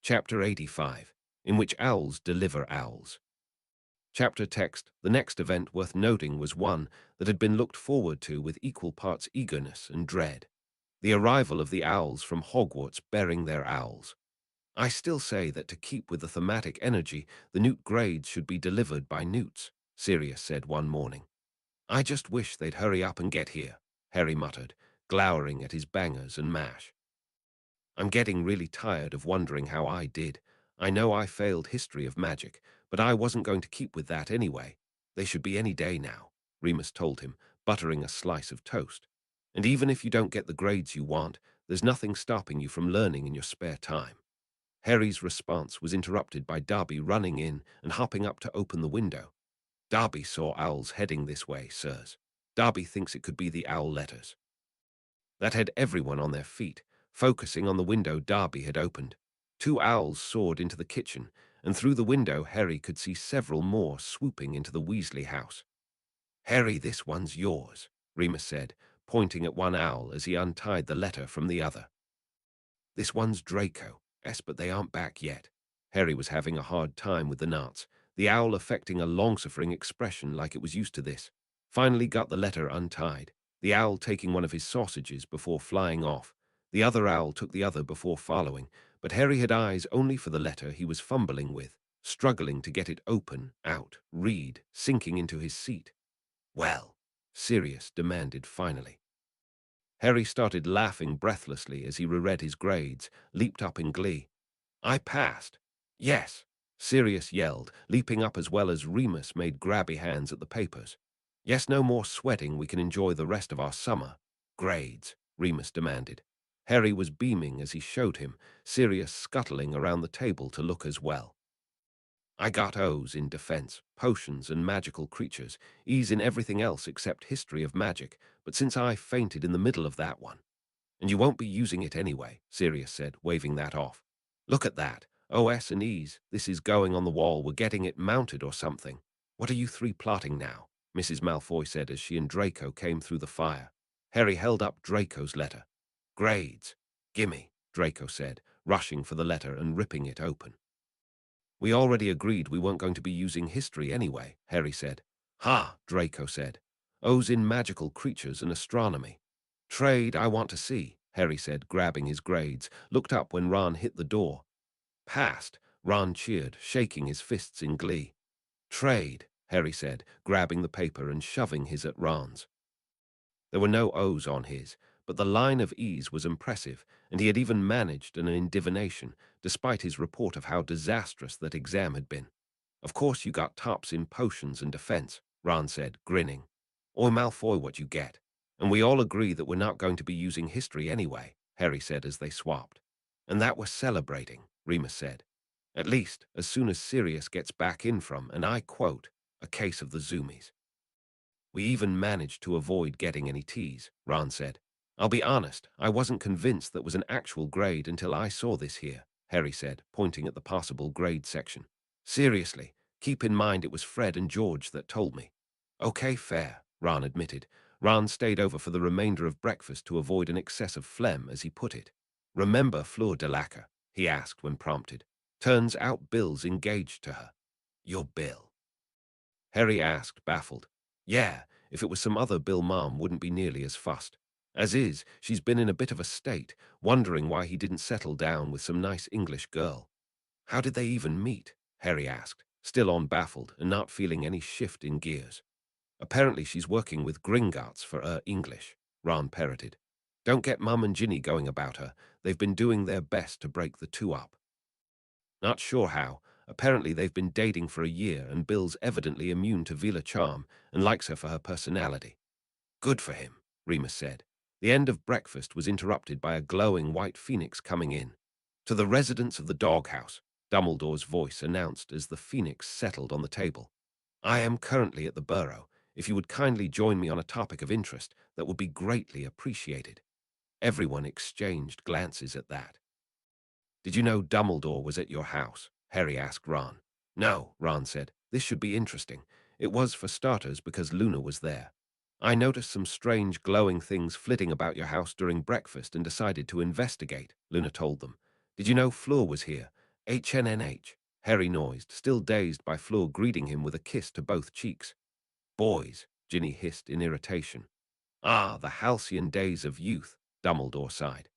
Chapter 85, in which owls deliver owls. Chapter text: the next event worth noting was one that had been looked forward to with equal parts eagerness and dread. The arrival of the owls from Hogwarts bearing their owls. I still say that to keep with the thematic energy, the newt grades should be delivered by newts, Sirius said one morning. I just wish they'd hurry up and get here, Harry muttered, glowering at his bangers and mash. I'm getting really tired of wondering how I did. I know I failed history of magic, but I wasn't going to keep with that anyway. They should be any day now, Remus told him, buttering a slice of toast. And even if you don't get the grades you want, there's nothing stopping you from learning in your spare time. Harry's response was interrupted by Darby running in and hopping up to open the window. Darby saw owls heading this way, sirs. Darby thinks it could be the owl letters. That had everyone on their feet, focusing on the window Darby had opened. Two owls soared into the kitchen, and through the window Harry could see several more swooping into the Weasley house. "Harry, this one's yours," Remus said, pointing at one owl as he untied the letter from the other. "This one's Draco. Yes, but they aren't back yet." Harry was having a hard time with the nuts, the owl affecting a long-suffering expression like it was used to this. Finally got the letter untied, the owl taking one of his sausages before flying off. The other owl took the other before following, but Harry had eyes only for the letter he was fumbling with, struggling to get it open, out, read, sinking into his seat. "Well?" Sirius demanded finally. Harry started laughing breathlessly as he reread his grades, leaped up in glee. "I passed." "Yes," Sirius yelled, leaping up as well as Remus made grabby hands at the papers. "Yes, no more sweating, we can enjoy the rest of our summer." "Grades," Remus demanded. Harry was beaming as he showed him, Sirius scuttling around the table to look as well. "I got O's in defense, potions and magical creatures, E's in everything else except history of magic, but since I fainted in the middle of that one." "And you won't be using it anyway," Sirius said, waving that off. "Look at that. OS and E's. This is going on the wall. We're getting it mounted or something." "What are you three plotting now?" Mrs. Malfoy said as she and Draco came through the fire. Harry held up Draco's letter. "Grades. Gimme," Draco said, rushing for the letter and ripping it open. "We already agreed we weren't going to be using history anyway," Harry said. "Ha," Draco said. "O's in magical creatures and astronomy." "Trade, I want to see," Harry said, grabbing his grades, looked up when Ron hit the door. "Passed," Ron cheered, shaking his fists in glee. "Trade," Harry said, grabbing the paper and shoving his at Ron's. There were no O's on his, but the line of E's was impressive, and he had even managed in divination, despite his report of how disastrous that exam had been. "Of course you got tops in potions and defense," Ron said, grinning. "Or Malfoy what you get. And we all agree that we're not going to be using history anyway," Harry said as they swapped. "And that we're celebrating," Remus said. "At least, as soon as Sirius gets back in from, and I quote, a case of the zoomies." "We even managed to avoid getting any T's," Ron said. "I'll be honest, I wasn't convinced that was an actual grade until I saw this here," Harry said, pointing at the possible grade section. "Seriously, keep in mind it was Fred and George that told me." "Okay, fair," Ron admitted. Ron stayed over for the remainder of breakfast to avoid an excess of phlegm, as he put it. "Remember Fleur de Lacre?" he asked when prompted. "Turns out Bill's engaged to her." "Your Bill?" Harry asked, baffled. "Yeah, if it was some other Bill Mom wouldn't be nearly as fussed. As is, she's been in a bit of a state, wondering why he didn't settle down with some nice English girl." "How did they even meet?" Harry asked, still on baffled and not feeling any shift in gears. "Apparently she's working with Gringotts for her English," Ron parroted. "Don't get Mum and Ginny going about her. They've been doing their best to break the two up." "Not sure how. Apparently they've been dating for a year and Bill's evidently immune to Vila charm and likes her for her personality." "Good for him," Remus said. The end of breakfast was interrupted by a glowing white phoenix coming in. "To the residents of the doghouse," Dumbledore's voice announced as the phoenix settled on the table. "I am currently at the burrow. If you would kindly join me on a topic of interest, that would be greatly appreciated." Everyone exchanged glances at that. "Did you know Dumbledore was at your house?" Harry asked Ron. "No," Ron said. "This should be interesting. It was, for starters, because Luna was there. I noticed some strange glowing things flitting about your house during breakfast and decided to investigate," Luna told them. "Did you know Fleur was here? HNNH, Harry noised, still dazed by Fleur greeting him with a kiss to both cheeks. Boys, Ginny hissed in irritation. Ah, the halcyon days of youth, Dumbledore sighed.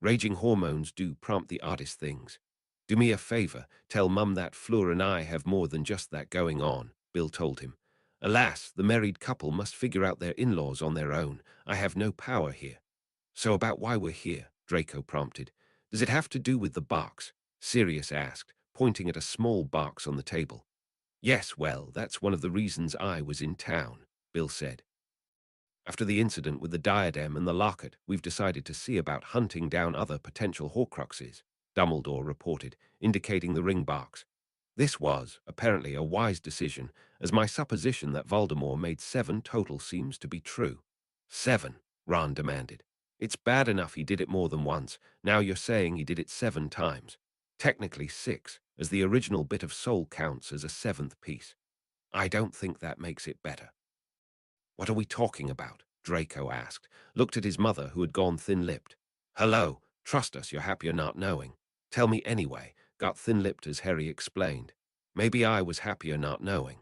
Raging hormones do prompt the oddest things. Do me a favor, tell Mum that Fleur and I have more than just that going on, Bill told him. Alas, the married couple must figure out their in-laws on their own. I have no power here. So about why we're here, Draco prompted. Does it have to do with the box? Sirius asked, pointing at a small box on the table. Yes, well, that's one of the reasons I was in town, Bill said. After the incident with the diadem and the locket, we've decided to see about hunting down other potential Horcruxes, Dumbledore reported, indicating the ring box. This was, apparently, a wise decision, as my supposition that Voldemort made 7 total seems to be true. 7, Ron demanded. It's bad enough he did it more than once. Now you're saying he did it 7 times. Technically 6, as the original bit of soul counts as a 7th piece. I don't think that makes it better. What are we talking about? Draco asked, looked at his mother, who had gone thin-lipped. Hello, trust us, you're happier not knowing. Tell me anyway, got thin-lipped as Harry explained. Maybe I was happier not knowing.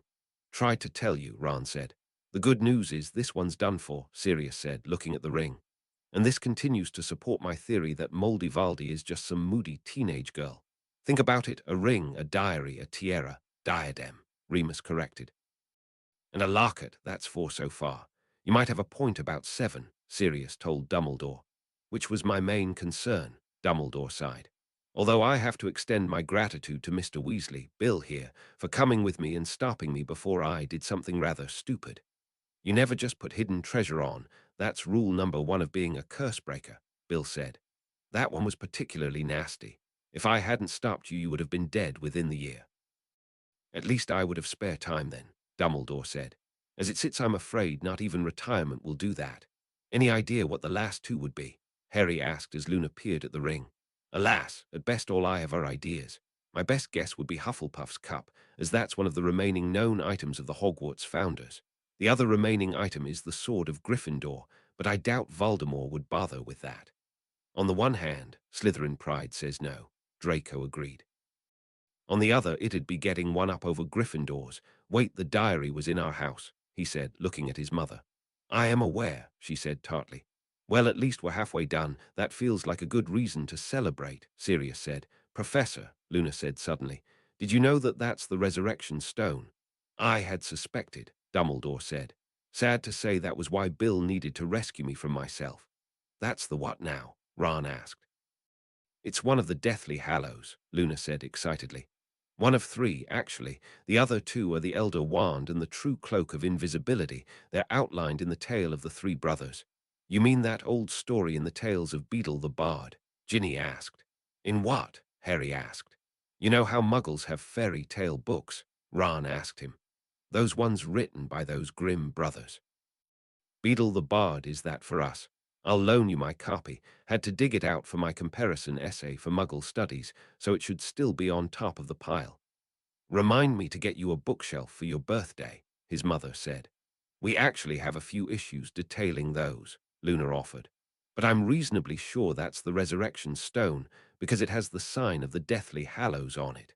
Tried to tell you, Ron said. The good news is this one's done for, Sirius said, looking at the ring. And this continues to support my theory that Moldy Valdi is just some moody teenage girl. Think about it, a ring, a diary, a tiara, diadem, Remus corrected. And a locket, that's 4 so far. You might have a point about 7, Sirius told Dumbledore. Which was my main concern, Dumbledore sighed. Although I have to extend my gratitude to Mr. Weasley, Bill here, for coming with me and stopping me before I did something rather stupid. You never just put hidden treasure on. That's rule number 1 of being a cursebreaker, Bill said. That one was particularly nasty. If I hadn't stopped you, you would have been dead within the year. At least I would have spare time then, Dumbledore said. As it sits, I'm afraid not even retirement will do that. Any idea what the last 2 would be? Harry asked as Luna peered at the ring. Alas, at best all I have are ideas. My best guess would be Hufflepuff's cup, as that's one of the remaining known items of the Hogwarts founders. The other remaining item is the Sword of Gryffindor, but I doubt Voldemort would bother with that. On the one hand, Slytherin pride says no, Draco agreed. On the other, it'd be getting one up over Gryffindor's. Wait, the diary was in our house, he said, looking at his mother. I am aware, she said tartly. Well, at least we're halfway done. That feels like a good reason to celebrate, Sirius said. Professor, Luna said suddenly, did you know that that's the resurrection stone? I had suspected, Dumbledore said. Sad to say that was why Bill needed to rescue me from myself. That's the what now? Ron asked. It's one of the Deathly Hallows, Luna said excitedly. One of 3, actually. The other 2 are the Elder Wand and the True Cloak of Invisibility. They're outlined in the tale of the 3 brothers. You mean that old story in the tales of Beedle the Bard? Ginny asked. In what? Harry asked. You know how Muggles have fairy tale books? Ron asked him. Those ones written by those grim brothers. Beedle the Bard is that for us. I'll loan you my copy. Had to dig it out for my comparison essay for Muggle Studies, so it should still be on top of the pile. Remind me to get you a bookshelf for your birthday, his mother said. We actually have a few issues detailing those, Luna offered. But I'm reasonably sure that's the Resurrection Stone, because it has the sign of the Deathly Hallows on it.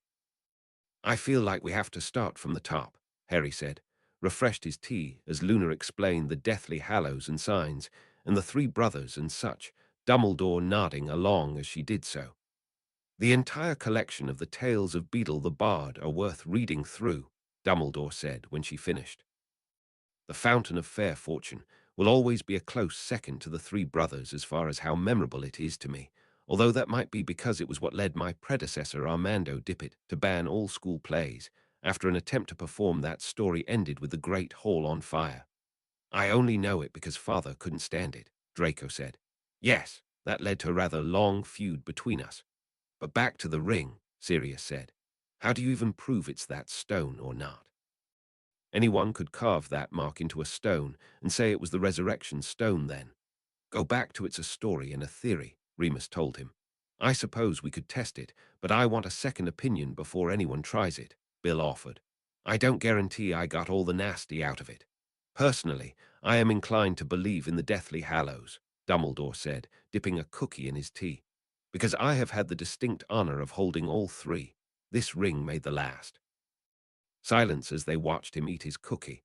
I feel like we have to start from the top, Harry said, refreshed his tea as Luna explained the Deathly Hallows and signs, and the 3 brothers and such, Dumbledore nodding along as she did so. The entire collection of the tales of Beedle the Bard are worth reading through, Dumbledore said when she finished. The Fountain of Fair Fortune will always be a close second to the 3 brothers as far as how memorable it is to me, although that might be because it was what led my predecessor Armando Dippet to ban all school plays. After an attempt to perform, that story ended with the Great Hall on fire. I only know it because Father couldn't stand it, Draco said. Yes, that led to a rather long feud between us. But back to the ring, Sirius said. How do you even prove it's that stone or not? Anyone could carve that mark into a stone and say it was the resurrection stone then. Go back to it's a story and a theory, Remus told him. I suppose we could test it, but I want a second opinion before anyone tries it, Bill offered. I don't guarantee I got all the nasty out of it. Personally, I am inclined to believe in the Deathly Hallows, Dumbledore said, dipping a cookie in his tea. because I have had the distinct honor of holding all three. This ring made the last. Silence as they watched him eat his cookie.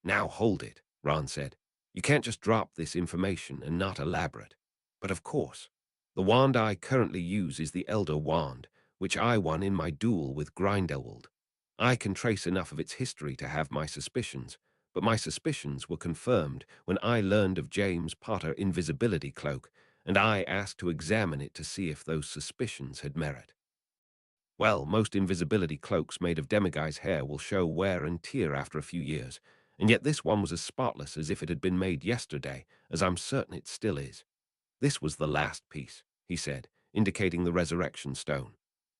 Now hold it, Ron said. You can't just drop this information and not elaborate. But of course, the wand I currently use is the Elder Wand, which I won in my duel with Grindelwald. I can trace enough of its history to have my suspicions, but my suspicions were confirmed when I learned of James Potter invisibility cloak, and I asked to examine it to see if those suspicions had merit. Well, most invisibility cloaks made of demiguy's hair will show wear and tear after a few years, and yet this one was as spotless as if it had been made yesterday, as I'm certain it still is. This was the last piece, he said, indicating the resurrection stone.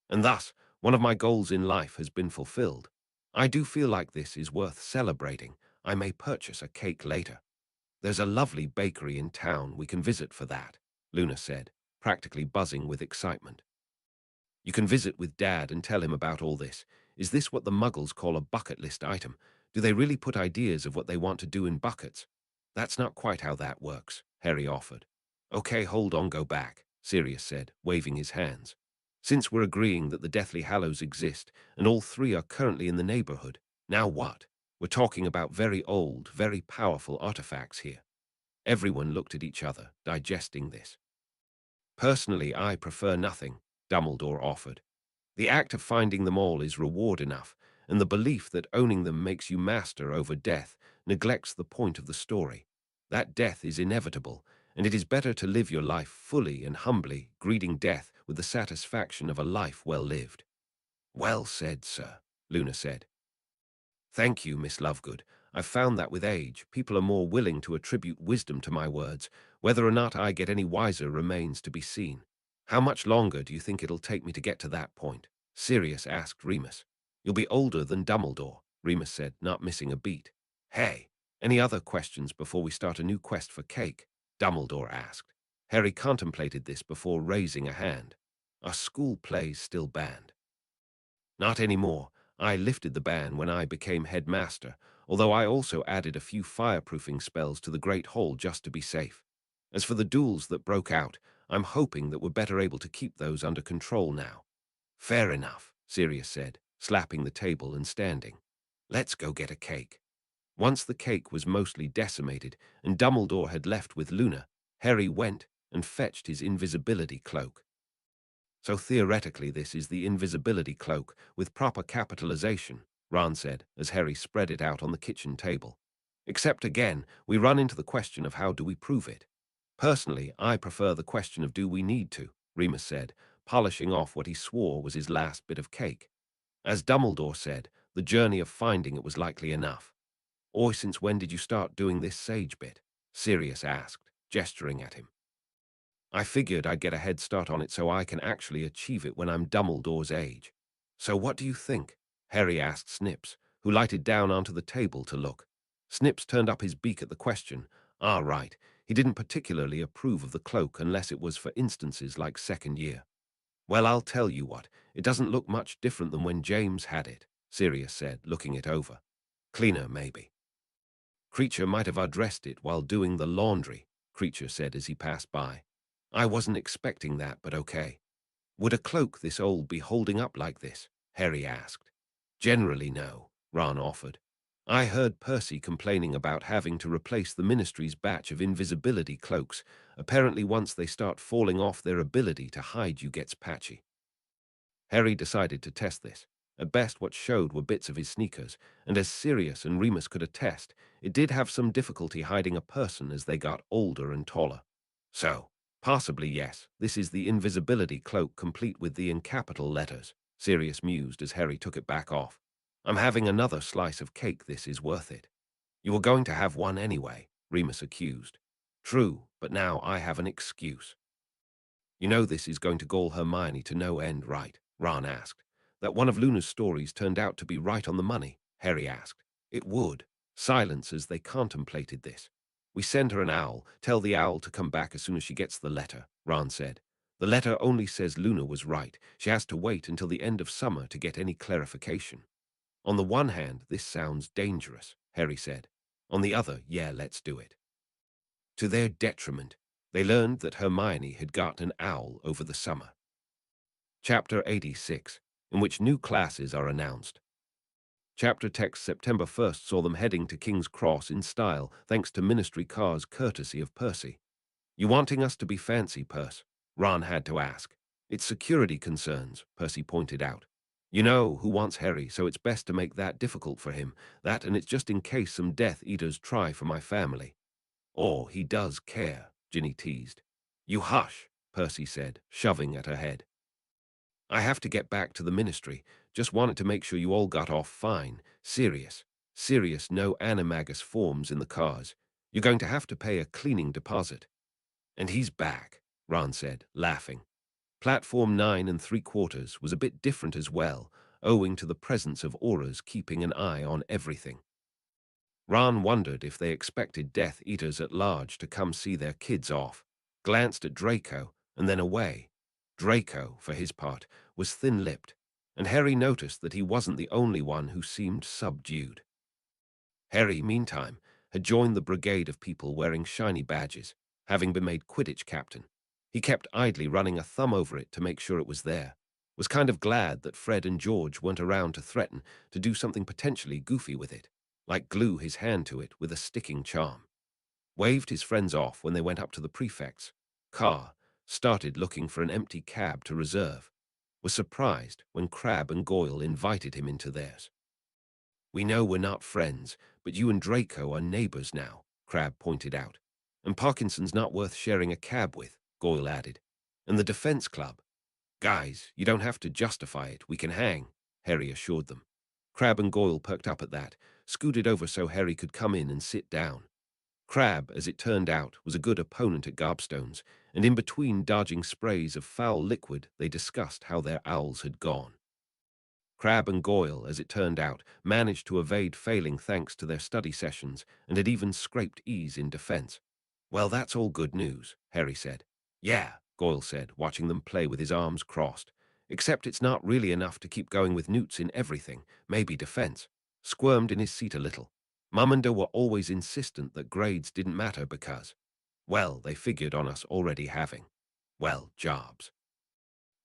And thus, one of my goals in life has been fulfilled. I do feel like this is worth celebrating. I may purchase a cake later. There's a lovely bakery in town we can visit for that, Luna said, practically buzzing with excitement. You can visit with Dad and tell him about all this. Is this what the Muggles call a bucket list item? Do they really put ideas of what they want to do in buckets? That's not quite how that works, Harry offered. Okay, hold on, go back, Sirius said, waving his hands. Since we're agreeing that the Deathly Hallows exist, and all three are currently in the neighborhood, now what? We're talking about very old, very powerful artifacts here. Everyone looked at each other, digesting this. Personally, I prefer nothing, Dumbledore offered. The act of finding them all is reward enough, and the belief that owning them makes you master over death neglects the point of the story. That death is inevitable, and it is better to live your life fully and humbly, greeting death with the satisfaction of a life well lived. Well said, sir, Luna said. Thank you, Miss Lovegood. I've found that with age, people are more willing to attribute wisdom to my words. Whether or not I get any wiser remains to be seen. How much longer do you think it'll take me to get to that point? Sirius asked Remus. You'll be older than Dumbledore, Remus said, not missing a beat. Hey, any other questions before we start a new quest for cake? Dumbledore asked. Harry contemplated this before raising a hand. Are school plays still banned? Not anymore. I lifted the ban when I became headmaster, although I also added a few fireproofing spells to the Great Hall just to be safe. As for the duels that broke out, I'm hoping that we're better able to keep those under control now. Fair enough, Sirius said, slapping the table and standing. Let's go get a cake. Once the cake was mostly decimated and Dumbledore had left with Luna, Harry went and fetched his invisibility cloak. So theoretically this is the invisibility cloak with proper capitalization, Ron said as Harry spread it out on the kitchen table. Except again, we run into the question of how do we prove it. Personally, I prefer the question of do we need to, Remus said, polishing off what he swore was his last bit of cake. As Dumbledore said, the journey of finding it was likely enough. Or since when did you start doing this sage bit? Sirius asked, gesturing at him. I figured I'd get a head start on it so I can actually achieve it when I'm Dumbledore's age. So what do you think? Harry asked Snips, who lighted down onto the table to look. Snips turned up his beak at the question. Ah, right. He didn't particularly approve of the cloak unless it was for instances like second year. Well, I'll tell you what, it doesn't look much different than when James had it, Sirius said, looking it over. Cleaner, maybe. Creature might have undressed it while doing the laundry, Creature said as he passed by. I wasn't expecting that, but okay. Would a cloak this old be holding up like this? Harry asked. Generally no, Ron offered. I heard Percy complaining about having to replace the Ministry's batch of invisibility cloaks. Apparently once they start falling off, their ability to hide you gets patchy. Harry decided to test this. At best what showed were bits of his sneakers, and as Sirius and Remus could attest, it did have some difficulty hiding a person as they got older and taller. So, possibly yes, this is the invisibility cloak complete with the in capital letters, Sirius mused as Harry took it back off. I'm having another slice of cake, this is worth it. You were going to have one anyway, Remus accused. True, but now I have an excuse. You know this is going to gall Hermione to no end, right? Ron asked. That one of Luna's stories turned out to be right on the money, Harry asked. It would. Silence as they contemplated this. We send her an owl, tell the owl to come back as soon as she gets the letter, Ron said. The letter only says Luna was right. She has to wait until the end of summer to get any clarification. On the one hand, this sounds dangerous, Harry said. On the other, yeah, let's do it. To their detriment, They learned that Hermione had got an owl over the summer. Chapter 86, in which new classes are announced. Chapter text September 1st saw them heading to King's Cross in style, thanks to Ministry cars courtesy of Percy. "You wanting us to be fancy, Percy?" Ron had to ask. "It's security concerns," Percy pointed out. "You know who wants Harry, so it's best to make that difficult for him. That, and it's just in case some Death Eaters try for my family." "Or he does care," Ginny teased. "You hush," Percy said, shoving at her head. "I have to get back to the Ministry. Just wanted to make sure you all got off fine. Serious. Serious, no animagus forms in the cars. You're going to have to pay a cleaning deposit." "And he's back," Ron said, laughing. Platform 9 3/4 was a bit different as well, owing to the presence of auras keeping an eye on everything. Ron wondered if they expected Death Eaters at large to come see their kids off, glanced at Draco, and then away. Draco, for his part, was thin-lipped, and Harry noticed that he wasn't the only one who seemed subdued. Harry, meantime, had joined the brigade of people wearing shiny badges, having been made Quidditch captain. He kept idly running a thumb over it to make sure it was there, was kind of glad that Fred and George weren't around to threaten to do something potentially goofy with it, like glue his hand to it with a sticking charm. Waved his friends off when they went up to the prefect's car, started looking for an empty cab to reserve, was surprised when Crabbe and Goyle invited him into theirs. "We know we're not friends, but you and Draco are neighbors now," Crabbe pointed out. "And Parkinson's not worth sharing a cab with," Goyle added. "And the Defense Club." "Guys, you don't have to justify it. We can hang," Harry assured them. Crabbe and Goyle perked up at that, scooted over so Harry could come in and sit down. Crabbe, as it turned out, was a good opponent at Gobstones, and in between dodging sprays of foul liquid, they discussed how their owls had gone. Crabbe and Goyle, as it turned out, managed to evade failing thanks to their study sessions and had even scraped E's in defense. "Well, that's all good news," Harry said. "Yeah," Goyle said, watching them play with his arms crossed. "Except it's not really enough to keep going with Newts in everything, maybe defense." Squirmed in his seat a little. Mum and Dad were always insistent that grades didn't matter because, well, they figured on us already having, well, jobs.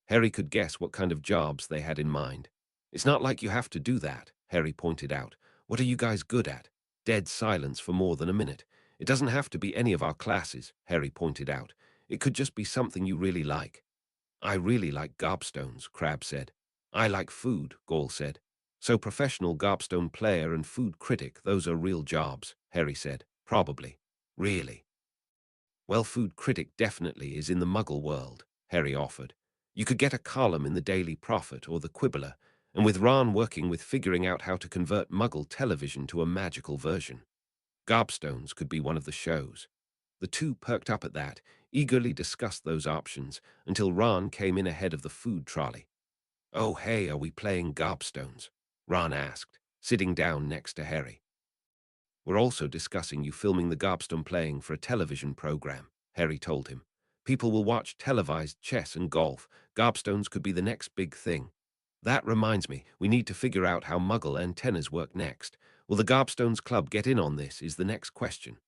Harry could guess what kind of jobs they had in mind. "It's not like you have to do that," Harry pointed out. "What are you guys good at?" Dead silence for more than a minute. "It doesn't have to be any of our classes," Harry pointed out. "It could just be something you really like." "I really like gobstones," Crabbe said. "I like food," Goyle said. "So professional gobstone player and food critic, those are real jobs," Harry said. "Probably. Really." "Well, food critic definitely is in the Muggle world," Harry offered. "You could get a column in the Daily Prophet or the Quibbler, and with Ron working with figuring out how to convert Muggle television to a magical version, Gobstones could be one of the shows." The two perked up at that, eagerly discussed those options, until Ron came in ahead of the food trolley. "Oh, hey, are we playing Gobstones?" Ron asked, sitting down next to Harry. "We're also discussing you filming the Gobstone playing for a television program," Harry told him. "People will watch televised chess and golf. Gobstones could be the next big thing. That reminds me, we need to figure out how Muggle antennas work next. Will the Gobstones Club get in on this is the next question."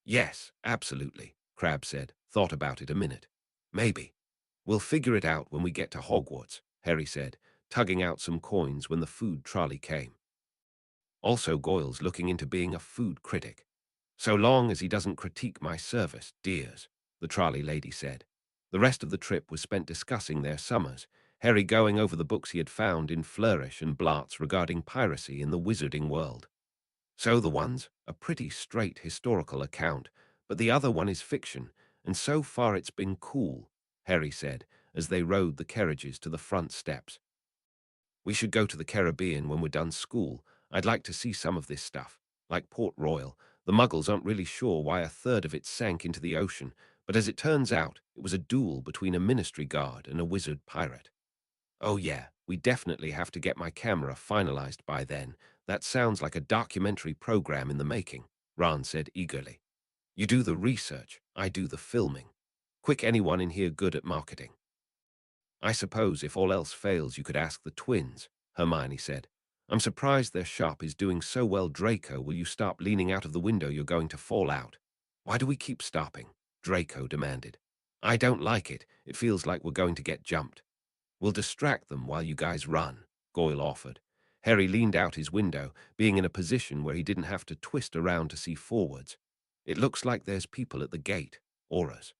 "Yes, absolutely," Crabbe said, thought about it a minute. "Maybe. We'll figure it out when we get to Hogwarts," Harry said, tugging out some coins when the food trolley came. "Also, Goyle's looking into being a food critic. So long as he doesn't critique my service, dears," the trolley lady said. The rest of the trip was spent discussing their summers, Harry going over the books he had found in Flourish and Blart's regarding piracy in the wizarding world. "So the one's a pretty straight historical account, but the other one is fiction, and so far it's been cool," Harry said, as they rode the carriages to the front steps. "We should go to the Caribbean when we're done school. I'd like to see some of this stuff. Like Port Royal, the Muggles aren't really sure why a third of it sank into the ocean, but as it turns out, it was a duel between a ministry guard and a wizard pirate." "Oh yeah, we definitely have to get my camera finalized by then. That sounds like a documentary program in the making," Ron said eagerly. "You do the research, I do the filming. Quick, anyone in here good at marketing?" "I suppose if all else fails you could ask the twins," Hermione said. "I'm surprised their shop is doing so well. Draco, will you stop leaning out of the window? You're going to fall out. Why do we keep stopping?" Draco demanded. I don't like it. It feels like we're going to get jumped. We'll distract them while you guys run, Goyle offered. Harry leaned out his window, being in a position where he didn't have to twist around to see forwards. It looks like there's people at the gate, auras.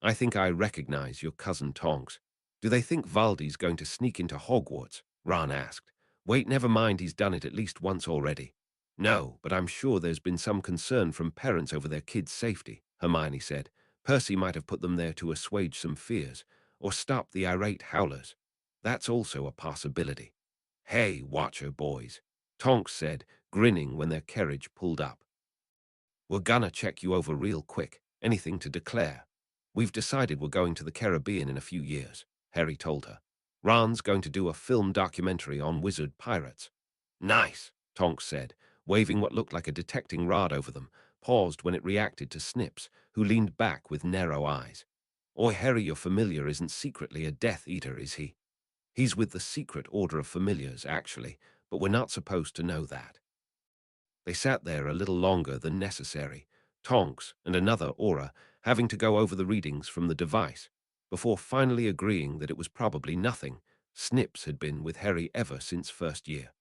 I think I recognize your cousin Tonks. Do they think Valdi's going to sneak into Hogwarts? Ron asked. Wait, never mind, he's done it at least once already. No, but I'm sure there's been some concern from parents over their kids' safety, Hermione said. Percy might have put them there to assuage some fears, or stop the irate howlers. That's also a possibility. Hey, Watcher boys, Tonks said, grinning when their carriage pulled up. We're gonna check you over real quick. Anything to declare? We've decided we're going to the Caribbean in a few years, Harry told her. Ron's going to do a film documentary on wizard pirates. Nice, Tonks said, waving what looked like a detecting rod over them, paused when it reacted to Snips, who leaned back with narrow eyes. Oi, Harry, your familiar isn't secretly a Death Eater, is he? He's with the secret order of familiars, actually, but we're not supposed to know that. They sat there a little longer than necessary, Tonks and another aura having to go over the readings from the device, before finally agreeing that it was probably nothing. Snips had been with Harry ever since first year.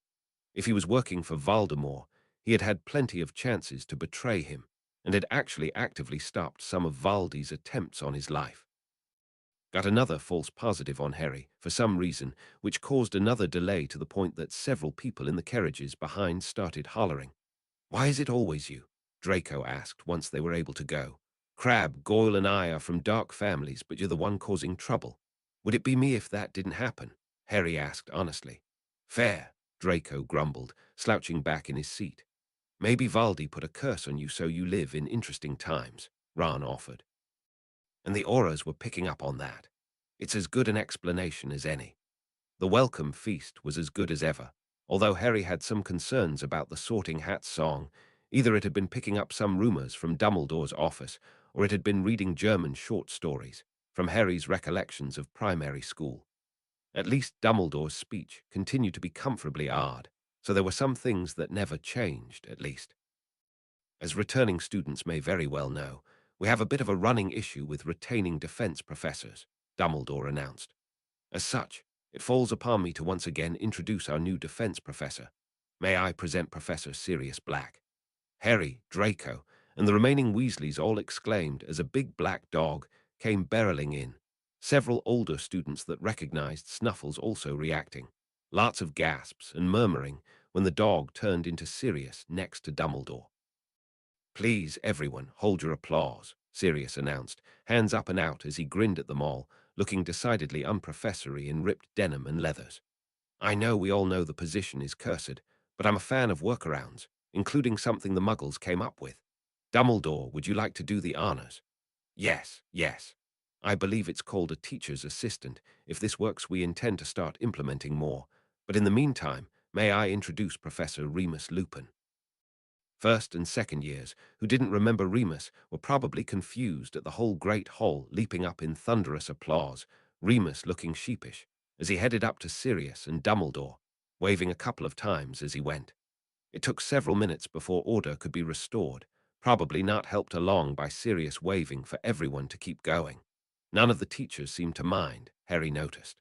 If he was working for Voldemort, he had had plenty of chances to betray him, and had actually actively stopped some of Valdi's attempts on his life. Got another false positive on Harry, for some reason, which caused another delay to the point that several people in the carriages behind started hollering. Why is it always you? Draco asked once they were able to go. Crabbe, Goyle and I are from dark families, but you're the one causing trouble. Would it be me if that didn't happen? Harry asked honestly. Fair, Draco grumbled, slouching back in his seat. Maybe Valdi put a curse on you so you live in interesting times, Ron offered. And the auras were picking up on that. It's as good an explanation as any. The welcome feast was as good as ever, although Harry had some concerns about the Sorting Hat song. Either it had been picking up some rumors from Dumbledore's office, or it had been reading German short stories from Harry's recollections of primary school. At least Dumbledore's speech continued to be comfortably odd, so there were some things that never changed, at least. As returning students may very well know, we have a bit of a running issue with retaining defense professors, Dumbledore announced. As such, it falls upon me to once again introduce our new defense professor. May I present Professor Sirius Black? Harry, Draco, and the remaining Weasleys all exclaimed as a big black dog came barreling in. Several older students that recognized Snuffles also reacting. Lots of gasps and murmuring when the dog turned into Sirius next to Dumbledore. Please, everyone, hold your applause, Sirius announced, hands up and out as he grinned at them all, looking decidedly unprofessory in ripped denim and leathers. I know we all know the position is cursed, but I'm a fan of workarounds, including something the Muggles came up with. Dumbledore, would you like to do the honors? Yes, yes. I believe it's called a teacher's assistant. If this works, we intend to start implementing more. But in the meantime, may I introduce Professor Remus Lupin? First and second years, who didn't remember Remus, were probably confused at the whole great hall leaping up in thunderous applause, Remus looking sheepish, as he headed up to Sirius and Dumbledore, waving a couple of times as he went. It took several minutes before order could be restored, probably not helped along by Sirius waving for everyone to keep going. None of the teachers seemed to mind, Harry noticed.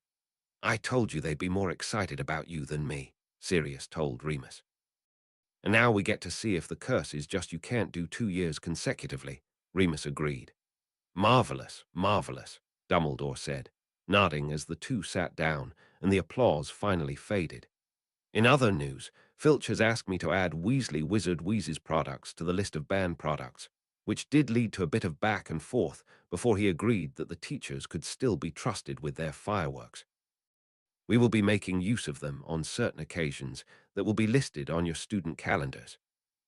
I told you they'd be more excited about you than me, Sirius told Remus. And now we get to see if the curse is just you can't do 2 years consecutively, Remus agreed. Marvelous, marvelous, Dumbledore said, nodding as the two sat down and the applause finally faded. In other news, Filch has asked me to add Weasley Wizard Wheezes products to the list of banned products, which did lead to a bit of back and forth before he agreed that the teachers could still be trusted with their fireworks. We will be making use of them on certain occasions that will be listed on your student calendars.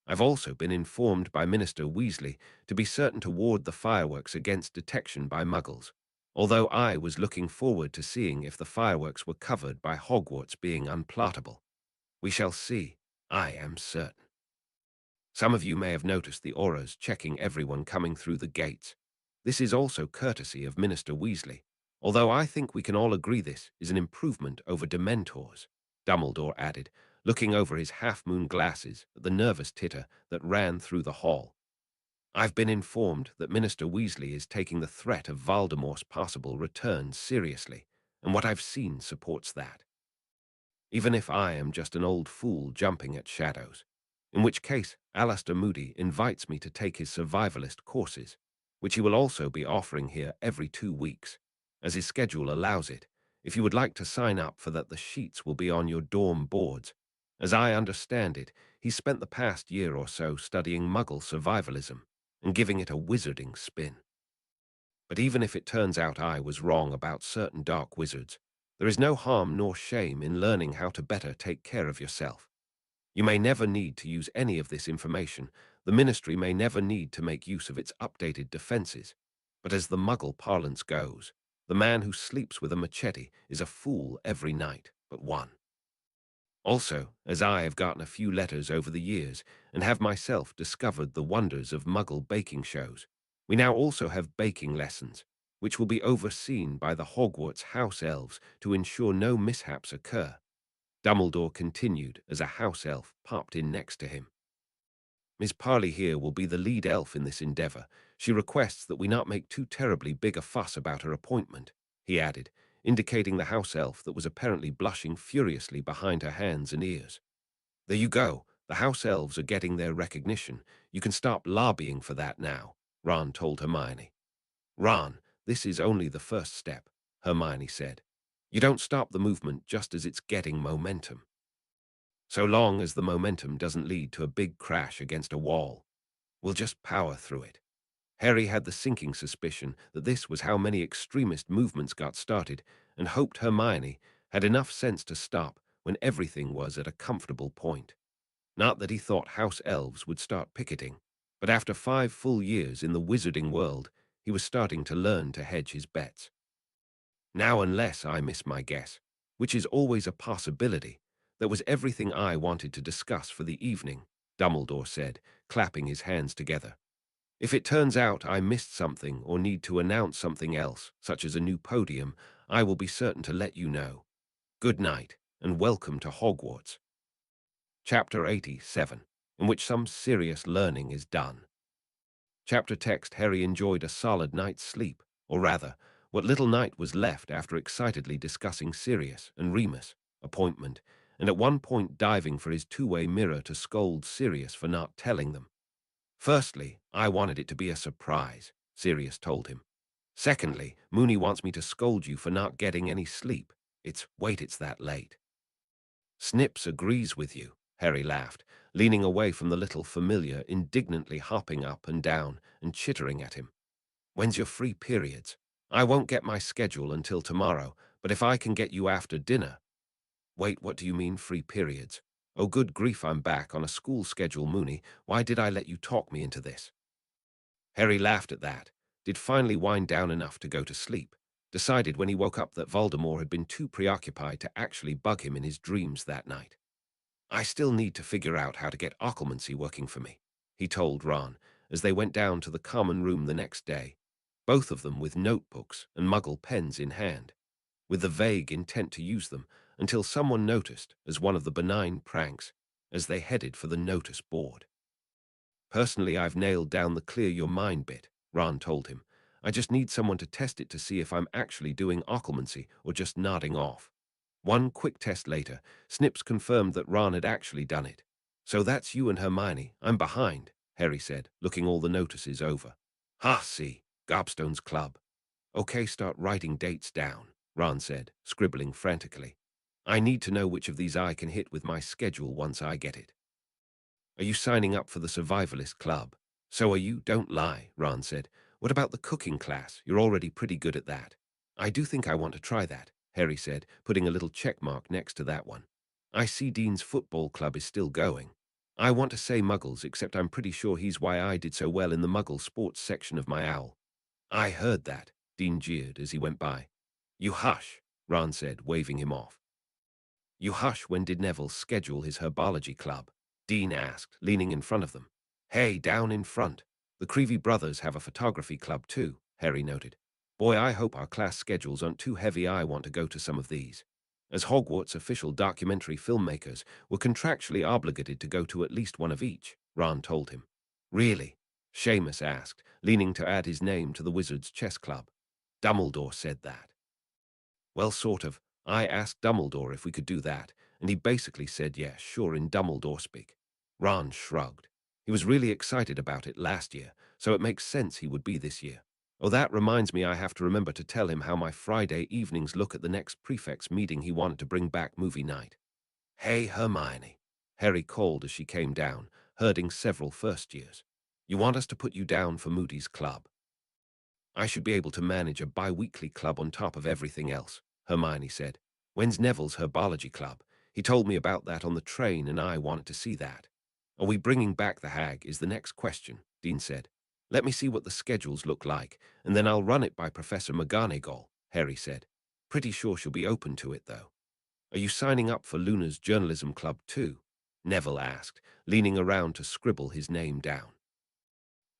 I've also been informed by Minister Weasley to be certain to ward the fireworks against detection by Muggles, although I was looking forward to seeing if the fireworks were covered by Hogwarts being unplottable. We shall see, I am certain. Some of you may have noticed the auras checking everyone coming through the gates. This is also courtesy of Minister Weasley, although I think we can all agree this is an improvement over Dementors, Dumbledore added, looking over his half-moon glasses at the nervous titter that ran through the hall. I've been informed that Minister Weasley is taking the threat of Voldemort's possible return seriously, and what I've seen supports that. Even if I am just an old fool jumping at shadows, in which case Alistair Moody invites me to take his survivalist courses, which he will also be offering here every 2 weeks, as his schedule allows it. If you would like to sign up for that, the sheets will be on your dorm boards. As I understand it, he's spent the past year or so studying Muggle survivalism and giving it a wizarding spin. But even if it turns out I was wrong about certain dark wizards, there is no harm nor shame in learning how to better take care of yourself. You may never need to use any of this information. The Ministry may never need to make use of its updated defenses. But as the Muggle parlance goes, the man who sleeps with a machete is a fool every night but one. Also, as I have gotten a few letters over the years and have myself discovered the wonders of Muggle baking shows, we now also have baking lessons, which will be overseen by the Hogwarts house elves to ensure no mishaps occur. Dumbledore continued as a house elf popped in next to him. Miss Parley here will be the lead elf in this endeavor. She requests that we not make too terribly big a fuss about her appointment, he added, indicating the house elf that was apparently blushing furiously behind her hands and ears. There you go. The house elves are getting their recognition. You can stop lobbying for that now, Ron told Hermione. Ron, this is only the first step, Hermione said. You don't stop the movement just as it's getting momentum. So long as the momentum doesn't lead to a big crash against a wall, we'll just power through it. Harry had the sinking suspicion that this was how many extremist movements got started, and hoped Hermione had enough sense to stop when everything was at a comfortable point. Not that he thought house elves would start picketing, but after 5 full years in the wizarding world, he was starting to learn to hedge his bets. Now, unless I miss my guess, which is always a possibility, that was everything I wanted to discuss for the evening, Dumbledore said, clapping his hands together. If it turns out I missed something or need to announce something else, such as a new podium, I will be certain to let you know. Good night, and welcome to Hogwarts. Chapter 87, in which some serious learning is done. Chapter text: Harry enjoyed a solid night's sleep, or rather, what little night was left after excitedly discussing Sirius and Remus' appointment, and at one point diving for his two-way mirror to scold Sirius for not telling them. Firstly, I wanted it to be a surprise, Sirius told him. Secondly, Moony wants me to scold you for not getting any sleep. It's that late. Snips agrees with you, Harry laughed, leaning away from the little familiar, indignantly hopping up and down and chittering at him. When's your free periods? I won't get my schedule until tomorrow, but if I can get you after dinner. Wait, what do you mean free periods? Oh, good grief, I'm back on a school schedule, Moony. Why did I let you talk me into this? Harry laughed at that, did finally wind down enough to go to sleep, decided when he woke up that Voldemort had been too preoccupied to actually bug him in his dreams that night. I still need to figure out how to get occlumency working for me, he told Ron, as they went down to the common room the next day, both of them with notebooks and Muggle pens in hand, with the vague intent to use them until someone noticed as one of the benign pranks as they headed for the notice board. Personally, I've nailed down the clear your mind bit, Ron told him. I just need someone to test it to see if I'm actually doing occlumency or just nodding off. One quick test later, Snips confirmed that Ron had actually done it. So that's you and Hermione. I'm behind, Harry said, looking all the notices over. Ha, see, Gobstone's club. Okay, start writing dates down, Ron said, scribbling frantically. I need to know which of these I can hit with my schedule once I get it. Are you signing up for the Survivalist Club? So are you, don't lie, Ron said. What about the cooking class? You're already pretty good at that. I do think I want to try that, Harry said, putting a little check mark next to that one. I see Dean's football club is still going. I want to say Muggles, except I'm pretty sure he's why I did so well in the Muggle sports section of my owl. I heard that, Dean jeered as he went by. You hush, Ron said, waving him off. You hush, when did Neville schedule his herbology club? Dean asked, leaning in front of them. Hey, down in front. The Creevy brothers have a photography club too, Harry noted. Boy, I hope our class schedules aren't too heavy. I want to go to some of these. As Hogwarts official documentary filmmakers, we're contractually obligated to go to at least one of each, Ron told him. Really? Seamus asked, leaning to add his name to the Wizards' chess club. Dumbledore said that. Well, sort of. I asked Dumbledore if we could do that, and he basically said yes, sure, in Dumbledore speak. Ron shrugged. He was really excited about it last year, so it makes sense he would be this year. Oh, that reminds me I have to remember to tell him how my Friday evenings look at the next prefect's meeting he wanted to bring back movie night. Hey, Hermione, Harry called as she came down, herding several first years. You want us to put you down for Moody's club? I should be able to manage a bi-weekly club on top of everything else, Hermione said. When's Neville's herbology club? He told me about that on the train and I wanted to see that. Are we bringing back the hag is the next question, Dean said. Let me see what the schedules look like, and then I'll run it by Professor McGonagall, Harry said. Pretty sure she'll be open to it, though. Are you signing up for Luna's journalism club too? Neville asked, leaning around to scribble his name down.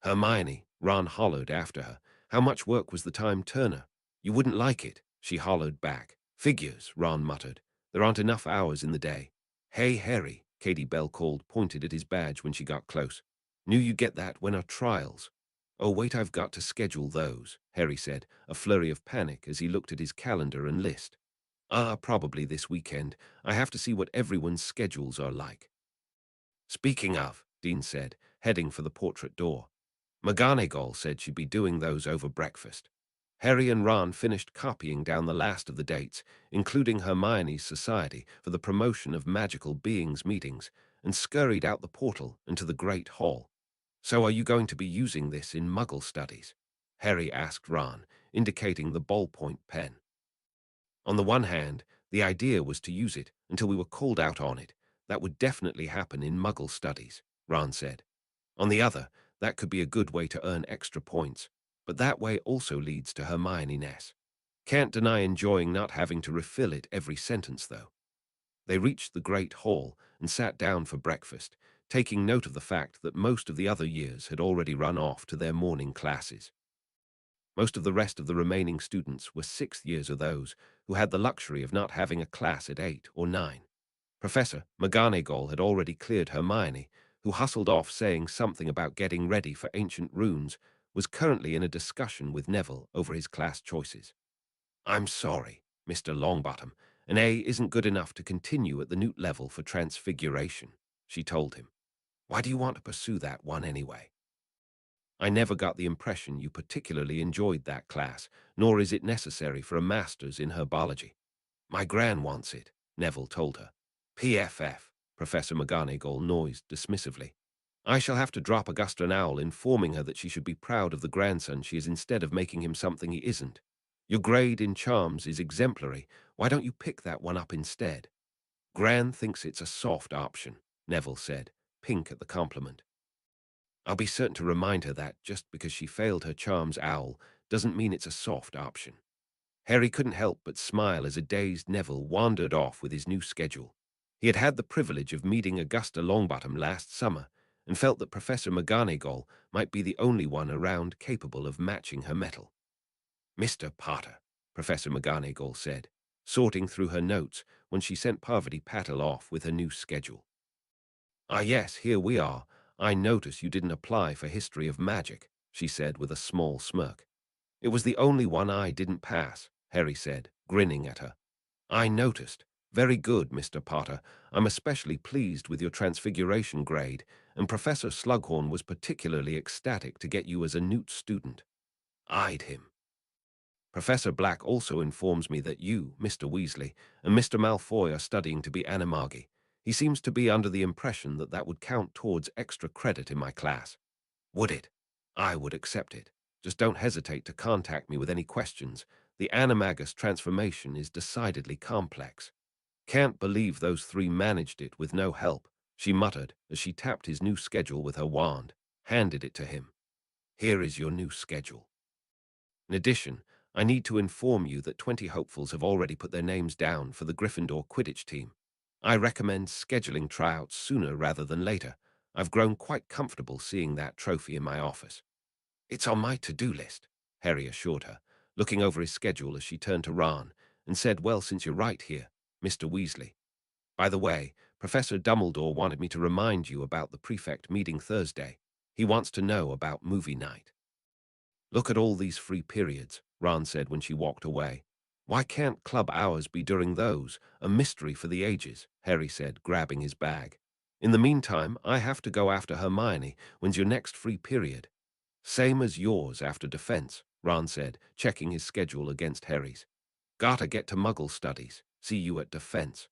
Hermione, Ron hollered after her. How much work was the time Turner? You wouldn't like it, she hollowed back. Figures, Ron muttered. There aren't enough hours in the day. Hey, Harry, Katie Bell called, pointed at his badge when she got close. Knew you'd get that when our trials. Oh, wait, I've got to schedule those, Harry said, a flurry of panic as he looked at his calendar and list. Probably this weekend. I have to see what everyone's schedules are like. Speaking of, Dean said, heading for the portrait door. McGonagall said she'd be doing those over breakfast. Harry and Ron finished copying down the last of the dates, including Hermione's society for the promotion of magical beings meetings, and scurried out the portal into the Great Hall. So are you going to be using this in Muggle studies? Harry asked Ron, indicating the ballpoint pen. On the one hand, the idea was to use it until we were called out on it. That would definitely happen in Muggle studies, Ron said. On the other, that could be a good way to earn extra points, but that way also leads to Hermione-ness. Can't deny enjoying not having to refill it every sentence, though. They reached the Great Hall and sat down for breakfast, taking note of the fact that most of the other years had already run off to their morning classes. Most of the rest of the remaining students were sixth years or those who had the luxury of not having a class at 8 or 9. Professor McGonagall had already cleared Hermione, who hustled off saying something about getting ready for ancient runes, was currently in a discussion with Neville over his class choices. I'm sorry, Mr. Longbottom, an A isn't good enough to continue at the Newt level for transfiguration, she told him. Why do you want to pursue that one anyway? I never got the impression you particularly enjoyed that class, nor is it necessary for a master's in herbology. My gran wants it, Neville told her. PFF, Professor McGonagall noised dismissively. I shall have to drop Augusta an owl informing her that she should be proud of the grandson she is instead of making him something he isn't. Your grade in charms is exemplary. Why don't you pick that one up instead? Gran thinks it's a soft option, Neville said, pink at the compliment. I'll be certain to remind her that just because she failed her charms owl doesn't mean it's a soft option. Harry couldn't help but smile as a dazed Neville wandered off with his new schedule. He had had the privilege of meeting Augusta Longbottom last summer and felt that Professor McGonagall might be the only one around capable of matching her mettle. Mr. Potter, Professor McGonagall said, sorting through her notes when she sent Parvati Patil off with her new schedule. Yes, here we are. I notice you didn't apply for History of Magic, she said with a small smirk. It was the only one I didn't pass, Harry said, grinning at her. I noticed. Very good, Mr. Potter. I'm especially pleased with your transfiguration grade, and Professor Slughorn was particularly ecstatic to get you as a Newt student. Eyed him. Professor Black also informs me that you, Mr. Weasley, and Mr. Malfoy are studying to be animagi. He seems to be under the impression that that would count towards extra credit in my class. Would it? I would accept it. Just don't hesitate to contact me with any questions. The animagus transformation is decidedly complex. Can't believe those three managed it with no help, she muttered as she tapped his new schedule with her wand, handed it to him. Here is your new schedule. In addition, I need to inform you that 20 hopefuls have already put their names down for the Gryffindor Quidditch team. I recommend scheduling tryouts sooner rather than later. I've grown quite comfortable seeing that trophy in my office. It's on my to-do list, Harry assured her, looking over his schedule as she turned to Ron and said, well, since you're right here, Mr. Weasley. By the way, Professor Dumbledore wanted me to remind you about the prefect meeting Thursday. He wants to know about movie night. Look at all these free periods, Ron said when she walked away. Why can't club hours be during those? A mystery for the ages, Harry said, grabbing his bag. In the meantime, I have to go after Hermione. When's your next free period? Same as yours after defense, Ron said, checking his schedule against Harry's. Gotta get to Muggle studies. See you at defense.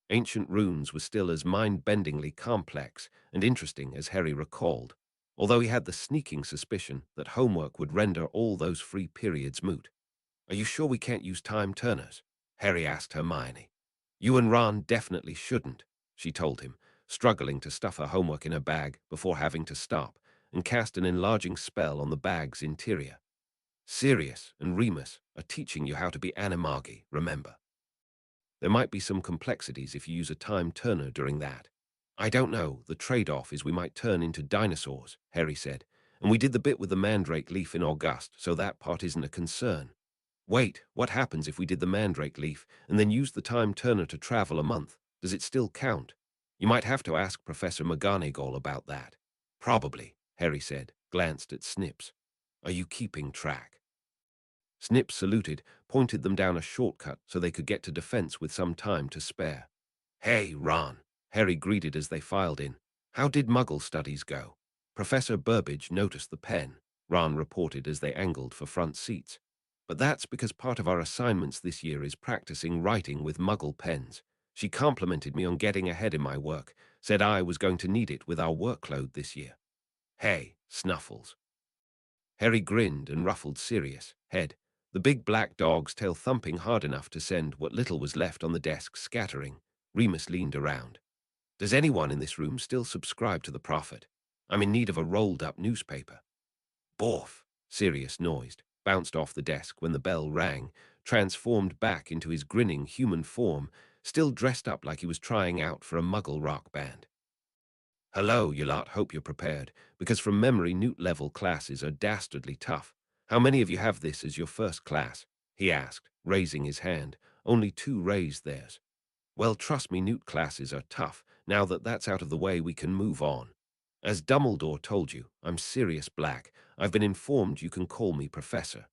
Ancient runes were still as mind-bendingly complex and interesting as Harry recalled, although he had the sneaking suspicion that homework would render all those free periods moot. Are you sure we can't use time turners? Harry asked Hermione. You and Ron definitely shouldn't, she told him, struggling to stuff her homework in her bag before having to stop and cast an enlarging spell on the bag's interior. Sirius and Remus are teaching you how to be animagi, remember. There might be some complexities if you use a time turner during that. I don't know, the trade-off is we might turn into dinosaurs, Harry said, and we did the bit with the mandrake leaf in August, so that part isn't a concern. Wait, what happens if we did the mandrake leaf and then used the time turner to travel a month? Does it still count? You might have to ask Professor McGonagall about that. Probably, Harry said, glanced at Snips. Are you keeping track? Snips saluted, pointed them down a shortcut so they could get to defense with some time to spare. Hey, Ron, Harry greeted as they filed in. How did Muggle studies go? Professor Burbage noticed the pen, Ron reported as they angled for front seats. But that's because part of our assignments this year is practicing writing with Muggle pens. She complimented me on getting ahead in my work, said I was going to need it with our workload this year. Hey, Snuffles. Harry grinned and ruffled Sirius' head, the big black dog's tail thumping hard enough to send what little was left on the desk scattering. Remus leaned around. Does anyone in this room still subscribe to the Prophet? I'm in need of a rolled-up newspaper. Borf, Sirius noised, bounced off the desk when the bell rang, transformed back into his grinning human form, still dressed up like he was trying out for a Muggle rock band. Hello, you lot, hope you're prepared, because from memory Newt-level classes are dastardly tough. How many of you have this as your first class? He asked, raising his hand. Only 2 raised theirs. Well, trust me, Newt classes are tough. Now that that's out of the way, we can move on. As Dumbledore told you, I'm Sirius Black. I've been informed you can call me Professor.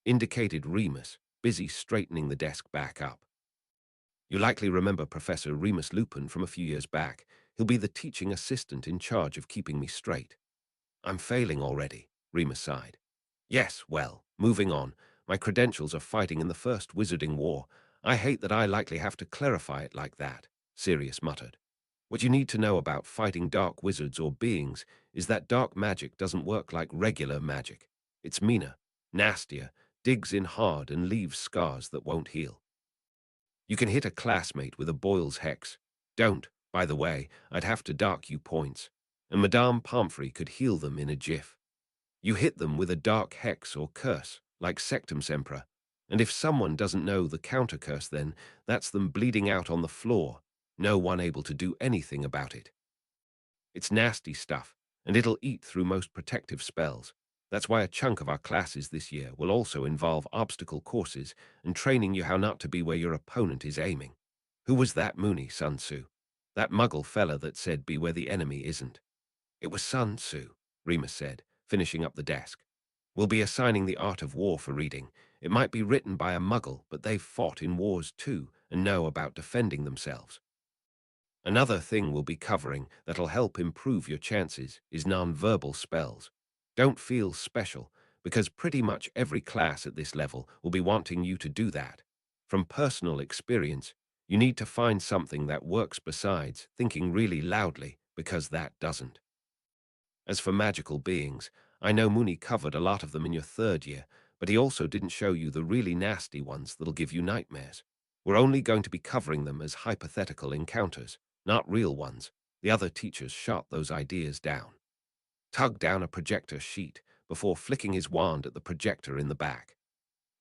Indicated Remus, busy straightening the desk back up. You likely remember Professor Remus Lupin from a few years back. He'll be the teaching assistant in charge of keeping me straight. I'm failing already, Remus sighed. Yes, well, moving on. My credentials are fighting in the First Wizarding War. I hate that I likely have to clarify it like that, Sirius muttered. What you need to know about fighting dark wizards or beings is that dark magic doesn't work like regular magic. It's meaner, nastier, digs in hard and leaves scars that won't heal. You can hit a classmate with a Boyle's hex. Don't, by the way, I'd have to dark you points, and Madame Pomfrey could heal them in a jiff. You hit them with a dark hex or curse, like Sectum Sempra, and if someone doesn't know the counter-curse then, that's them bleeding out on the floor, no one able to do anything about it. It's nasty stuff, and it'll eat through most protective spells. That's why a chunk of our classes this year will also involve obstacle courses and training you how not to be where your opponent is aiming. Who was that Mooney, Sun Tzu? That muggle fella that said be where the enemy isn't. It was Sun Tzu, Remus said, finishing up the desk. We'll be assigning the art of war for reading. It might be written by a muggle, but they've fought in wars too and know about defending themselves. Another thing we'll be covering that'll help improve your chances is nonverbal spells. Don't feel special, because pretty much every class at this level will be wanting you to do that. From personal experience, you need to find something that works besides thinking really loudly, because that doesn't. As for magical beings, I know Mooney covered a lot of them in your 3rd year, but he also didn't show you the really nasty ones that'll give you nightmares. We're only going to be covering them as hypothetical encounters, not real ones. The other teachers shot those ideas down. Tugged down a projector sheet before flicking his wand at the projector in the back.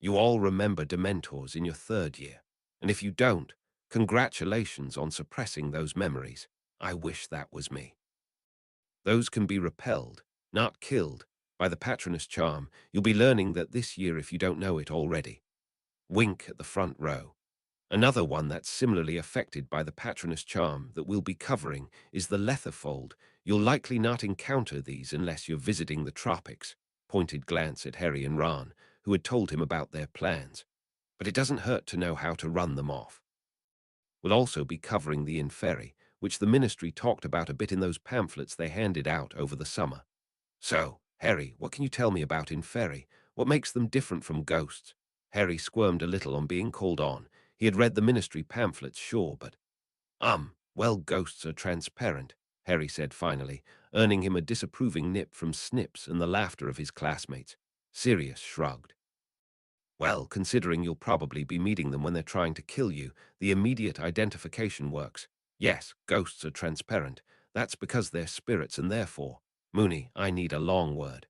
You all remember Dementors in your 3rd year, and if you don't, congratulations on suppressing those memories. I wish that was me. Those can be repelled, not killed, by the Patronus charm. You'll be learning that this year if you don't know it already. Wink at the front row. Another one that's similarly affected by the Patronus charm that we'll be covering is the letterfold. You'll likely not encounter these unless you're visiting the tropics. Pointed glance at Harry and Ron, who had told him about their plans. But it doesn't hurt to know how to run them off. We'll also be covering the Inferi, which the Ministry talked about a bit in those pamphlets they handed out over the summer. So, Harry, what can you tell me about Inferi? What makes them different from ghosts? Harry squirmed a little on being called on. He had read the Ministry pamphlets, sure, but... well, ghosts are transparent, Harry said finally, earning him a disapproving nip from Snips and the laughter of his classmates. Sirius shrugged. Well, considering you'll probably be meeting them when they're trying to kill you, the immediate identification works. Yes, ghosts are transparent. That's because they're spirits and therefore... Moony, I need a long word.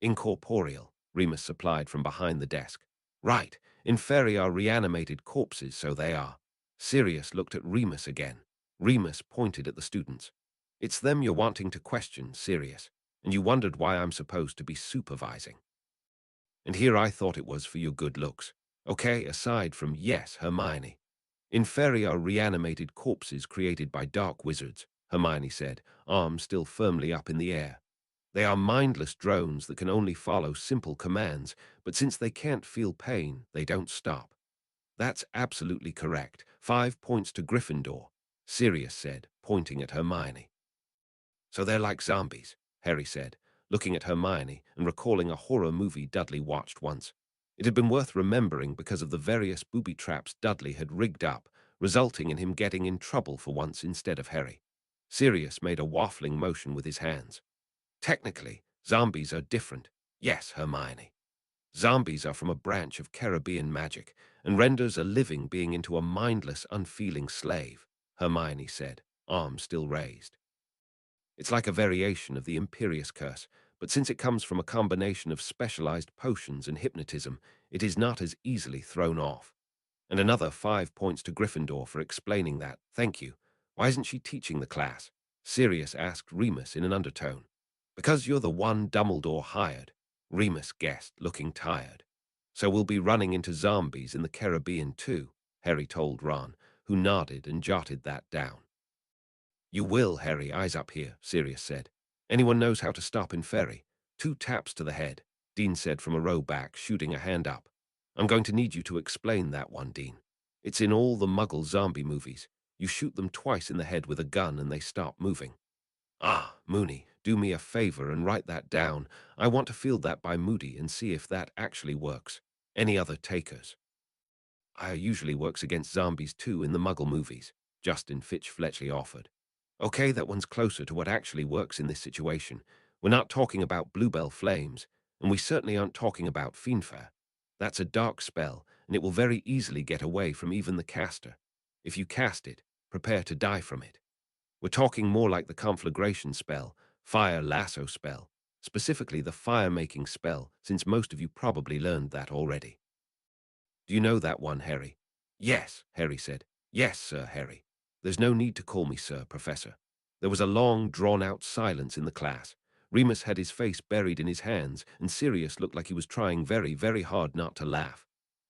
Incorporeal, Remus supplied from behind the desk. Right, Inferi are reanimated corpses, so they are. Sirius looked at Remus again. Remus pointed at the students. It's them you're wanting to question, Sirius, and you wondered why I'm supposed to be supervising. And here I thought it was for your good looks. Okay, aside from yes, Hermione. Inferi are reanimated corpses created by dark wizards, Hermione said, arms still firmly up in the air. They are mindless drones that can only follow simple commands, but since they can't feel pain, they don't stop. That's absolutely correct. 5 points to Gryffindor, Sirius said, pointing at Hermione. So they're like zombies, Harry said, looking at Hermione and recalling a horror movie Dudley watched once. It had been worth remembering because of the various booby traps Dudley had rigged up, resulting in him getting in trouble for once instead of Harry. Sirius made a waffling motion with his hands. Technically, zombies are different. Yes, Hermione. Zombies are from a branch of Caribbean magic and renders a living being into a mindless, unfeeling slave, Hermione said, arms still raised. It's like a variation of the Imperious Curse, but since it comes from a combination of specialized potions and hypnotism, it is not as easily thrown off. And another 5 points to Gryffindor for explaining that. Thank you. Why isn't she teaching the class? Sirius asked Remus in an undertone. Because you're the one Dumbledore hired, Remus guessed, looking tired. So we'll be running into zombies in the Caribbean too, Harry told Ron, who nodded and jotted that down. You will, Harry, eyes up here, Sirius said. Anyone knows how to stop Inferi? 2 taps to the head, Dean said from a row back, shooting a hand up. I'm going to need you to explain that one, Dean. It's in all the Muggle zombie movies. You shoot them twice in the head with a gun and they stop moving. Ah, Moony, do me a favor and write that down. I want to field that by Moody and see if that actually works. Any other takers? I usually works against zombies too in the Muggle movies, Justin Fitch-Fletchley offered. Okay, that one's closer to what actually works in this situation. We're not talking about Bluebell Flames, and we certainly aren't talking about Fiendfare. That's a dark spell, and it will very easily get away from even the caster. If you cast it, prepare to die from it. We're talking more like the conflagration spell, fire lasso spell, specifically the fire-making spell, since most of you probably learned that already. Do you know that one, Harry? Yes, Harry said. Yes, Sir Harry. There's no need to call me Sir, Professor. There was a long, drawn-out silence in the class. Remus had his face buried in his hands, and Sirius looked like he was trying very, very hard not to laugh.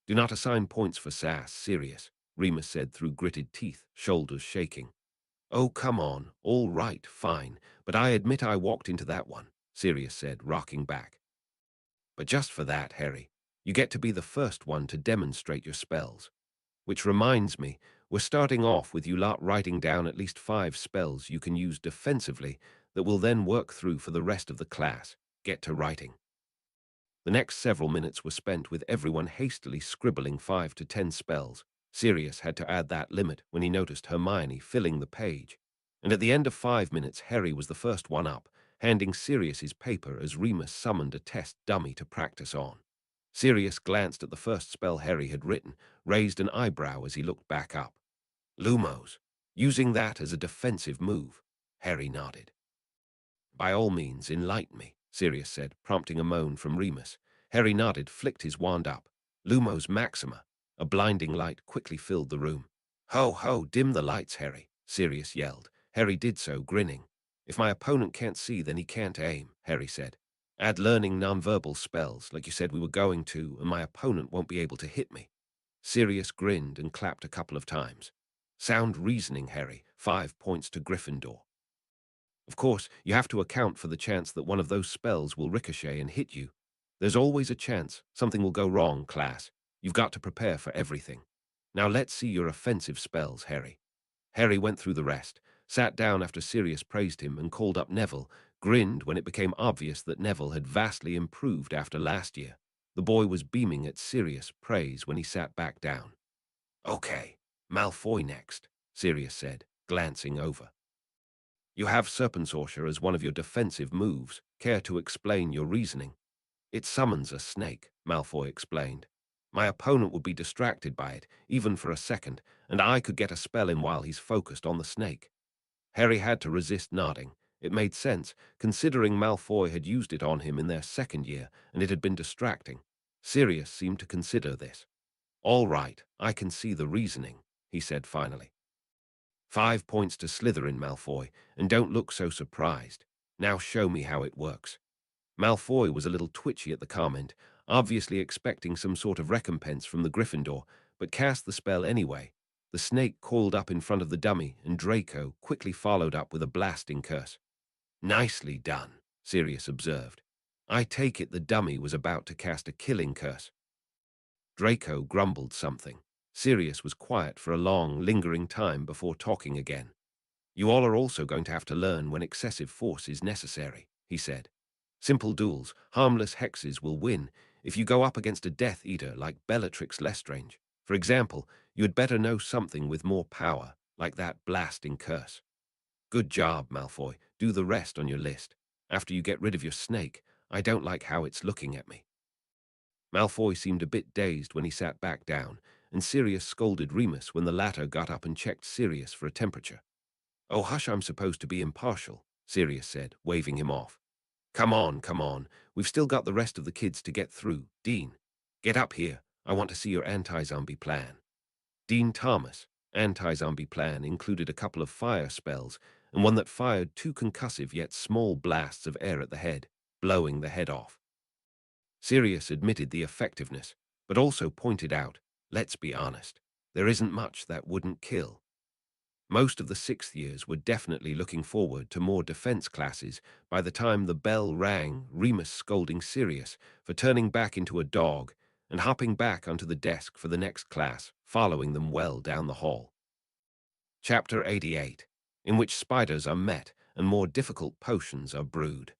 Do not assign points for sass, Sirius, Remus said through gritted teeth, shoulders shaking. Oh, come on. All right, fine. But I admit I walked into that one, Sirius said, rocking back. But just for that, Harry, you get to be the first one to demonstrate your spells. Which reminds me, we're starting off with you lot writing down at least 5 spells you can use defensively that we'll then work through for the rest of the class. Get to writing. The next several minutes were spent with everyone hastily scribbling 5 to 10 spells. Sirius had to add that limit when he noticed Hermione filling the page. And at the end of 5 minutes, Harry was the first one up, handing Sirius his paper as Remus summoned a test dummy to practice on. Sirius glanced at the first spell Harry had written, raised an eyebrow as he looked back up. Lumos. Using that as a defensive move. Harry nodded. By all means, enlighten me, Sirius said, prompting a moan from Remus. Harry nodded, flicked his wand up. Lumos Maxima. A blinding light quickly filled the room. Ho, ho, dim the lights, Harry, Sirius yelled. Harry did so, grinning. If my opponent can't see, then he can't aim, Harry said. Add learning nonverbal spells, like you said we were going to, and my opponent won't be able to hit me. Sirius grinned and clapped a couple of times. Sound reasoning, Harry. 5 points to Gryffindor. Of course, you have to account for the chance that one of those spells will ricochet and hit you. There's always a chance something will go wrong, class. You've got to prepare for everything. Now let's see your offensive spells, Harry. Harry went through the rest, sat down after Sirius praised him and called up Neville, grinned when it became obvious that Neville had vastly improved after last year. The boy was beaming at Sirius' praise when he sat back down. Okay, Malfoy next, Sirius said, glancing over. You have Serpensortia as one of your defensive moves. Care to explain your reasoning? It summons a snake, Malfoy explained. My opponent would be distracted by it, even for a second, and I could get a spell in while he's focused on the snake. Harry had to resist nodding. It made sense, considering Malfoy had used it on him in their second year, and it had been distracting. Sirius seemed to consider this. All right, I can see the reasoning, he said finally. 5 points to Slytherin, Malfoy, and don't look so surprised. Now show me how it works. Malfoy was a little twitchy at the comment, obviously expecting some sort of recompense from the Gryffindor, but cast the spell anyway. The snake coiled up in front of the dummy, and Draco quickly followed up with a blasting curse. Nicely done, Sirius observed. I take it the dummy was about to cast a killing curse. Draco grumbled something. Sirius was quiet for a long, lingering time before talking again. You all are also going to have to learn when excessive force is necessary, he said. Simple duels, harmless hexes will win if you go up against a Death Eater like Bellatrix Lestrange. For example, you had better know something with more power, like that blasting curse. Good job, Malfoy. Do the rest on your list. After you get rid of your snake, I don't like how it's looking at me. Malfoy seemed a bit dazed when he sat back down, and Sirius scolded Remus when the latter got up and checked Sirius for a temperature. Oh, hush, I'm supposed to be impartial, Sirius said, waving him off. Come on, come on. We've still got the rest of the kids to get through. Dean, get up here. I want to see your anti-zombie plan. Dean Thomas' anti-zombie plan included a couple of fire spells and one that fired 2 concussive yet small blasts of air at the head, blowing the head off. Sirius admitted the effectiveness, but also pointed out, let's be honest, there isn't much that wouldn't kill. Most of the 6th years were definitely looking forward to more defense classes by the time the bell rang, Remus scolding Sirius for turning back into a dog and hopping back onto the desk for the next class, following them well down the hall. Chapter 88, in which spiders are met and more difficult potions are brewed.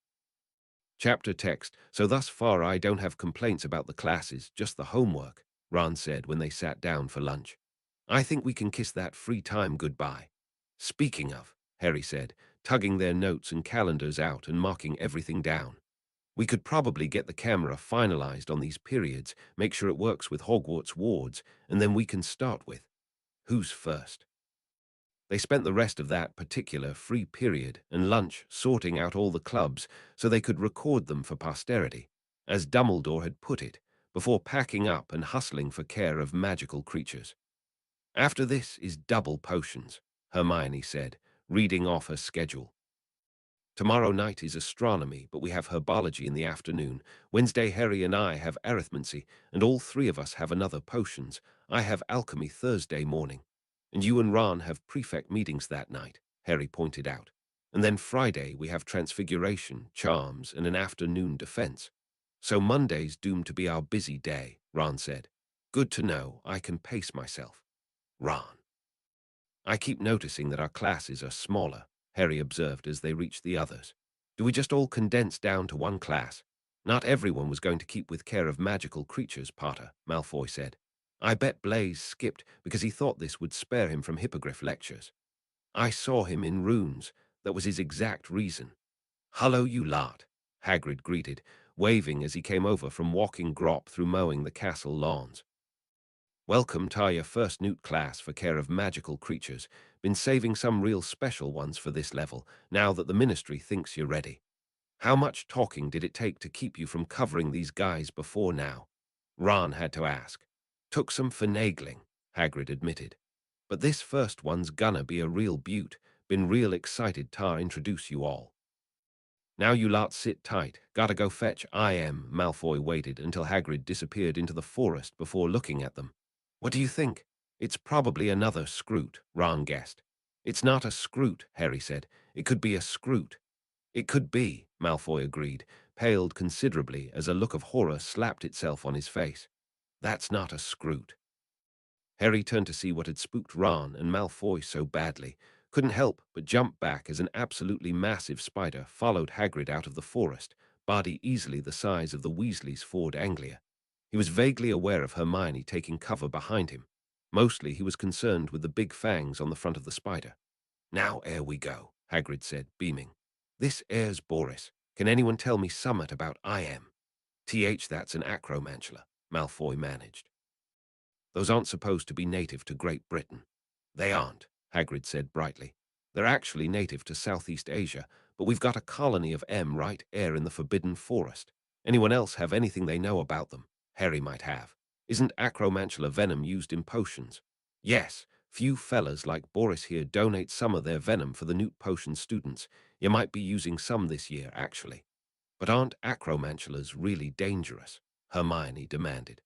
Chapter text, so thus far I don't have complaints about the classes, just the homework, Ron said when they sat down for lunch. I think we can kiss that free time goodbye. Speaking of, Harry said, tugging their notes and calendars out and marking everything down. We could probably get the camera finalized on these periods, make sure it works with Hogwarts wards, and then we can start with who's first. They spent the rest of that particular free period and lunch sorting out all the clubs so they could record them for posterity, as Dumbledore had put it, before packing up and hustling for care of magical creatures. After this is double potions, Hermione said, reading off her schedule. Tomorrow night is astronomy, but we have herbology in the afternoon. Wednesday, Harry and I have arithmancy, and all 3 of us have another potions. I have alchemy Thursday morning. And you and Ron have prefect meetings that night, Harry pointed out. And then Friday we have transfiguration, charms, and an afternoon defense. So Monday's doomed to be our busy day, Ron said. Good to know, I can pace myself. Ron. I keep noticing that our classes are smaller, Harry observed as they reached the others. Do we just all condense down to one class? Not everyone was going to keep with care of magical creatures, Potter, Malfoy said. I bet Blaise skipped because he thought this would spare him from hippogriff lectures. I saw him in runes. That was his exact reason. Hullo, you lot, Hagrid greeted, waving as he came over from walking Grop through mowing the castle lawns. Welcome to your first Newt class for care of magical creatures. Been saving some real special ones for this level, now that the Ministry thinks you're ready. How much talking did it take to keep you from covering these guys before now? Ron had to ask. Took some finagling, Hagrid admitted. But this first one's gonna be a real beaut. Been real excited to introduce you all. Now you lot sit tight. Gotta go fetch. Malfoy waited until Hagrid disappeared into the forest before looking at them. What do you think? It's probably another Scroot, Ron guessed. It's not a Scroot, Harry said. It could be a Scroot. It could be, Malfoy agreed, paled considerably as a look of horror slapped itself on his face. That's not a Scroot. Harry turned to see what had spooked Ron and Malfoy so badly, couldn't help but jump back as an absolutely massive spider followed Hagrid out of the forest, body easily the size of the Weasleys' Ford Anglia. He was vaguely aware of Hermione taking cover behind him. Mostly he was concerned with the big fangs on the front of the spider. Now ere we go, Hagrid said, beaming. This air's Boris. Can anyone tell me summat about I am? That's an acromantula, Malfoy managed. Those aren't supposed to be native to Great Britain. They aren't, Hagrid said brightly. They're actually native to Southeast Asia, but we've got a colony of M right here in the Forbidden Forest. Anyone else have anything they know about them? Harry might have. Isn't acromantula venom used in potions? Yes, few fellas like Boris here donate some of their venom for the Newt Potion students. You might be using some this year, actually. But aren't acromantulas really dangerous? Hermione demanded.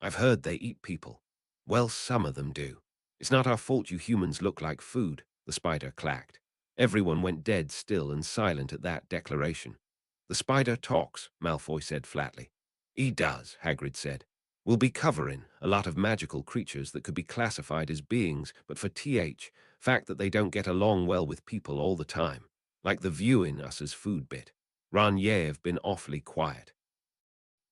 I've heard they eat people. Well, some of them do. It's not our fault you humans look like food, the spider clacked. Everyone went dead still and silent at that declaration. The spider talks, Malfoy said flatly. He does, Hagrid said. We'll be covering a lot of magical creatures that could be classified as beings, but for fact that they don't get along well with people all the time. Like the viewing us as food bit. Ron have been awfully quiet.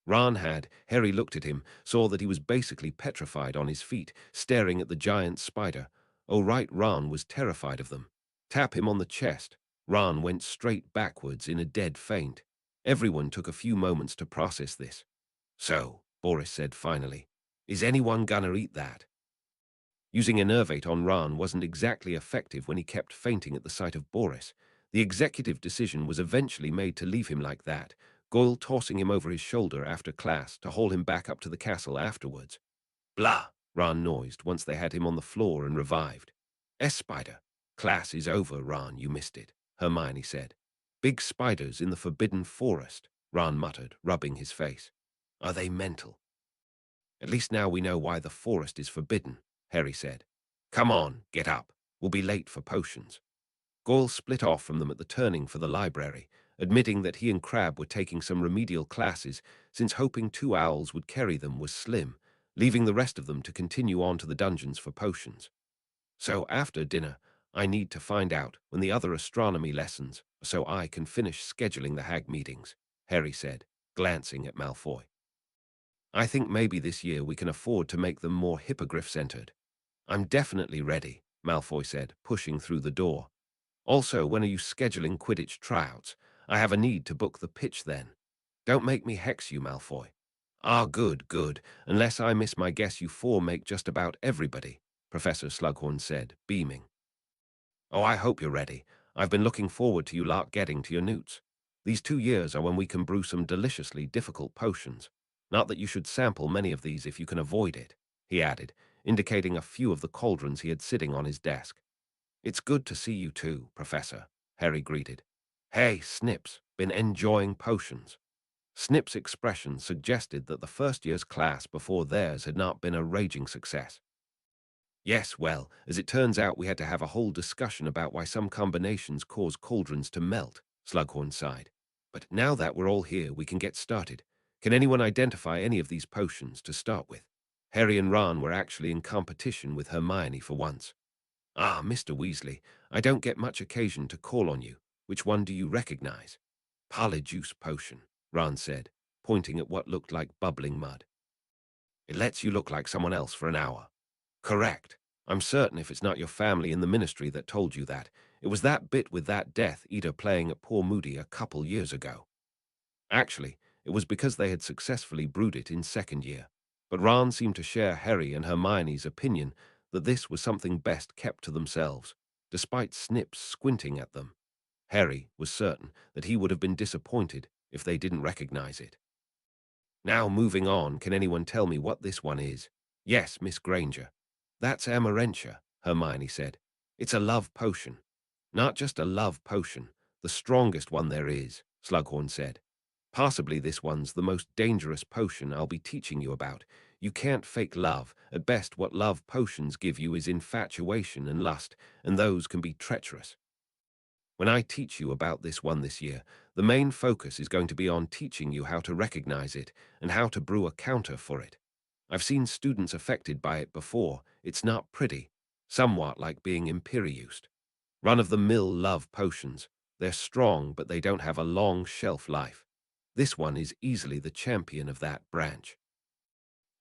Ron had. Harry looked at him, saw that he was basically petrified on his feet, staring at the giant spider. Oh right, Ron was terrified of them. Tap him on the chest. Ron went straight backwards in a dead faint. Everyone took a few moments to process this. So, Boris said finally, is anyone gonna eat that? Using Enervate on Ron wasn't exactly effective when he kept fainting at the sight of Boris. The executive decision was eventually made to leave him like that, Goyle tossing him over his shoulder after class to haul him back up to the castle afterwards. Blah, Ron noised once they had him on the floor and revived. Spider. Class is over, Ron, you missed it, Hermione said. Big spiders in the Forbidden Forest, Ron muttered, rubbing his face. Are they mental? At least now we know why the forest is forbidden, Harry said. Come on, get up. We'll be late for potions. Goyle split off from them at the turning for the library, admitting that he and Crabbe were taking some remedial classes, since hoping 2 owls would carry them was slim, leaving the rest of them to continue on to the dungeons for potions. So after dinner, I need to find out when the other astronomy lessons, so I can finish scheduling the hag meetings, Harry said, glancing at Malfoy. I think maybe this year we can afford to make them more hippogriff-centered. I'm definitely ready, Malfoy said, pushing through the door. Also, when are you scheduling Quidditch tryouts? I have a need to book the pitch then. Don't make me hex you, Malfoy. Ah, good, good. Unless I miss my guess, you 4 make just about everybody, Professor Slughorn said, beaming. Oh, I hope you're ready. I've been looking forward to you lot getting to your newts. These 2 years are when we can brew some deliciously difficult potions. Not that you should sample many of these if you can avoid it, he added, indicating a few of the cauldrons he had sitting on his desk. It's good to see you too, Professor, Harry greeted. Hey, Snips, been enjoying potions? Snip's expression suggested that the first year's class before theirs had not been a raging success. Yes, well, as it turns out, we had to have a whole discussion about why some combinations cause cauldrons to melt, Slughorn sighed. But now that we're all here, we can get started. Can anyone identify any of these potions to start with? Harry and Ron were actually in competition with Hermione for once. Ah, Mr. Weasley, I don't get much occasion to call on you. Which one do you recognize? Polyjuice potion, Ron said, pointing at what looked like bubbling mud. It lets you look like someone else for an hour. Correct. I'm certain if it's not your family in the ministry that told you that, it was that bit with that Death Eater playing at Poor Moody a couple years ago. Actually, it was because they had successfully brewed it in second year. But Ron seemed to share Harry and Hermione's opinion that this was something best kept to themselves, despite Snips squinting at them. Harry was certain that he would have been disappointed if they didn't recognize it. Now moving on, can anyone tell me what this one is? Yes, Miss Granger. That's Amarentia, Hermione said. It's a love potion. Not just a love potion, the strongest one there is, Slughorn said. Possibly this one's the most dangerous potion I'll be teaching you about. You can't fake love. At best, what love potions give you is infatuation and lust, and those can be treacherous. When I teach you about this one this year, the main focus is going to be on teaching you how to recognize it and how to brew a counter for it. I've seen students affected by it before. It's not pretty, somewhat like being imperieused. Run-of-the-mill love potions. They're strong, but they don't have a long shelf life. This one is easily the champion of that branch.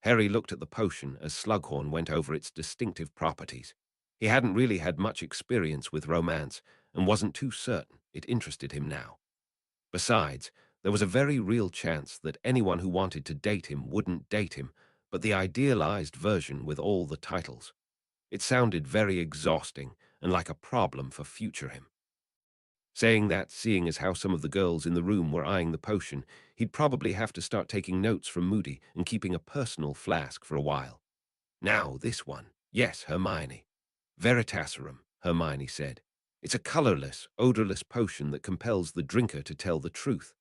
Harry looked at the potion as Slughorn went over its distinctive properties. He hadn't really had much experience with romance and wasn't too certain it interested him now. Besides, there was a very real chance that anyone who wanted to date him wouldn't date him, but the idealized version with all the titles. It sounded very exhausting and like a problem for future him. Saying that, seeing as how some of the girls in the room were eyeing the potion, he'd probably have to start taking notes from Moody and keeping a personal flask for a while. Now, this one. Yes, Hermione. Veritaserum, Hermione said. It's a colorless, odorless potion that compels the drinker to tell the truth.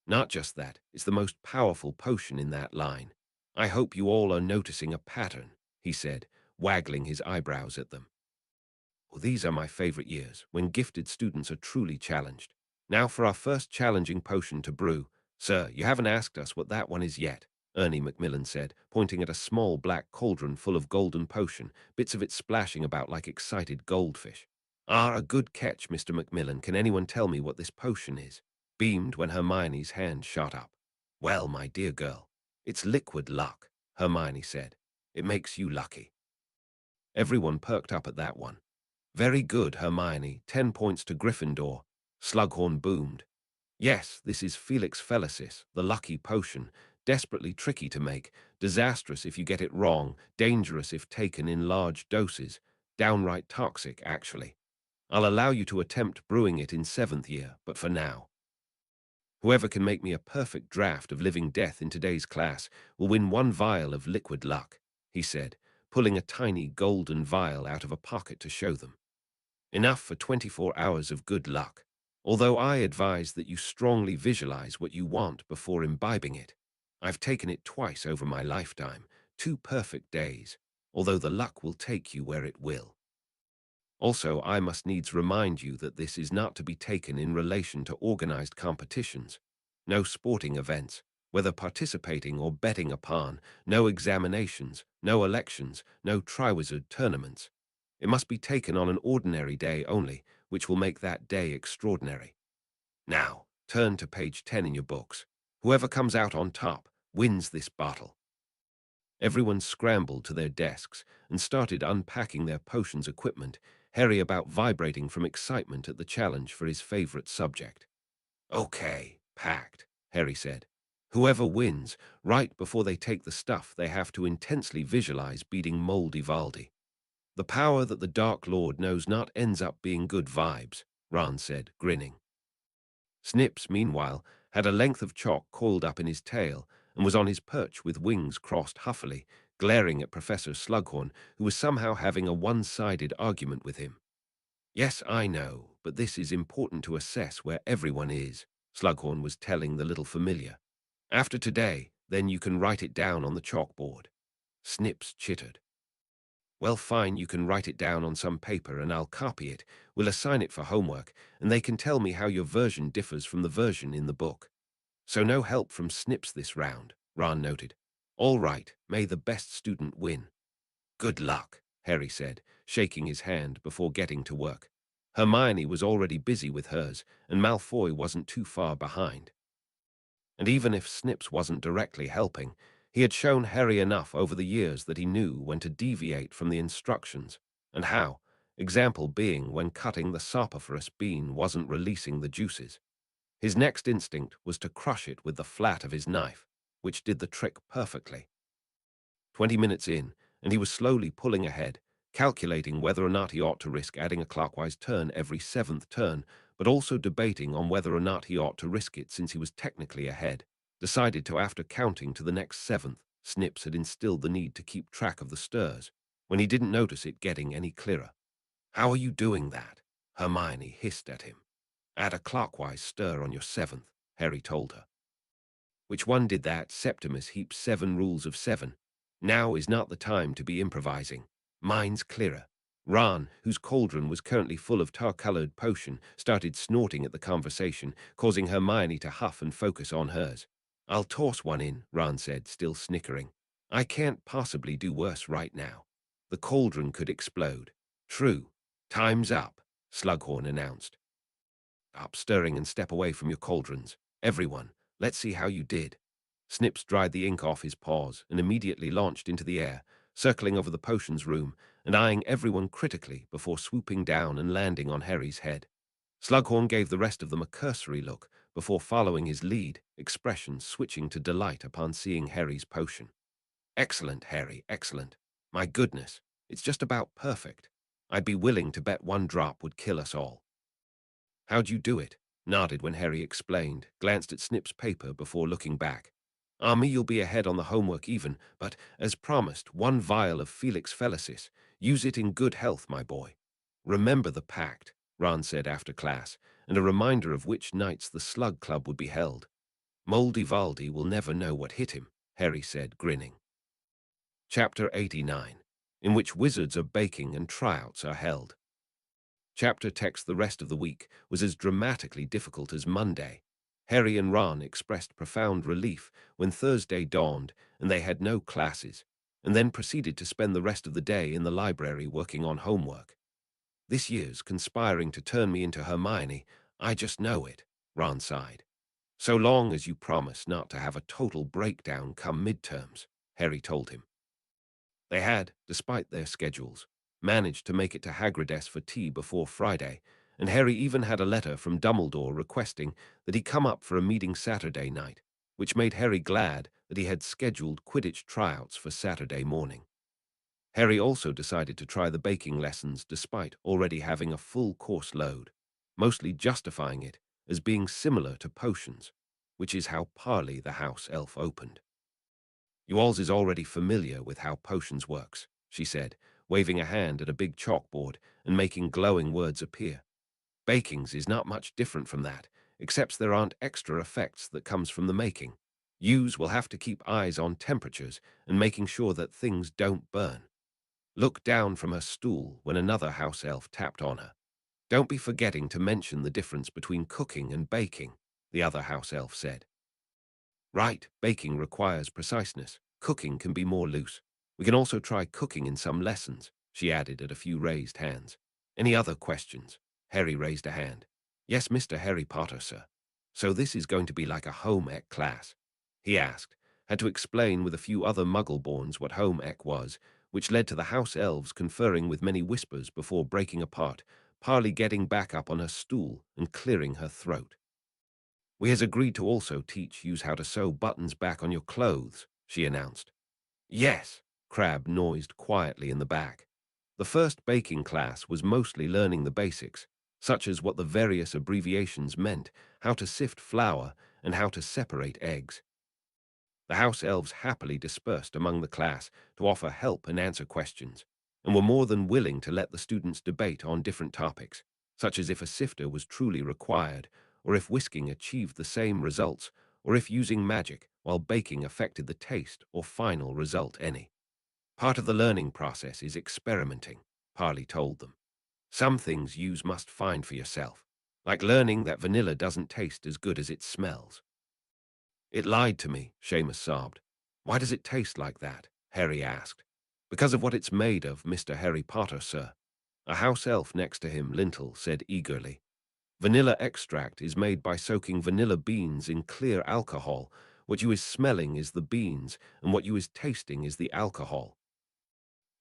Not just that, it's the most powerful potion in that line. I hope you all are noticing a pattern, he said, waggling his eyebrows at them. Well, these are my favorite years, when gifted students are truly challenged. Now for our first challenging potion to brew. Sir, you haven't asked us what that one is yet, Ernie Macmillan said, pointing at a small black cauldron full of golden potion, bits of it splashing about like excited goldfish. Ah, a good catch, Mr. Macmillan. Can anyone tell me what this potion is? Beamed when Hermione's hand shot up. Well, my dear girl, it's liquid luck, Hermione said. It makes you lucky. Everyone perked up at that one. Very good, Hermione. 10 points to Gryffindor. Slughorn boomed. Yes, this is Felix Felicis, the lucky potion. Desperately tricky to make, disastrous if you get it wrong, dangerous if taken in large doses, downright toxic, actually. I'll allow you to attempt brewing it in 7th year, but for now. Whoever can make me a perfect draft of living death in today's class will win 1 vial of liquid luck, he said, pulling a tiny golden vial out of a pocket to show them. Enough for 24 hours of good luck, although I advise that you strongly visualize what you want before imbibing it. I've taken it twice over my lifetime, 2 perfect days, although the luck will take you where it will. Also, I must needs remind you that this is not to be taken in relation to organized competitions. No sporting events, whether participating or betting upon, no examinations, no elections, no Triwizard tournaments. It must be taken on an ordinary day only, which will make that day extraordinary. Now, turn to page 10 in your books. Whoever comes out on top wins this bottle. Everyone scrambled to their desks and started unpacking their potions equipment, Harry about vibrating from excitement at the challenge for his favorite subject. Okay, packed, Harry said. Whoever wins, right before they take the stuff, they have to intensely visualize beating Moldy Valdi. The power that the Dark Lord knows not ends up being good vibes, Ron said, grinning. Snips, meanwhile, had a length of chalk coiled up in his tail and was on his perch with wings crossed huffily, glaring at Professor Slughorn, who was somehow having a one-sided argument with him. Yes, I know, but this is important to assess where everyone is, Slughorn was telling the little familiar. After today, then you can write it down on the chalkboard. Snips chittered. Well, fine, you can write it down on some paper and I'll copy it. We'll assign it for homework, and they can tell me how your version differs from the version in the book. So no help from Snips this round, Ron noted. All right, may the best student win. Good luck, Harry said, shaking his hand before getting to work. Hermione was already busy with hers, and Malfoy wasn't too far behind. And even if Snips wasn't directly helping, he had shown Harry enough over the years that he knew when to deviate from the instructions, and how, example being when cutting the soporiferous bean wasn't releasing the juices. His next instinct was to crush it with the flat of his knife, which did the trick perfectly. 20 minutes in, and he was slowly pulling ahead, calculating whether or not he ought to risk adding a clockwise turn every 7th turn, but also debating on whether or not he ought to risk it since he was technically ahead. Decided to after counting to the next 7th, Snips had instilled the need to keep track of the stirs, when he didn't notice it getting any clearer. How are you doing that? Hermione hissed at him. Add a clockwise stir on your 7th, Harry told her. Which one did that? Septimus heaped 7 rules of 7. Now is not the time to be improvising. Mine's clearer. Ron, whose cauldron was currently full of tar-colored potion, started snorting at the conversation, causing Hermione to huff and focus on hers. I'll toss one in, Ron said, still snickering. I can't possibly do worse right now. The cauldron could explode. True. Time's up, Slughorn announced. Stop stirring and step away from your cauldrons. Everyone, let's see how you did. Snips dried the ink off his paws and immediately launched into the air, circling over the potions room and eyeing everyone critically before swooping down and landing on Harry's head. Slughorn gave the rest of them a cursory look before following his lead, expression switching to delight upon seeing Harry's potion. Excellent, Harry, excellent. My goodness, it's just about perfect. I'd be willing to bet one drop would kill us all. How'd you do it? Nodded when Harry explained, glanced at Snip's paper before looking back. Me, you'll be ahead on the homework even, but, as promised, 1 vial of Felix Felicis. Use it in good health, my boy. Remember the pact, Ron said after class, and a reminder of which nights the Slug Club would be held. Moldy Valdi will never know what hit him, Harry said, grinning. Chapter 89, in which wizards are baking and tryouts are held. Chapter text the rest of the week was as dramatically difficult as Monday. Harry and Ron expressed profound relief when Thursday dawned and they had no classes, and then proceeded to spend the rest of the day in the library working on homework. This year's conspiring to turn me into Hermione, I just know it, Ron sighed. So long as you promise not to have a total breakdown come midterms, Harry told him. They had, despite their schedules, managed to make it to Hagrid's for tea before Friday, and Harry even had a letter from Dumbledore requesting that he come up for a meeting Saturday night, which made Harry glad that he had scheduled Quidditch tryouts for Saturday morning. Harry also decided to try the baking lessons despite already having a full course load, mostly justifying it as being similar to potions, which is how Parley the house elf opened. You alls is already familiar with how potions works, she said, waving a hand at a big chalkboard and making glowing words appear. Bakings is not much different from that, except there aren't extra effects that comes from the making. Yous will have to keep eyes on temperatures and making sure that things don't burn. Look down from her stool when another house elf tapped on her. Don't be forgetting to mention the difference between cooking and baking, the other house elf said. Right, baking requires preciseness. Cooking can be more loose. We can also try cooking in some lessons, she added at a few raised hands. Any other questions? Harry raised a hand. Yes, Mr. Harry Potter, sir. So this is going to be like a home ec class? He asked, had to explain with a few other muggle-borns what home ec was, which led to the house elves conferring with many whispers before breaking apart, Parley getting back up on her stool and clearing her throat. We has agreed to also teach yous how to sew buttons back on your clothes, she announced. Yes, Crabbe noised quietly in the back. The first baking class was mostly learning the basics, such as what the various abbreviations meant, how to sift flour, and how to separate eggs. The house elves happily dispersed among the class to offer help and answer questions, and were more than willing to let the students debate on different topics, such as if a sifter was truly required, or if whisking achieved the same results, or if using magic while baking affected the taste or final result any. Part of the learning process is experimenting, Parley told them. Some things yous must find for yourself, like learning that vanilla doesn't taste as good as it smells. It lied to me, Seamus sobbed. Why does it taste like that? Harry asked. Because of what it's made of, Mr. Harry Potter, sir. A house elf next to him, Lintel, said eagerly. Vanilla extract is made by soaking vanilla beans in clear alcohol. What you is smelling is the beans, and what you is tasting is the alcohol.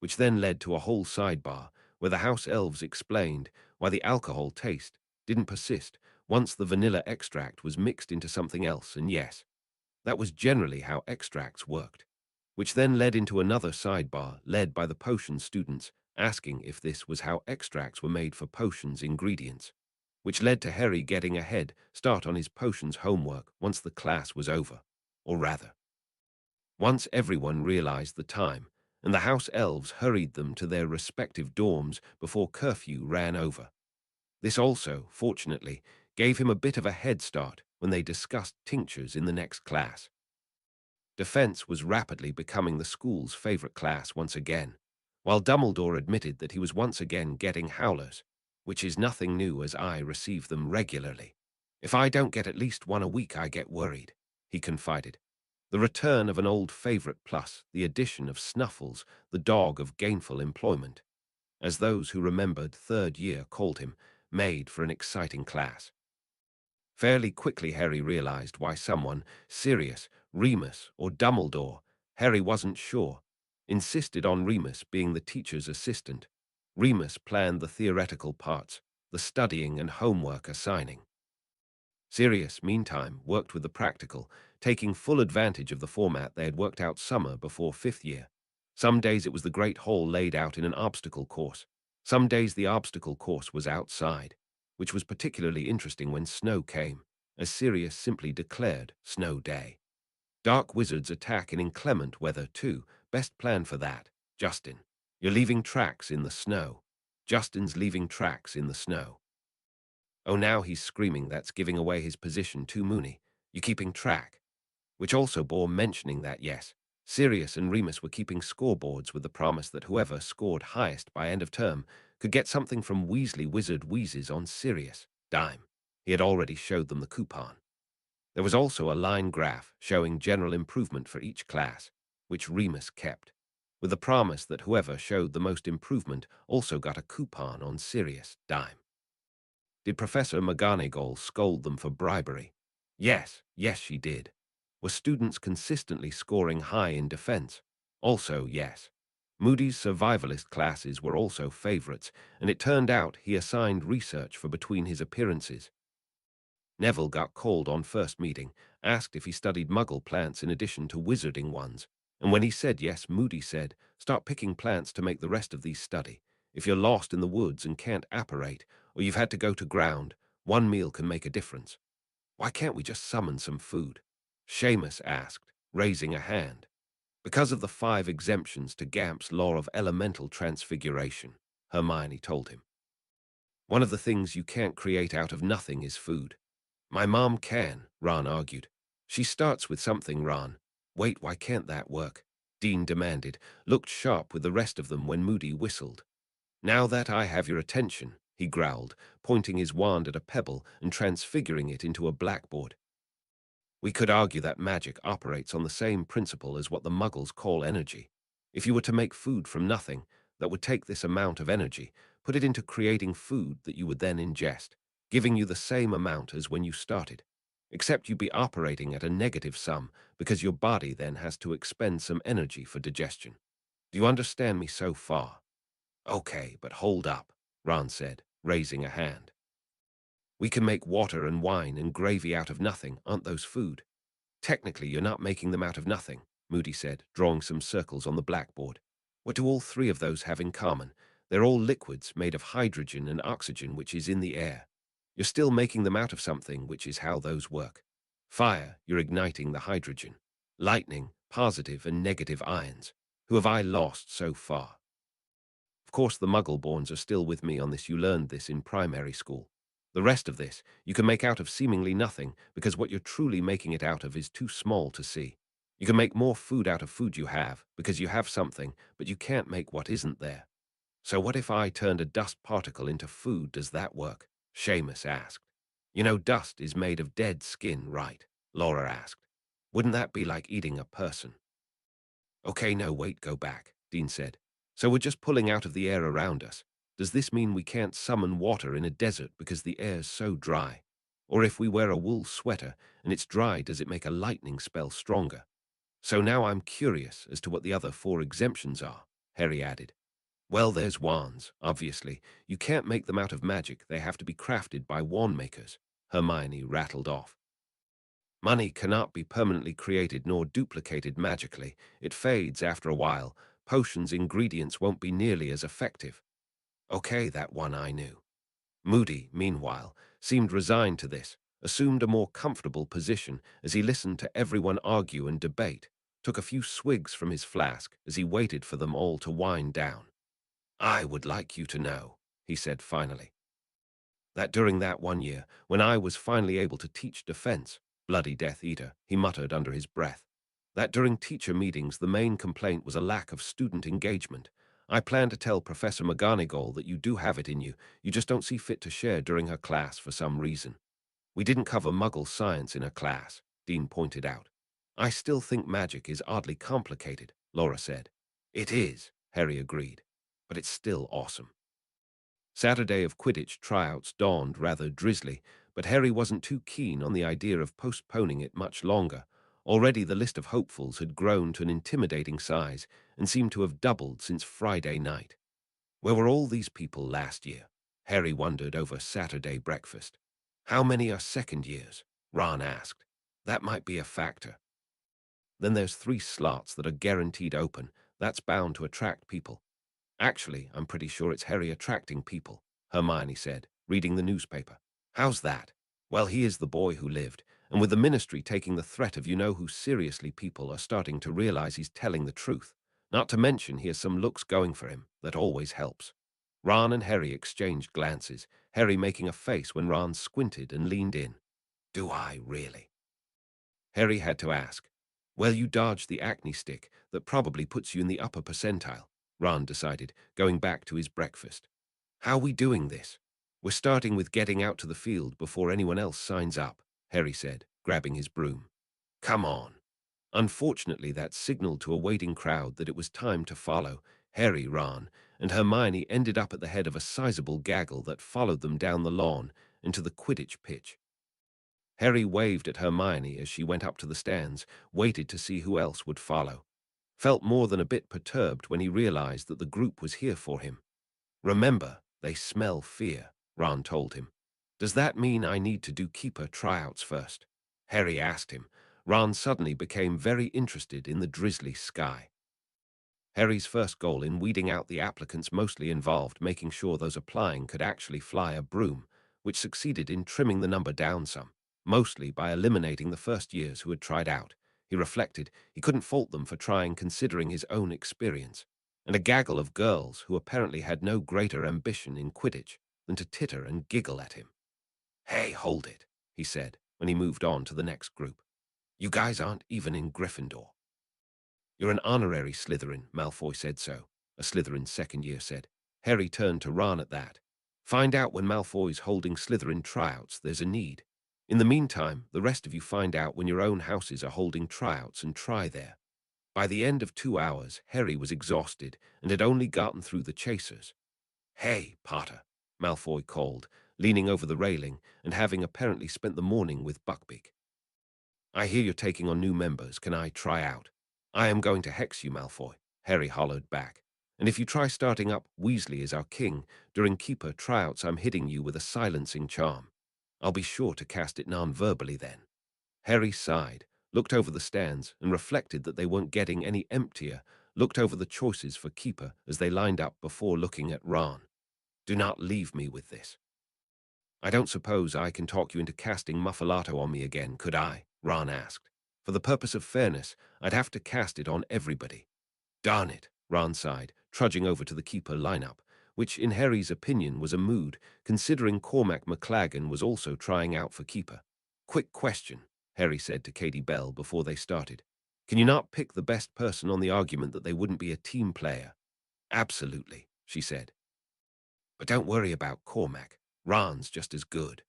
Which then led to a whole sidebar, where the house elves explained why the alcohol taste didn't persist once the vanilla extract was mixed into something else, and yes, that was generally how extracts worked. Which then led into another sidebar, led by the potion students, asking if this was how extracts were made for potions ingredients, which led to Harry getting a head start on his potions homework once the class was over, or rather, once everyone realized the time, and the house elves hurried them to their respective dorms before curfew ran over. This also, fortunately, gave him a bit of a head start when they discussed tinctures in the next class. Defense was rapidly becoming the school's favorite class once again, while Dumbledore admitted that he was once again getting howlers, which is nothing new as I receive them regularly. If I don't get at least one a week, I get worried, he confided. The return of an old favorite plus the addition of Snuffles, the dog of gainful employment, as those who remembered third year called him, made for an exciting class. Fairly quickly Harry realized why someone, Sirius, Remus, or Dumbledore, Harry wasn't sure, insisted on Remus being the teacher's assistant. Remus planned the theoretical parts, the studying and homework assigning. Sirius, meantime, worked with the practical, taking full advantage of the format they had worked out summer before fifth year. Some days it was the Great Hall laid out in an obstacle course. Some days the obstacle course was outside, which was particularly interesting when snow came, as Sirius simply declared snow day. Dark wizards attack in inclement weather too. Best plan for that, Justin. You're leaving tracks in the snow. Justin's leaving tracks in the snow. Oh, now he's screaming that's giving away his position too, Moony. You keeping track? Which also bore mentioning that, yes, Sirius and Remus were keeping scoreboards with the promise that whoever scored highest by end of term could get something from Weasley Wizard Wheezes on Sirius dime. He had already showed them the coupon. There was also a line graph showing general improvement for each class, which Remus kept, with the promise that whoever showed the most improvement also got a coupon on Sirius dime. Did Professor McGonagall scold them for bribery? Yes, she did. Were students consistently scoring high in defense? Also, yes. Moody's survivalist classes were also favorites, and it turned out he assigned research for between his appearances. Neville got called on first meeting, asked if he studied muggle plants in addition to wizarding ones, and when he said yes, Moody said, start picking plants to make the rest of these study. If you're lost in the woods and can't apparate, or you've had to go to ground, one meal can make a difference. Why can't we just summon some food? Seamus asked, raising a hand. Because of the 5 exemptions to Gamp's law of elemental transfiguration, Hermione told him. One of the things you can't create out of nothing is food. My mom can, Ron argued. She starts with something, Ron. Wait, why can't that work? Dean demanded, looked sharp with the rest of them when Moody whistled. Now that I have your attention, he growled, pointing his wand at a pebble and transfiguring it into a blackboard. We could argue that magic operates on the same principle as what the Muggles call energy. If you were to make food from nothing, that would take this amount of energy, put it into creating food that you would then ingest, giving you the same amount as when you started. Except you'd be operating at a negative sum because your body then has to expend some energy for digestion. Do you understand me so far? Okay, but hold up, Ron said, raising a hand. We can make water and wine and gravy out of nothing, aren't those food? Technically, you're not making them out of nothing, Moody said, drawing some circles on the blackboard. What do all 3 of those have in common? They're all liquids made of hydrogen and oxygen, which is in the air. You're still making them out of something, which is how those work. Fire, you're igniting the hydrogen. Lightning, positive and negative ions. Who have I lost so far? Of course, the Muggle-borns are still with me on this. You learned this in primary school. The rest of this, you can make out of seemingly nothing because what you're truly making it out of is too small to see. You can make more food out of food you have because you have something, but you can't make what isn't there. So what if I turned a dust particle into food? Does that work? Seamus asked. You know, dust is made of dead skin, right? Laura asked. Wouldn't that be like eating a person? Okay, no, wait, go back, Dean said. So we're just pulling out of the air around us. Does this mean we can't summon water in a desert because the air's so dry? Or if we wear a wool sweater and it's dry, does it make a lightning spell stronger? So now I'm curious as to what the other 4 exemptions are, Harry added. Well, there's wands, obviously. You can't make them out of magic. They have to be crafted by wand makers, Hermione rattled off. Money cannot be permanently created nor duplicated magically. It fades after a while. Potions' ingredients won't be nearly as effective. Okay, that one I knew. Moody, meanwhile, seemed resigned to this, assumed a more comfortable position as he listened to everyone argue and debate, took a few swigs from his flask as he waited for them all to wind down. I would like you to know, he said finally, that during that one year, when I was finally able to teach defense, bloody Death Eater, he muttered under his breath, That during teacher meetings the main complaint was a lack of student engagement. I plan to tell Professor McGonagall that you do have it in you, you just don't see fit to share during her class for some reason. We didn't cover Muggle science in her class, Dean pointed out. I still think magic is oddly complicated, Laura said. It is, Harry agreed, but it's still awesome. Saturday of Quidditch tryouts dawned rather drizzly, but Harry wasn't too keen on the idea of postponing it much longer. Already the list of hopefuls had grown to an intimidating size and seemed to have doubled since Friday night. Where were all these people last year? Harry wondered over Saturday breakfast. How many are second years? Ron asked. That might be a factor. Then there's 3 slots that are guaranteed open. That's bound to attract people. Actually, I'm pretty sure it's Harry attracting people, Hermione said, reading the newspaper. How's that? Well, he is the boy who lived, and with the Ministry taking the threat of you-know-who seriously, people are starting to realize he's telling the truth. Not to mention he has some looks going for him. That always helps. Ron and Harry exchanged glances, Harry making a face when Ron squinted and leaned in. Do I really? Harry had to ask. Well, you dodged the acne stick that probably puts you in the upper percentile, Ron decided, going back to his breakfast. How are we doing this? We're starting with getting out to the field before anyone else signs up, Harry said, grabbing his broom. Come on. Unfortunately, that signaled to a waiting crowd that it was time to follow. Harry, Ron, and Hermione ended up at the head of a sizable gaggle that followed them down the lawn into the Quidditch pitch. Harry waved at Hermione as she went up to the stands, waited to see who else would follow. Felt more than a bit perturbed when he realized that the group was here for him. Remember, they smell fear, Ron told him. Does that mean I need to do keeper tryouts first? Harry asked him. Ron suddenly became very interested in the drizzly sky. Harry's first goal in weeding out the applicants mostly involved making sure those applying could actually fly a broom, which succeeded in trimming the number down some, mostly by eliminating the first years who had tried out. He reflected he couldn't fault them for trying considering his own experience, and a gaggle of girls who apparently had no greater ambition in Quidditch than to titter and giggle at him. Hey, hold it, he said when he moved on to the next group. You guys aren't even in Gryffindor. You're an honorary Slytherin, Malfoy said so, a Slytherin second year said. Harry turned to Ron at that. Find out when Malfoy's holding Slytherin tryouts, there's a need. In the meantime, the rest of you find out when your own houses are holding tryouts and try there. By the end of 2 hours, Harry was exhausted and had only gotten through the chasers. Hey, Potter, Malfoy called, leaning over the railing and having apparently spent the morning with Buckbeak. I hear you're taking on new members. Can I try out? I am going to hex you, Malfoy, Harry hollowed back. And if you try starting up Weasley as our king, during keeper tryouts I'm hitting you with a silencing charm. I'll be sure to cast it non-verbally then. Harry sighed, looked over the stands and reflected that they weren't getting any emptier, looked over the choices for keeper as they lined up before looking at Ron. Do not leave me with this. I don't suppose I can talk you into casting Muffalato on me again, could I? Ron asked. For the purpose of fairness, I'd have to cast it on everybody. Darn it, Ron sighed, trudging over to the keeper lineup, which in Harry's opinion was a mood, considering Cormac McLaggen was also trying out for keeper. Quick question, Harry said to Katie Bell before they started. Can you not pick the best person on the argument that they wouldn't be a team player? Absolutely, she said. But don't worry about Cormac. Ron's just as good.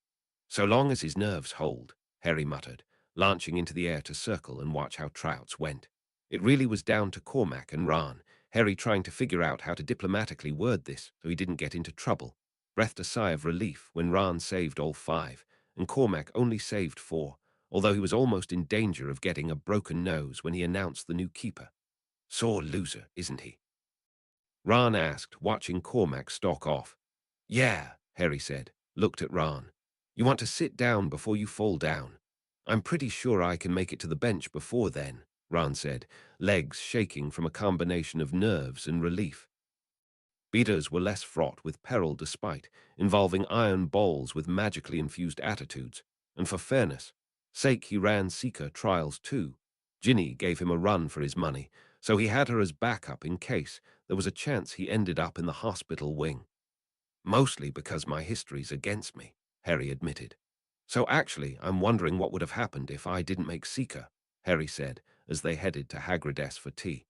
So long as his nerves hold, Harry muttered, launching into the air to circle and watch how tryouts went. It really was down to Cormac and Ron, Harry trying to figure out how to diplomatically word this so he didn't get into trouble. Breathed a sigh of relief when Ron saved all 5, and Cormac only saved 4, although he was almost in danger of getting a broken nose when he announced the new keeper. Sore loser, isn't he? Ron asked, watching Cormac stalk off. Yeah, Harry said, looked at Ron. You want to sit down before you fall down. I'm pretty sure I can make it to the bench before then, Ron said, legs shaking from a combination of nerves and relief. Beaters were less fraught with peril despite, involving iron balls with magically infused attitudes, and for fairness' sake he ran Seeker trials too. Ginny gave him a run for his money, so he had her as backup in case there was a chance he ended up in the hospital wing. Mostly because my history's against me, Harry admitted. So actually, I'm wondering what would have happened if I didn't make Seeker, Harry said, as they headed to Hagrid's for tea.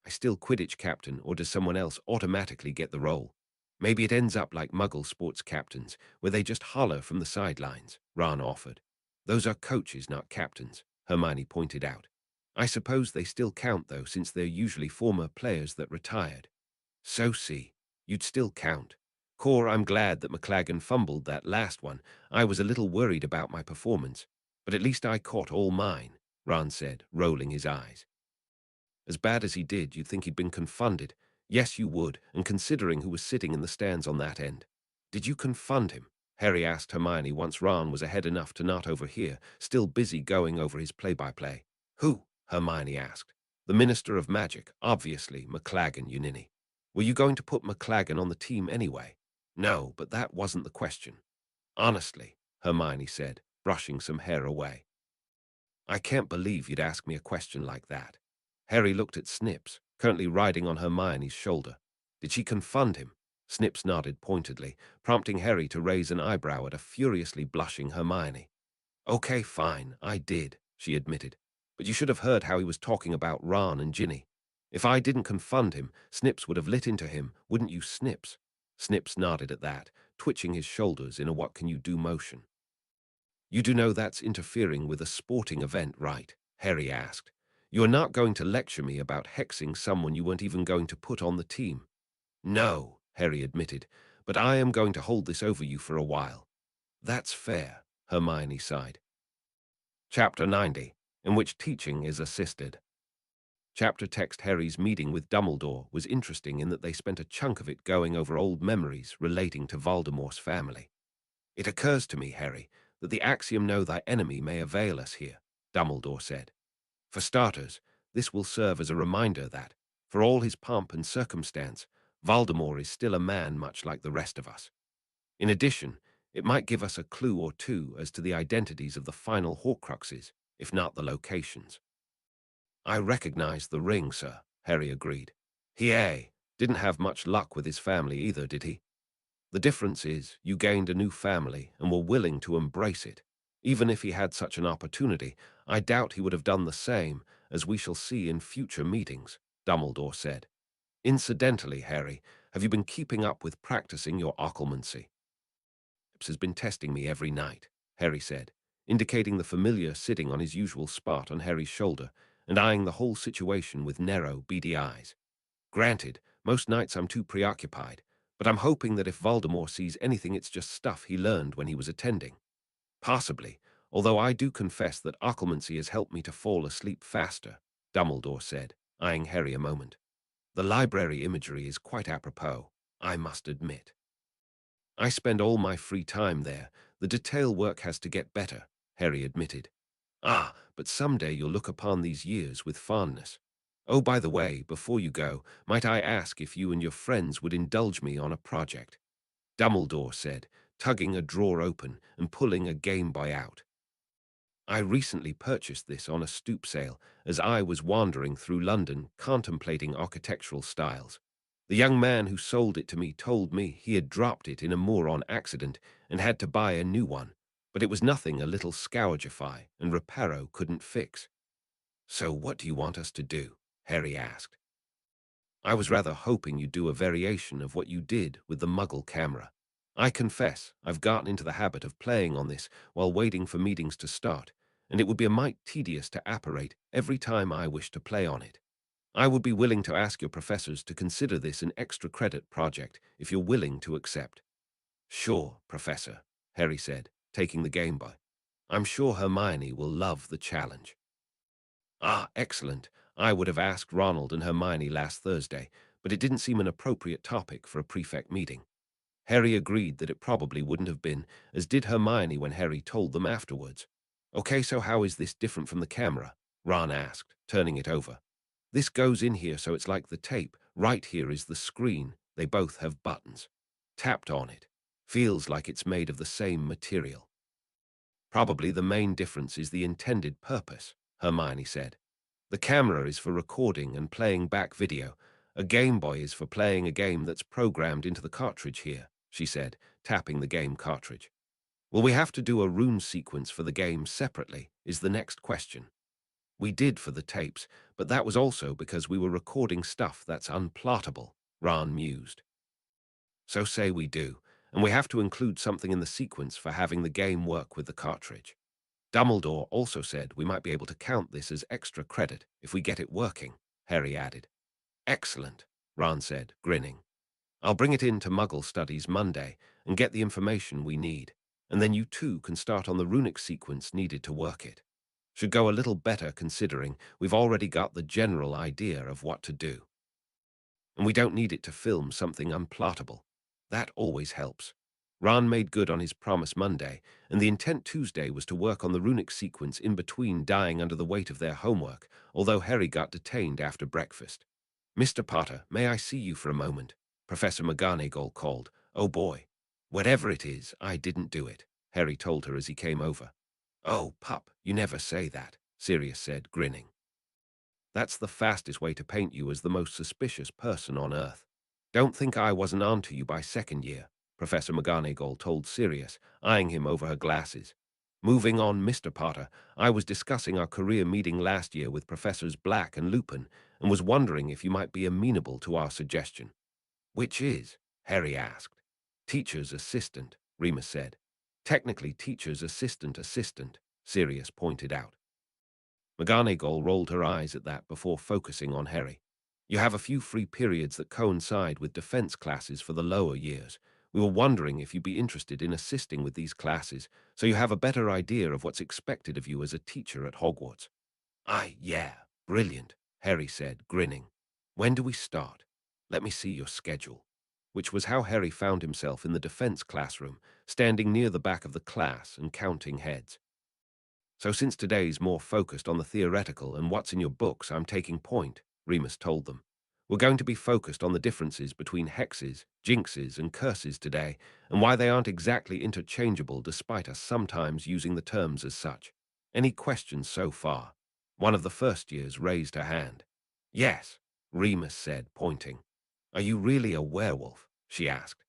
I still Quidditch captain, or does someone else automatically get the role? Maybe it ends up like Muggle sports captains, where they just holler from the sidelines, Ron offered. Those are coaches, not captains, Hermione pointed out. I suppose they still count, though, since they're usually former players that retired. So see, you'd still count. Core, I'm glad that McLaggen fumbled that last one. I was a little worried about my performance, but at least I caught all mine, Ron said, rolling his eyes. As bad as he did, you'd think he'd been confounded. Yes, you would, and considering who was sitting in the stands on that end. Did you confound him? Harry asked Hermione once Ron was ahead enough to not overhear, still busy going over his play-by-play. Who? Hermione asked. The Minister of Magic, obviously, McLaggen, you ninny. Were you going to put McLaggen on the team anyway? No, but that wasn't the question. Honestly, Hermione said, brushing some hair away. I can't believe you'd ask me a question like that. Harry looked at Snips, currently riding on Hermione's shoulder. Did she confund him? Snips nodded pointedly, prompting Harry to raise an eyebrow at a furiously blushing Hermione. Okay, fine, I did, she admitted. But you should have heard how he was talking about Ron and Ginny. If I didn't confund him, Snips would have lit into him, wouldn't you, Snips? Snips nodded at that, twitching his shoulders in a what-can-you-do motion. You do know that's interfering with a sporting event, right? Harry asked. You're not going to lecture me about hexing someone you weren't even going to put on the team. No, Harry admitted, but I am going to hold this over you for a while. That's fair, Hermione sighed. Chapter 90, in which teaching is assisted. Chapter text Harry's meeting with Dumbledore was interesting in that they spent a chunk of it going over old memories relating to Voldemort's family. It occurs to me, Harry, that the axiom "know thy enemy" may avail us here, Dumbledore said. For starters, this will serve as a reminder that, for all his pomp and circumstance, Voldemort is still a man much like the rest of us. In addition, it might give us a clue or two as to the identities of the final Horcruxes, if not the locations. I recognize the ring, sir, Harry agreed. He didn't have much luck with his family either, did he? The difference is you gained a new family and were willing to embrace it. Even if he had such an opportunity, I doubt he would have done the same, as we shall see in future meetings, Dumbledore said. Incidentally, Harry, have you been keeping up with practicing your occlumency? Snips has been testing me every night, Harry said, indicating the familiar sitting on his usual spot on Harry's shoulder and eyeing the whole situation with narrow, beady eyes. Granted, most nights I'm too preoccupied, but I'm hoping that if Voldemort sees anything, it's just stuff he learned when he was attending. Possibly, although I do confess that occlumency has helped me to fall asleep faster, Dumbledore said, eyeing Harry a moment. The library imagery is quite apropos, I must admit. I spend all my free time there. The detail work has to get better, Harry admitted. Ah, but someday you'll look upon these years with fondness. Oh, by the way, before you go, might I ask if you and your friends would indulge me on a project? Dumbledore said, tugging a drawer open and pulling a Game Boy out. I recently purchased this on a stoop sale as I was wandering through London contemplating architectural styles. The young man who sold it to me told me he had dropped it in a moor on accident and had to buy a new one, but it was nothing a little Scourgify and Reparo couldn't fix. So what do you want us to do? Harry asked. I was rather hoping you'd do a variation of what you did with the Muggle camera. I confess I've gotten into the habit of playing on this while waiting for meetings to start, and it would be a mite tedious to apparate every time I wish to play on it. I would be willing to ask your professors to consider this an extra credit project if you're willing to accept. Sure, Professor, Harry said, taking the Game Boy. I'm sure Hermione will love the challenge. Ah, excellent. I would have asked Ronald and Hermione last Thursday, but it didn't seem an appropriate topic for a prefect meeting. Harry agreed that it probably wouldn't have been, as did Hermione when Harry told them afterwards. Okay, so how is this different from the camera? Ron asked, turning it over. This goes in here so it's like the tape. Right here is the screen. They both have buttons. Tapped on it. Feels like it's made of the same material. Probably the main difference is the intended purpose, Hermione said. The camera is for recording and playing back video. A Game Boy is for playing a game that's programmed into the cartridge here, she said, tapping the game cartridge. Will we have to do a rune sequence for the game separately, is the next question. We did for the tapes, but that was also because we were recording stuff that's unplottable, Ron mused. So say we do, and we have to include something in the sequence for having the game work with the cartridge. Dumbledore also said we might be able to count this as extra credit if we get it working, Harry added. Excellent, Ron said, grinning. I'll bring it in to Muggle Studies Monday and get the information we need, and then you two can start on the runic sequence needed to work it. Should go a little better considering we've already got the general idea of what to do. And we don't need it to film something unplottable. That always helps. Ron made good on his promise Monday, and the intent Tuesday was to work on the runic sequence in between dying under the weight of their homework, although Harry got detained after breakfast. Mr. Potter, may I see you for a moment? Professor McGonagall called. Oh boy. Whatever it is, I didn't do it, Harry told her as he came over. Oh, pup, you never say that, Sirius said, grinning. That's the fastest way to paint you as the most suspicious person on Earth. Don't think I wasn't on to you by second year, Professor McGonagall told Sirius, eyeing him over her glasses. Moving on, Mr. Potter, I was discussing our career meeting last year with Professors Black and Lupin and was wondering if you might be amenable to our suggestion. Which is? Harry asked. Teacher's assistant, Remus said. Technically teacher's assistant, Sirius pointed out. McGonagall rolled her eyes at that before focusing on Harry. You have a few free periods that coincide with defense classes for the lower years. We were wondering if you'd be interested in assisting with these classes, so you have a better idea of what's expected of you as a teacher at Hogwarts. Yeah, brilliant, Harry said, grinning. When do we start? Let me see your schedule. Which was how Harry found himself in the defense classroom, standing near the back of the class and counting heads. So since today's more focused on the theoretical and what's in your books, I'm taking point, Remus told them. We're going to be focused on the differences between hexes, jinxes, and curses today, and why they aren't exactly interchangeable despite us sometimes using the terms as such. Any questions so far? One of the first years raised her hand. Yes, Remus said, pointing. Are you really a werewolf? She asked.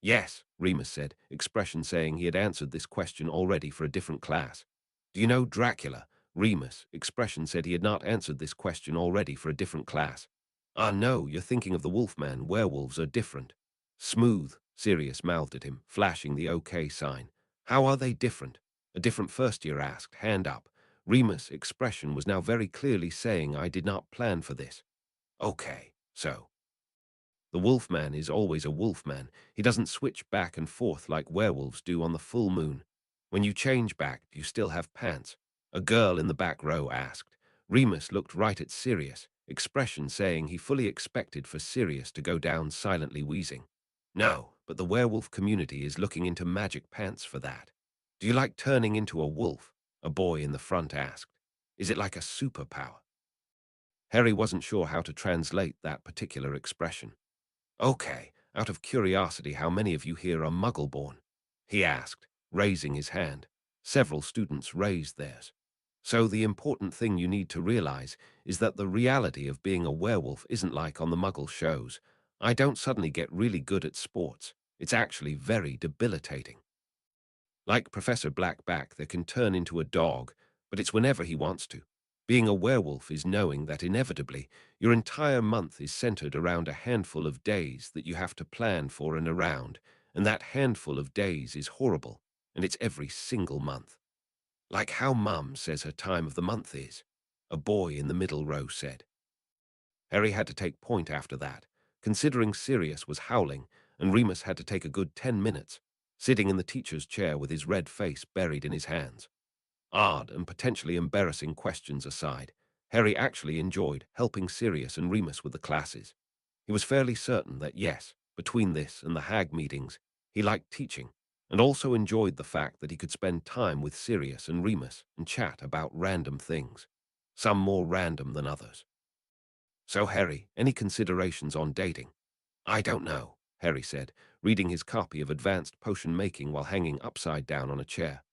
Yes, Remus said, expression saying he had answered this question already for a different class. Do you know Dracula? Remus, expression said he had not answered this question already for a different class. Ah, no, you're thinking of the Wolfman. Werewolves are different. Smooth, Sirius mouthed at him, flashing the OK sign. How are they different? A different first year asked, hand up. Remus' expression was now very clearly saying I did not plan for this. Okay, so. The Wolfman is always a Wolfman. He doesn't switch back and forth like werewolves do on the full moon. When you change back, do you still have pants? A girl in the back row asked. Remus looked right at Sirius, expression saying he fully expected for Sirius to go down silently wheezing. No, but the werewolf community is looking into magic pants for that. Do you like turning into a wolf? A boy in the front asked. Is it like a superpower? Harry wasn't sure how to translate that particular expression. Okay, out of curiosity, how many of you here are Muggle-born? He asked, raising his hand. Several students raised theirs. So the important thing you need to realize is that the reality of being a werewolf isn't like on the Muggle shows. I don't suddenly get really good at sports. It's actually very debilitating. Like Professor Blackback that can turn into a dog, but it's whenever he wants to. Being a werewolf is knowing that inevitably your entire month is centered around a handful of days that you have to plan for and around, and that handful of days is horrible, and it's every single month. Like how Mum says her time of the month is, a boy in the middle row said. Harry had to take point after that, considering Sirius was howling, and Remus had to take a good 10 minutes, sitting in the teacher's chair with his red face buried in his hands. Odd and potentially embarrassing questions aside, Harry actually enjoyed helping Sirius and Remus with the classes. He was fairly certain that yes, between this and the hag meetings, he liked teaching, and also enjoyed the fact that he could spend time with Sirius and Remus and chat about random things, some more random than others. So Harry, any considerations on dating? I don't know, Harry said, reading his copy of Advanced Potion Making while hanging upside down on a chair.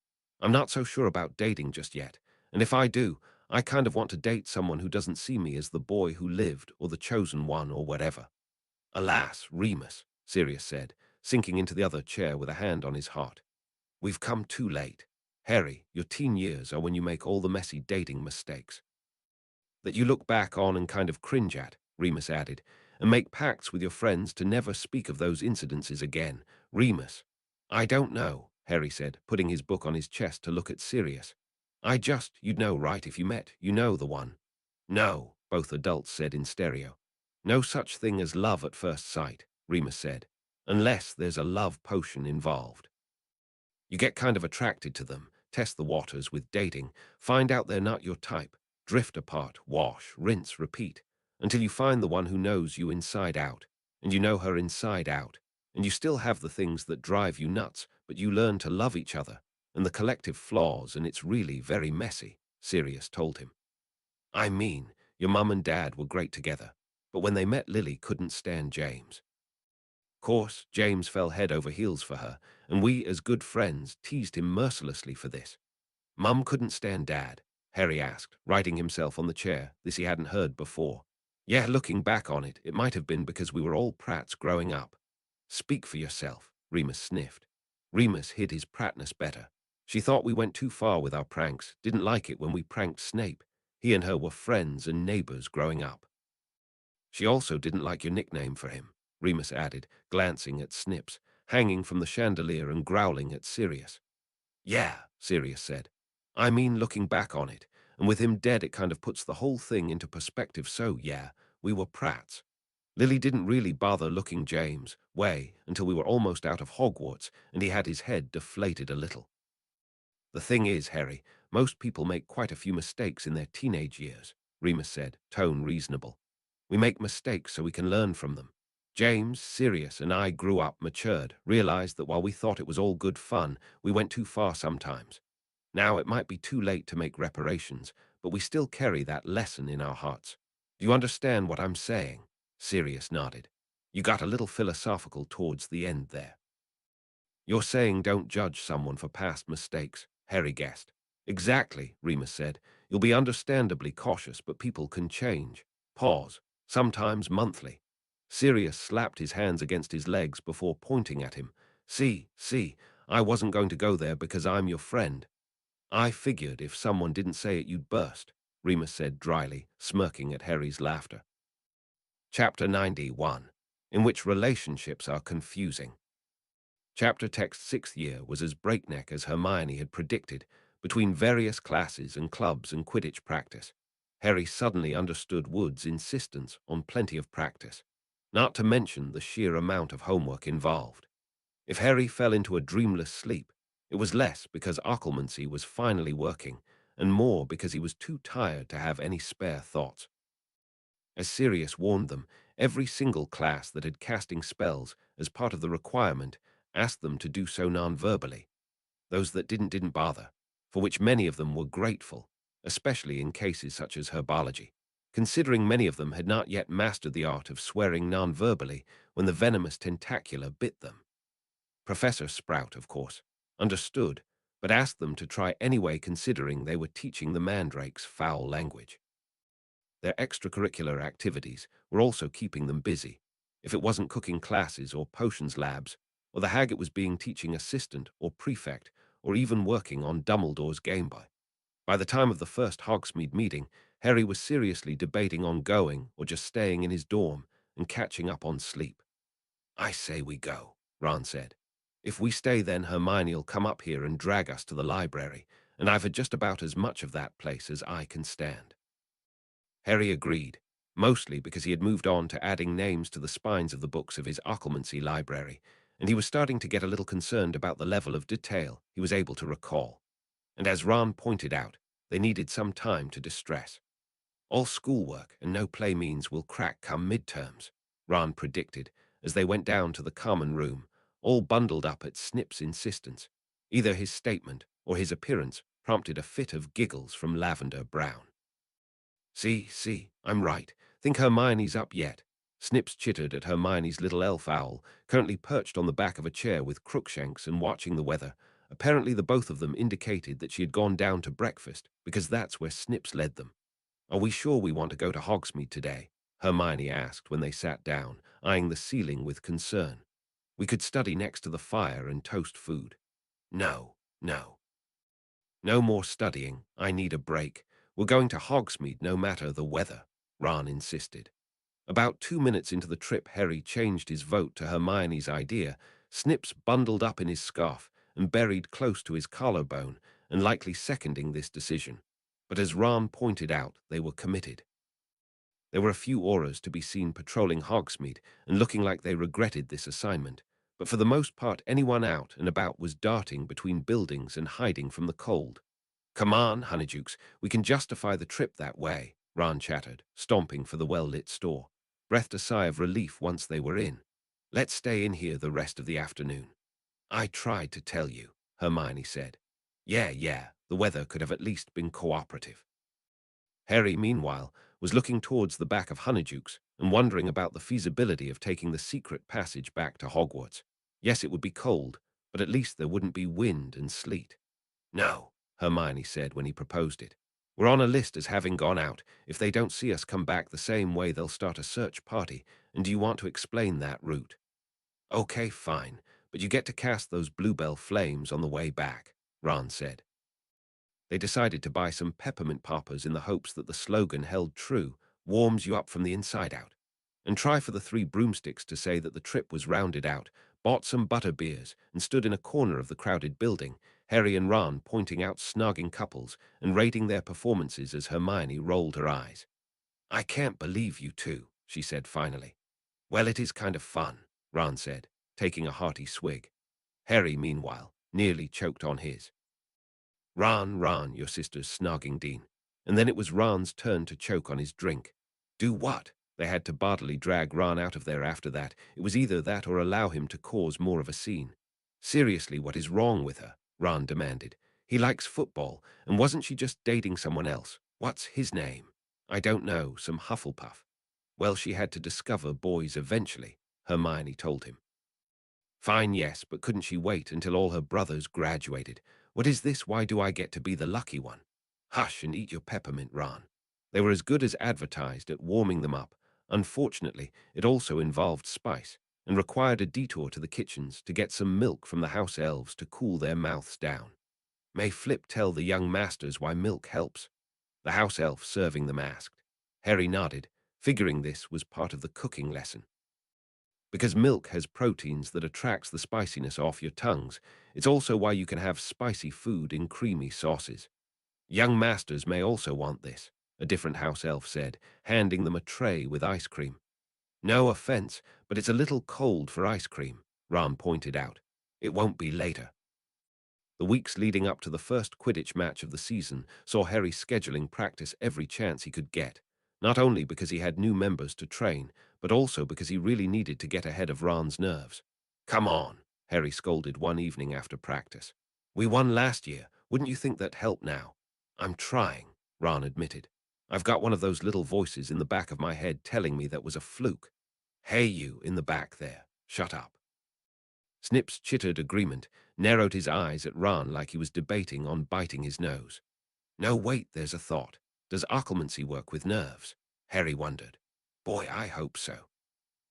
I'm not so sure about dating just yet, and if I do, I kind of want to date someone who doesn't see me as the boy who lived or the chosen one or whatever. Alas, Remus, Sirius said, sinking into the other chair with a hand on his heart. We've come too late. Harry, your teen years are when you make all the messy dating mistakes that you look back on and kind of cringe at, Remus added, and make pacts with your friends to never speak of those incidences again. Remus. I don't know, Harry said, putting his book on his chest to look at Sirius. You'd know, right, if you met, you know the one. No, both adults said in stereo. No such thing as love at first sight, Remus said, unless there's a love potion involved. You get kind of attracted to them, test the waters with dating, find out they're not your type, drift apart, wash, rinse, repeat, until you find the one who knows you inside out, and you know her inside out, and you still have the things that drive you nuts, but you learn to love each other, and the collective flaws, and it's really very messy, Sirius told him. I mean, your mum and dad were great together, but when they met Lily couldn't stand James. Course, James fell head over heels for her, and we, as good friends, teased him mercilessly for this. Mum couldn't stand Dad, Harry asked, righting himself on the chair, this he hadn't heard before. Yeah, looking back on it, it might have been because we were all prats growing up. Speak for yourself, Remus sniffed. Remus hid his pratness better. She thought we went too far with our pranks, didn't like it when we pranked Snape. He and her were friends and neighbors growing up. She also didn't like your nickname for him, Remus added, glancing at Snips, hanging from the chandelier and growling at Sirius. Yeah, Sirius said. I mean, looking back on it, and with him dead it kind of puts the whole thing into perspective, so yeah, we were prats. Lily didn't really bother looking James' way until we were almost out of Hogwarts and he had his head deflated a little. The thing is, Harry, most people make quite a few mistakes in their teenage years, Remus said, tone reasonable. We make mistakes so we can learn from them. James, Sirius, and I grew up, matured, realized that while we thought it was all good fun, we went too far sometimes. Now it might be too late to make reparations, but we still carry that lesson in our hearts. Do you understand what I'm saying? Sirius nodded. You got a little philosophical towards the end there. You're saying don't judge someone for past mistakes, Harry guessed. Exactly, Remus said. You'll be understandably cautious, but people can change. Pause. Sometimes monthly. Sirius slapped his hands against his legs before pointing at him. See, I wasn't going to go there because I'm your friend. I figured if someone didn't say it, you'd burst, Remus said dryly, smirking at Harry's laughter. Chapter 91, in which relationships are confusing. Chapter Text's 6th year was as breakneck as Hermione had predicted, between various classes and clubs and Quidditch practice. Harry suddenly understood Wood's insistence on plenty of practice, not to mention the sheer amount of homework involved. If Harry fell into a dreamless sleep, it was less because occlumency was finally working, and more because he was too tired to have any spare thoughts. As Sirius warned them, every single class that had casting spells as part of the requirement asked them to do so non-verbally. Those that didn't bother, for which many of them were grateful, especially in cases such as herbology, considering many of them had not yet mastered the art of swearing non-verbally when the venomous tentacula bit them. Professor Sprout, of course, understood, but asked them to try anyway considering they were teaching the mandrakes foul language. Their extracurricular activities were also keeping them busy. If it wasn't cooking classes or potions labs, or the hag it was being teaching assistant or prefect, or even working on Dumbledore's Game Boy. By the time of the first Hogsmeade meeting, Harry was seriously debating on going or just staying in his dorm and catching up on sleep. I say we go, Ron said. If we stay, then Hermione'll come up here and drag us to the library, and I've had just about as much of that place as I can stand. Harry agreed, mostly because he had moved on to adding names to the spines of the books of his occlumency library, and he was starting to get a little concerned about the level of detail he was able to recall. And as Ron pointed out, they needed some time to distress. All schoolwork and no play means will crack come midterms, Ron predicted, as they went down to the common room, all bundled up at Snip's insistence. Either his statement or his appearance prompted a fit of giggles from Lavender Brown. See, I'm right. Think Hermione's up yet. Snips chittered at Hermione's little elf owl, currently perched on the back of a chair with Crookshanks and watching the weather. Apparently the both of them indicated that she had gone down to breakfast, because that's where Snips led them. Are we sure we want to go to Hogsmeade today? Hermione asked when they sat down, eyeing the ceiling with concern. We could study next to the fire and toast food. No. No more studying. I need a break. We're going to Hogsmeade no matter the weather, Ron insisted. About 2 minutes into the trip, Harry changed his vote to Hermione's idea. Snips bundled up in his scarf and buried close to his collarbone, and likely seconding this decision. But as Ron pointed out, they were committed. There were a few auras to be seen patrolling Hogsmeade and looking like they regretted this assignment, but for the most part anyone out and about was darting between buildings and hiding from the cold. "Come on, Honeydukes, we can justify the trip that way," Ron chattered, stomping for the well-lit store. Breathed a sigh of relief once they were in. "Let's stay in here the rest of the afternoon." "I tried to tell you," Hermione said. Yeah, the weather could have at least been cooperative." Harry, meanwhile, was looking towards the back of Honeydukes and wondering about the feasibility of taking the secret passage back to Hogwarts. Yes, it would be cold, but at least there wouldn't be wind and sleet. "No," Hermione said when he proposed it. "We're on a list as having gone out. If they don't see us come back the same way, they'll start a search party. And do you want to explain that route?" "Okay, fine, but you get to cast those bluebell flames on the way back," Ron said. They decided to buy some peppermint poppers in the hopes that the slogan held true, "warms you up from the inside out," and try for the 3 broomsticks to say that the trip was rounded out, bought some butter beers, and stood in a corner of the crowded building, Harry and Ron pointing out snogging couples and rating their performances as Hermione rolled her eyes. "I can't believe you two," she said finally. "Well, it is kind of fun," Ron said, taking a hearty swig. Harry, meanwhile, nearly choked on his. Ron, your sister's snogging Dean." And then it was Ron's turn to choke on his drink. Do what? They had to bodily drag Ron out of there after that. It was either that or allow him to cause more of a scene. "Seriously, what is wrong with her?" Ron demanded. "He likes football, and wasn't she just dating someone else? What's his name?" "I don't know, some Hufflepuff." "Well, she had to discover boys eventually," Hermione told him. "Fine, yes, but couldn't she wait until all her brothers graduated? What is this? Why do I get to be the lucky one?" "Hush and eat your peppermint, Ron." They were as good as advertised at warming them up. Unfortunately, it also involved spice and required a detour to the kitchens to get some milk from the house elves to cool their mouths down. "May Flip tell the young masters why milk helps?" the house elf serving them asked. Harry nodded, figuring this was part of the cooking lesson. "Because milk has proteins that attracts the spiciness off your tongues. It's also why you can have spicy food in creamy sauces. Young masters may also want this," a different house elf said, handing them a tray with ice cream. "No offense, but it's a little cold for ice cream," Ron pointed out. "It won't be later." The weeks leading up to the first Quidditch match of the season saw Harry scheduling practice every chance he could get, not only because he had new members to train, but also because he really needed to get ahead of Ron's nerves. "Come on," Harry scolded one evening after practice. "We won last year. Wouldn't you think that helped now?" "I'm trying," Ron admitted. "I've got one of those little voices in the back of my head telling me that was a fluke." "Hey, you in the back there, shut up." Snips chittered agreement, narrowed his eyes at Ron like he was debating on biting his nose. "No, wait, there's a thought. Does occlumency work with nerves?" Harry wondered. "Boy, I hope so."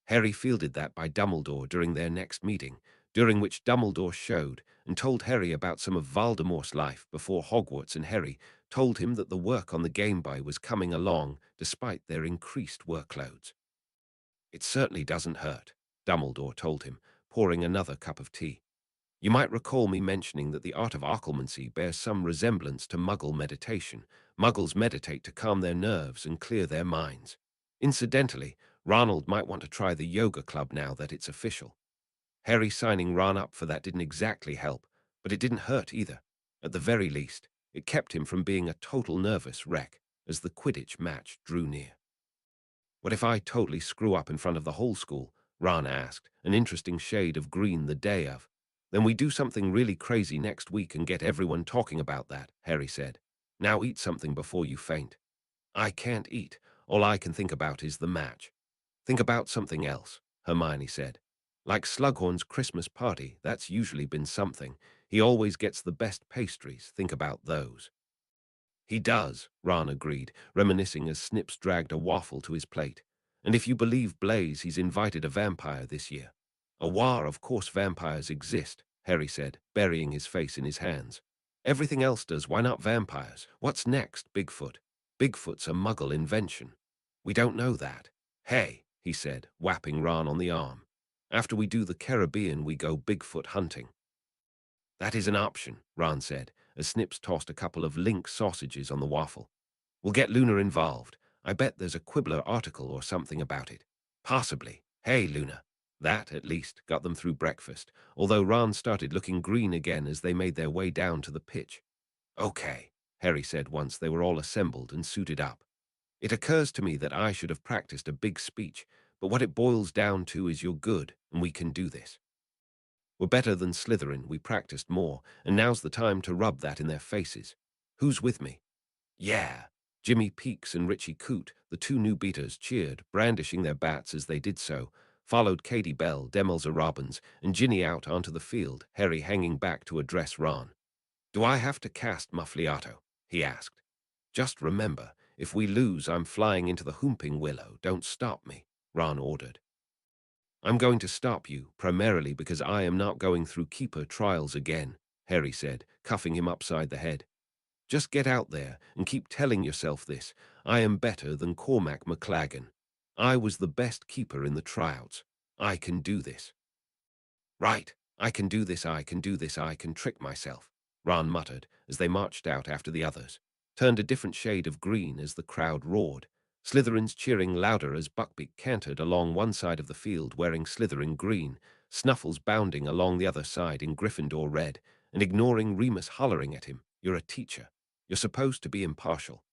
Harry fielded that by Dumbledore during their next meeting, during which Dumbledore showed and told Harry about some of Voldemort's life before Hogwarts, and Harry told him that the work on the Game Boy was coming along despite their increased workloads. "It certainly doesn't hurt," Dumbledore told him, pouring another cup of tea. "You might recall me mentioning that the art of occlumency bears some resemblance to Muggle meditation. Muggles meditate to calm their nerves and clear their minds. Incidentally, Ronald might want to try the yoga club now that it's official." Harry signing Ron up for that didn't exactly help, but it didn't hurt either. At the very least, it kept him from being a total nervous wreck as the Quidditch match drew near. "What if I totally screw up in front of the whole school?" Ron asked, an interesting shade of green the day of. "Then we do something really crazy next week and get everyone talking about that," Harry said. "Now eat something before you faint." "I can't eat. All I can think about is the match." "Think about something else," Hermione said. "Like Slughorn's Christmas party, that's usually been something. He always gets the best pastries. Think about those." "He does," Ron agreed, reminiscing as Snips dragged a waffle to his plate. "And if you believe Blaze, he's invited a vampire this year." "A war, of course vampires exist," Harry said, burying his face in his hands. Everything else does, why not vampires? What's next, Bigfoot? Bigfoot's a muggle invention. We don't know that. Hey, he said, whapping Ron on the arm. After we do the Caribbean, we go Bigfoot hunting. That is an option, Ron said, as Snips tossed a couple of link sausages on the waffle. We'll get Luna involved. I bet there's a Quibbler article or something about it. Possibly. Hey, Luna. That, at least, got them through breakfast, although Ron started looking green again as they made their way down to the pitch. Okay, Harry said once they were all assembled and suited up. It occurs to me that I should have practiced a big speech, but what it boils down to is you're good, and we can do this. We're better than Slytherin, we practiced more, and now's the time to rub that in their faces. Who's with me? Yeah. Jimmy Peaks and Richie Coote, the two new beaters, cheered, brandishing their bats as they did so, followed Katie Bell, Demelza Robbins, and Ginny out onto the field, Harry hanging back to address Ron. Do I have to cast Muffliato? He asked. Just remember, if we lose, I'm flying into the Whomping Willow. Don't stop me, Ron ordered. I'm going to stop you, primarily because I am not going through Keeper trials again, Harry said, cuffing him upside the head. Just get out there and keep telling yourself this. I am better than Cormac McLagan. I was the best keeper in the tryouts. I can do this. Right, I can do this, I can do this, I can trick myself, Ron muttered as they marched out after the others, turned a different shade of green as the crowd roared, Slytherins cheering louder as Buckbeak cantered along one side of the field wearing Slytherin green, Snuffles bounding along the other side in Gryffindor red, and ignoring Remus hollering at him, "You're a teacher. You're supposed to be impartial."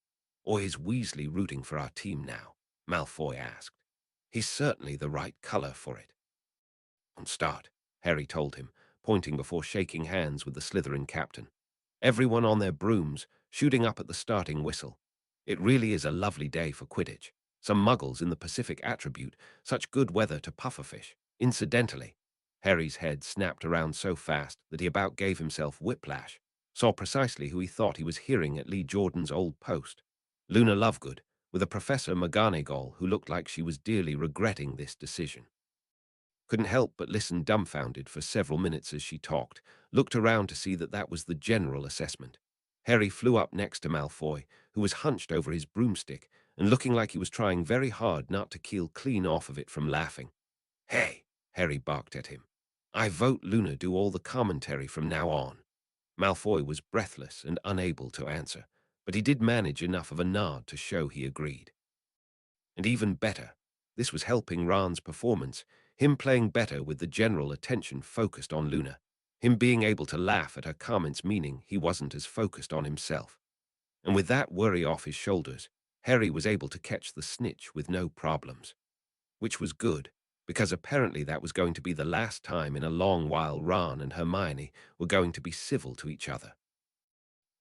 Or is Weasley rooting for our team now? Malfoy asked. He's certainly the right color for it. "On start," Harry told him, pointing before shaking hands with the Slytherin captain. Everyone on their brooms, shooting up at the starting whistle. It really is a lovely day for Quidditch. Some muggles in the Pacific attribute such good weather to pufferfish. Incidentally, Harry's head snapped around so fast that he about gave himself whiplash, saw precisely who he thought he was hearing at Lee Jordan's old post. Luna Lovegood, with a Professor McGonagall who looked like she was dearly regretting this decision. Couldn't help but listen dumbfounded for several minutes as she talked, looked around to see that that was the general assessment. Harry flew up next to Malfoy, who was hunched over his broomstick and looking like he was trying very hard not to keel clean off of it from laughing. "Hey," Harry barked at him. "I vote Luna do all the commentary from now on." Malfoy was breathless and unable to answer, but he did manage enough of a nod to show he agreed. And even better, this was helping Ron's performance, him playing better with the general attention focused on Luna, him being able to laugh at her comments meaning he wasn't as focused on himself. And with that worry off his shoulders, Harry was able to catch the snitch with no problems. Which was good, because apparently that was going to be the last time in a long while Ron and Hermione were going to be civil to each other.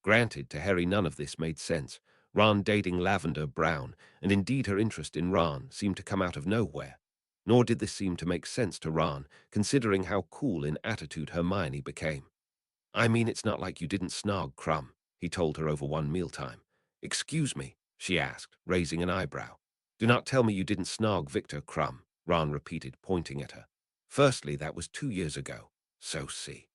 Granted, to Harry none of this made sense. Ron dating Lavender Brown, and indeed her interest in Ron, seemed to come out of nowhere. Nor did this seem to make sense to Ron, considering how cool in attitude Hermione became. "I mean, it's not like you didn't snog Crumb," he told her over one mealtime. "Excuse me," she asked, raising an eyebrow. "Do not tell me you didn't snog Victor Crumb," Ron repeated, pointing at her. "Firstly, that was 2 years ago. So see.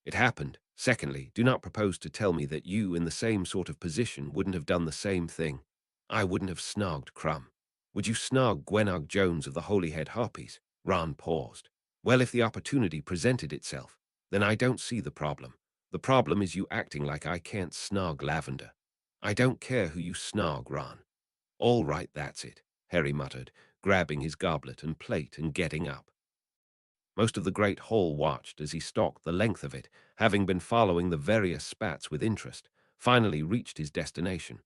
It happened. Secondly, do not propose to tell me that you, in the same sort of position, wouldn't have done the same thing. I wouldn't have snogged Crumb. Would you snog Gwenog Jones of the Holyhead Harpies?" Ron paused. "Well, if the opportunity presented itself, then I don't see the problem. The problem is you acting like I can't snog Lavender. I don't care who you snog, Ron." "All right, that's it," Harry muttered, grabbing his goblet and plate and getting up. Most of the great hall watched as he stalked the length of it, having been following the various spats with interest, finally reached his destination.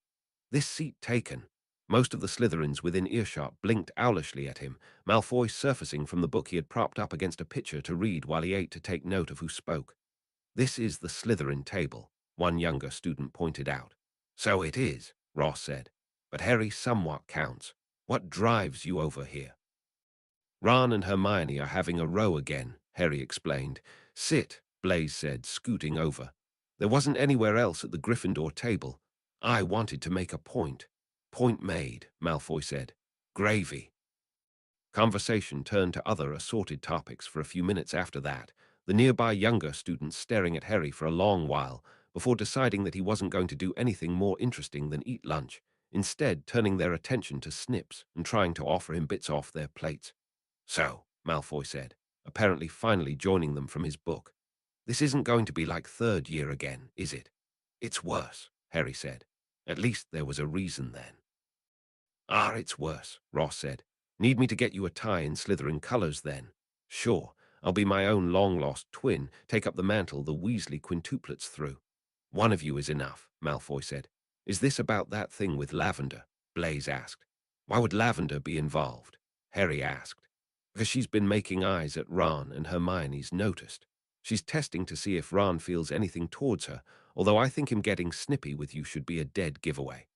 This seat taken. Most of the Slytherins within earshot blinked owlishly at him, Malfoy surfacing from the book he had propped up against a pitcher to read while he ate to take note of who spoke. "This is the Slytherin table," one younger student pointed out. "So it is," Ross said. "But Harry somewhat counts. What drives you over here?" "Ron and Hermione are having a row again," Harry explained. "Sit," Blaise said, scooting over. "There wasn't anywhere else at the Gryffindor table. I wanted to make a point." "Point made," Malfoy said. "Gravy." Conversation turned to other assorted topics for a few minutes after that, the nearby younger students staring at Harry for a long while before deciding that he wasn't going to do anything more interesting than eat lunch, instead turning their attention to Snips and trying to offer him bits off their plates. "So," Malfoy said, apparently finally joining them from his book, "this isn't going to be like third year again, is it?" "It's worse," Harry said. "At least there was a reason then." "Ah, it's worse," Ross said. "Need me to get you a tie in Slytherin colours then?" "Sure, I'll be my own long-lost twin, take up the mantle the Weasley quintuplets threw." "One of you is enough," Malfoy said. "Is this about that thing with Lavender?" Blaise asked. "Why would Lavender be involved?" Harry asked. "Because she's been making eyes at Ron and Hermione's noticed. She's testing to see if Ron feels anything towards her, although I think him getting snippy with you should be a dead giveaway."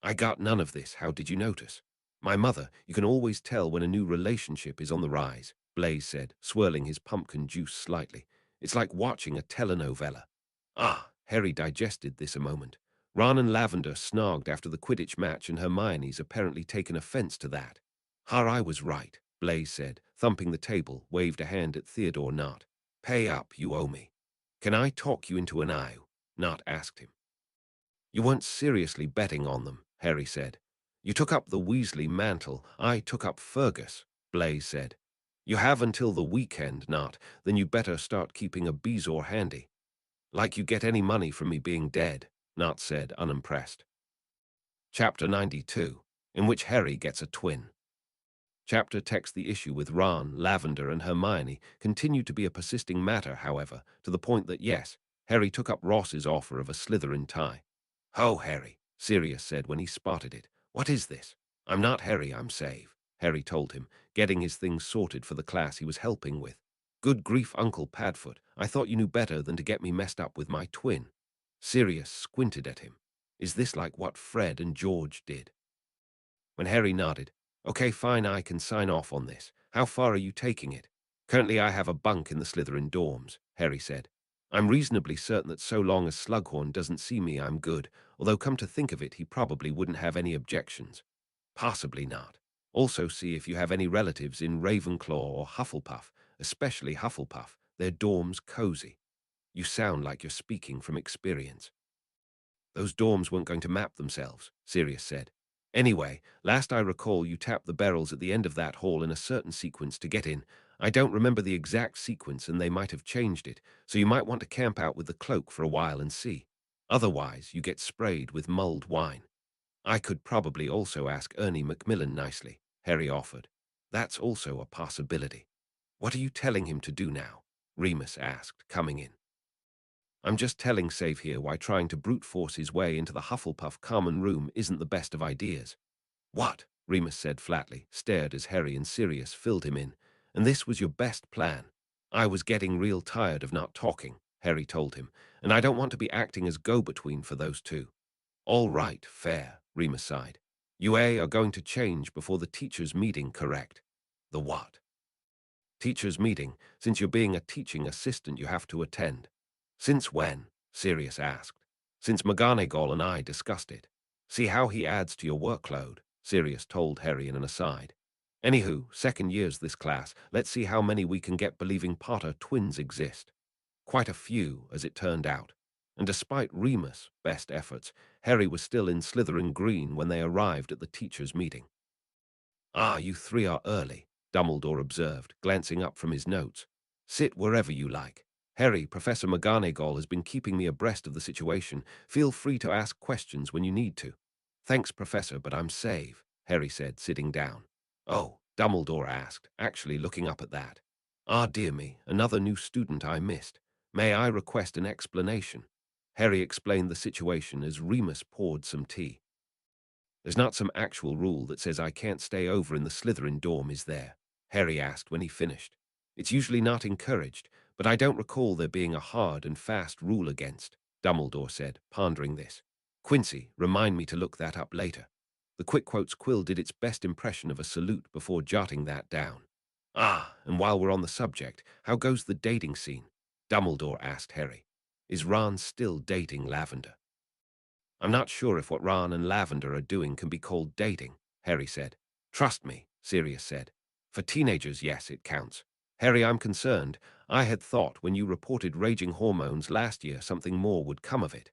"I got none of this. How did you notice?" "My mother, you can always tell when a new relationship is on the rise," Blaise said, swirling his pumpkin juice slightly. "It's like watching a telenovela." Ah, Harry digested this a moment. Ron and Lavender snogged after the Quidditch match and Hermione's apparently taken offense to that. I was right," Blaise said, thumping the table, waved a hand at Theodore Nott. "Pay up, you owe me." "Can I talk you into an eye?" Nott asked him. "You weren't seriously betting on them," Harry said. "You took up the Weasley mantle, I took up Fergus," Blaise said. "You have until the weekend, Nott, then you better start keeping a bezoar handy." "Like you get any money from me being dead," Nott said, unimpressed. Chapter 92, in which Harry gets a twin. Chapter text. The issue with Ron, Lavender, and Hermione continued to be a persisting matter, however, to the point that, yes, Harry took up Ross's offer of a Slytherin tie. "Ho, Harry," Sirius said when he spotted it. "What is this?" "I'm not Harry, I'm Save," Harry told him, getting his things sorted for the class he was helping with. "Good grief, Uncle Padfoot, I thought you knew better than to get me messed up with my twin." Sirius squinted at him. "Is this like what Fred and George did?" When Harry nodded, "Okay, fine, I can sign off on this. How far are you taking it?" "Currently I have a bunk in the Slytherin dorms," Harry said. "I'm reasonably certain that so long as Slughorn doesn't see me, I'm good, although come to think of it, he probably wouldn't have any objections." "Possibly not. Also see if you have any relatives in Ravenclaw or Hufflepuff, especially Hufflepuff. Their dorms cozy." "You sound like you're speaking from experience." "Those dorms weren't going to map themselves," Sirius said. "Anyway, last I recall you tapped the barrels at the end of that hall in a certain sequence to get in. I don't remember the exact sequence and they might have changed it, so you might want to camp out with the cloak for a while and see. Otherwise, you get sprayed with mulled wine." "I could probably also ask Ernie Macmillan nicely," Harry offered. "That's also a possibility." "What are you telling him to do now?" Remus asked, coming in. "I'm just telling Save here why trying to brute force his way into the Hufflepuff common room isn't the best of ideas." "What?" Remus said flatly, stared as Harry and Sirius filled him in. "And this was your best plan?" "I was getting real tired of not talking," Harry told him, "and I don't want to be acting as go-between for those two." "All right, fair," Remus sighed. "You are going to change before the teachers' meeting, correct?" "The what?" "Teachers' meeting. Since you're being a teaching assistant, you have to attend." "Since when?" Sirius asked. "Since McGonagall and I discussed it. See how he adds to your workload," Sirius told Harry in an aside. "Anywho, second year's this class. Let's see how many we can get believing Potter twins exist." Quite a few, as it turned out. And despite Remus' best efforts, Harry was still in Slytherin Green when they arrived at the teachers' meeting. "Ah, you three are early," Dumbledore observed, glancing up from his notes. "Sit wherever you like. Harry, Professor McGonagall has been keeping me abreast of the situation. Feel free to ask questions when you need to." "Thanks, Professor, but I'm Save," Harry said, sitting down. "Oh," Dumbledore asked, actually looking up at that. "Ah, dear me, another new student I missed. May I request an explanation?" Harry explained the situation as Remus poured some tea. "There's not some actual rule that says I can't stay over in the Slytherin dorm, is there?" Harry asked when he finished. "It's usually not encouraged, but I don't recall there being a hard and fast rule against," Dumbledore said, pondering this. "Quincy, remind me to look that up later." The Quick Quotes quill did its best impression of a salute before jotting that down. "Ah, and while we're on the subject, how goes the dating scene?" Dumbledore asked Harry. "Is Ron still dating Lavender?" "I'm not sure if what Ron and Lavender are doing can be called dating," Harry said. "Trust me," Sirius said. "For teenagers, yes, it counts. Harry, I'm concerned. I had thought when you reported raging hormones last year something more would come of it.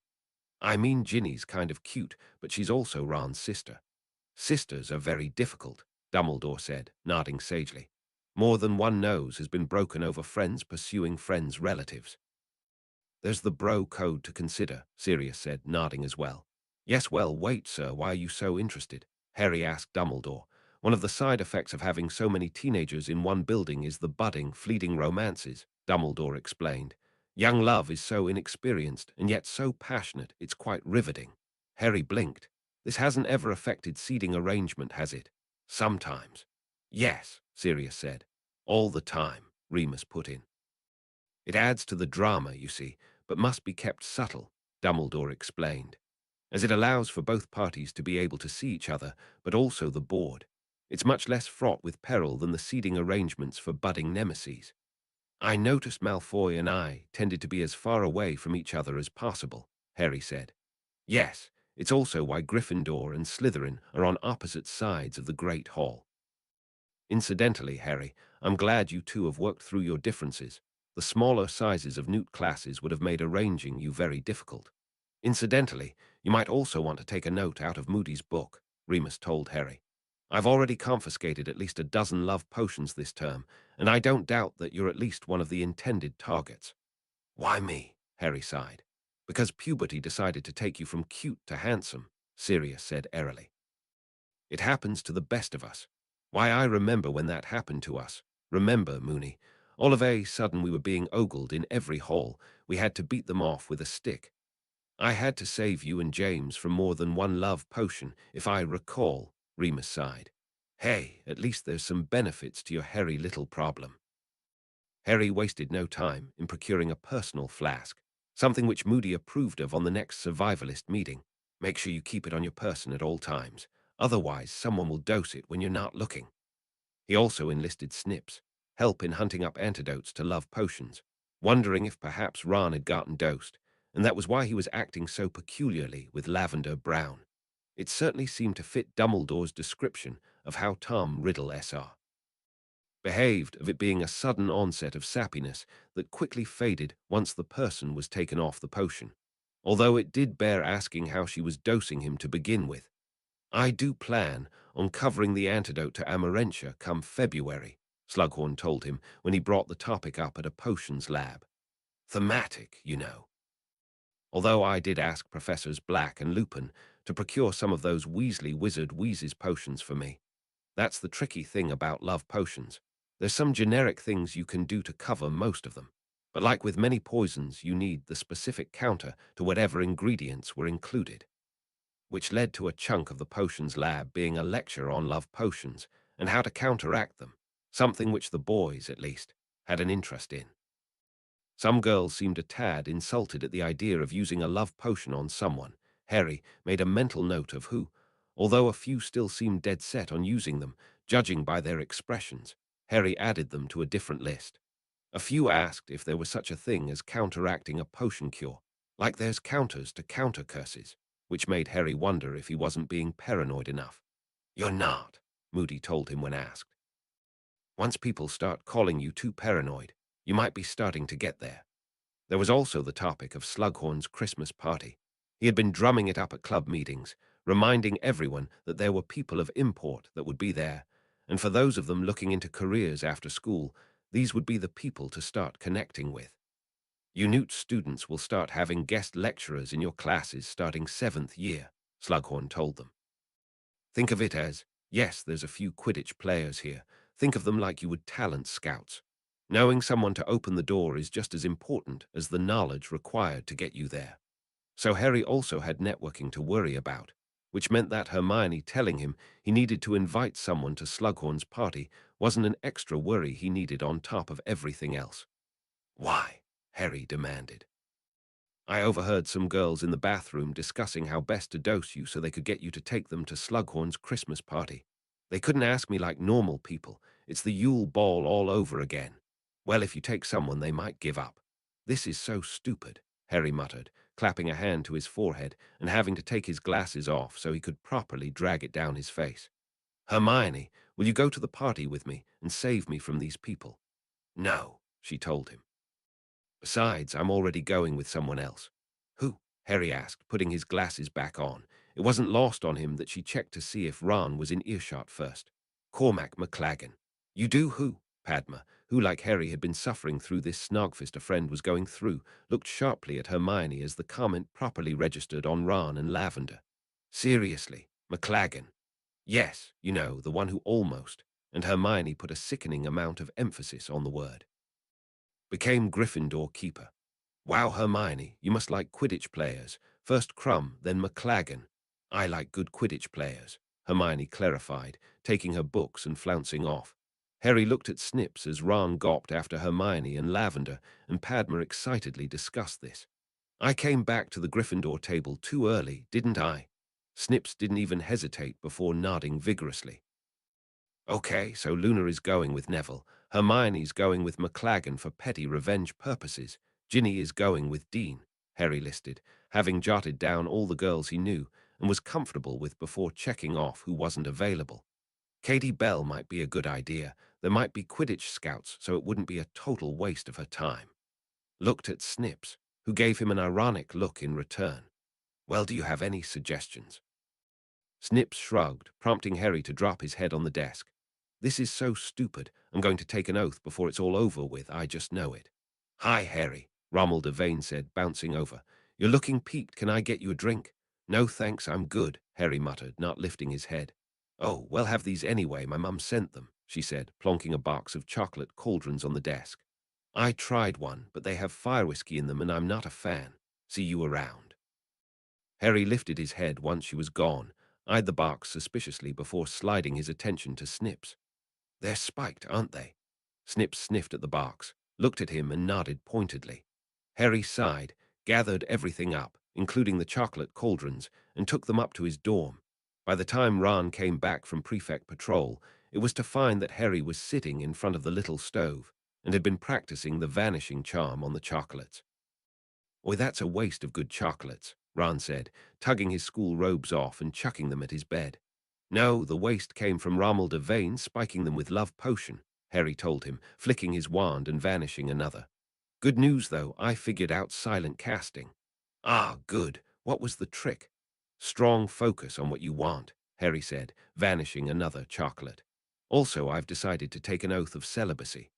I mean, Ginny's kind of cute, but she's also Ron's sister. Sisters are very difficult, Dumbledore said, nodding sagely. More than one nose has been broken over friends pursuing friends' relatives. There's the bro code to consider, Sirius said, nodding as well. Yes, well, wait, sir, why are you so interested? Harry asked Dumbledore. One of the side effects of having so many teenagers in one building is the budding, fleeting romances, Dumbledore explained. Young love is so inexperienced and yet so passionate, it's quite riveting. Harry blinked. This hasn't ever affected seating arrangement, has it? Sometimes. Yes, Sirius said. All the time, Remus put in. It adds to the drama, you see, but must be kept subtle, Dumbledore explained, as it allows for both parties to be able to see each other, but also the board. It's much less fraught with peril than the seating arrangements for budding nemeses. I noticed Malfoy and I tended to be as far away from each other as possible, Harry said. Yes, it's also why Gryffindor and Slytherin are on opposite sides of the Great Hall. Incidentally, Harry, I'm glad you two have worked through your differences. The smaller sizes of Newt classes would have made arranging you very difficult. Incidentally, you might also want to take a note out of Moody's book, Remus told Harry. I've already confiscated at least a dozen love potions this term, and I don't doubt that you're at least one of the intended targets. Why me? Harry sighed. Because puberty decided to take you from cute to handsome, Sirius said airily. It happens to the best of us. Why, I remember when that happened to us. Remember, Moony, all of a sudden we were being ogled in every hall. We had to beat them off with a stick. I had to save you and James from more than one love potion, if I recall, Remus sighed. Hey, at least there's some benefits to your hairy little problem. Harry wasted no time in procuring a personal flask, something which Moody approved of on the next survivalist meeting. Make sure you keep it on your person at all times. Otherwise, someone will dose it when you're not looking. He also enlisted Snips, help in hunting up antidotes to love potions, wondering if perhaps Ron had gotten dosed, and that was why he was acting so peculiarly with Lavender Brown. It certainly seemed to fit Dumbledore's description of how Tom Riddle S.R. behaved, of it being a sudden onset of sappiness that quickly faded once the person was taken off the potion, although it did bear asking how she was dosing him to begin with. I do plan on covering the antidote to Amarentia come February, Slughorn told him when he brought the topic up at a potions lab. Thematic, you know. Although I did ask Professors Black and Lupin to procure some of those Weasley Wizard Wheezes potions for me. That's the tricky thing about love potions. There's some generic things you can do to cover most of them. But like with many poisons, you need the specific counter to whatever ingredients were included, which led to a chunk of the potions lab being a lecture on love potions and how to counteract them, something which the boys, at least, had an interest in. Some girls seemed a tad insulted at the idea of using a love potion on someone. Harry made a mental note of who, although a few still seemed dead set on using them, judging by their expressions. Harry added them to a different list. A few asked if there was such a thing as counteracting a potion cure, like there's counters to counter curses, which made Harry wonder if he wasn't being paranoid enough. You're not, Moody told him when asked. Once people start calling you too paranoid, you might be starting to get there. There was also the topic of Slughorn's Christmas party. He had been drumming it up at club meetings, reminding everyone that there were people of import that would be there, and for those of them looking into careers after school, these would be the people to start connecting with. You Newt students will start having guest lecturers in your classes starting 7th year, Slughorn told them. Think of it as, yes, there's a few Quidditch players here. Think of them like you would talent scouts. Knowing someone to open the door is just as important as the knowledge required to get you there. So Harry also had networking to worry about, which meant that Hermione telling him he needed to invite someone to Slughorn's party wasn't an extra worry he needed on top of everything else. Why? Harry demanded. I overheard some girls in the bathroom discussing how best to dose you so they could get you to take them to Slughorn's Christmas party. They couldn't ask me like normal people. It's the Yule Ball all over again. Well, if you take someone, they might give up. This is so stupid, Harry muttered, clapping a hand to his forehead and having to take his glasses off so he could properly drag it down his face. Hermione, will you go to the party with me and save me from these people? No, she told him. Besides, I'm already going with someone else. Who? Harry asked, putting his glasses back on. It wasn't lost on him that she checked to see if Ron was in earshot first. Cormac McLaggen. You do who? Padma, who like Harry had been suffering through this snogfist a friend was going through, looked sharply at Hermione as the comment properly registered on Ron and Lavender. Seriously, McLaggen? Yes, you know, the one who almost, and Hermione put a sickening amount of emphasis on the word. Became Gryffindor keeper. Wow, Hermione, you must like Quidditch players. First Crumb, then McLaggen. I like good Quidditch players, Hermione clarified, taking her books and flouncing off. Harry looked at Snips as Ron gawped after Hermione and Lavender, and Padma excitedly discussed this. I came back to the Gryffindor table too early, didn't I? Snips didn't even hesitate before nodding vigorously. Okay, so Luna is going with Neville. Hermione's going with McLaggen for petty revenge purposes. Ginny is going with Dean, Harry listed, having jotted down all the girls he knew and was comfortable with before checking off who wasn't available. Katie Bell might be a good idea. There might be Quidditch scouts, so it wouldn't be a total waste of her time. Looked at Snips, who gave him an ironic look in return. Well, do you have any suggestions? Snips shrugged, prompting Harry to drop his head on the desk. This is so stupid. I'm going to take an oath before it's all over with. I just know it. Hi, Harry, Rommel Devane said, bouncing over. You're looking peaked. Can I get you a drink? No, thanks. I'm good, Harry muttered, not lifting his head. Oh, well, have these anyway. My mum sent them, she said, plonking a box of chocolate cauldrons on the desk. I tried one, but they have fire whiskey in them and I'm not a fan. See you around. Harry lifted his head once she was gone, eyed the box suspiciously before sliding his attention to Snips. They're spiked, aren't they? Snips sniffed at the box, looked at him and nodded pointedly. Harry sighed, gathered everything up, including the chocolate cauldrons, and took them up to his dorm. By the time Ron came back from prefect patrol, it was to find that Harry was sitting in front of the little stove and had been practicing the vanishing charm on the chocolates. Oi, that's a waste of good chocolates, Ron said, tugging his school robes off and chucking them at his bed. No, the waste came from Rommel Devane spiking them with love potion, Harry told him, flicking his wand and vanishing another. Good news, though, I figured out silent casting. Ah, good. What was the trick? Strong focus on what you want, Harry said, vanishing another chocolate. Also, I've decided to take an oath of celibacy.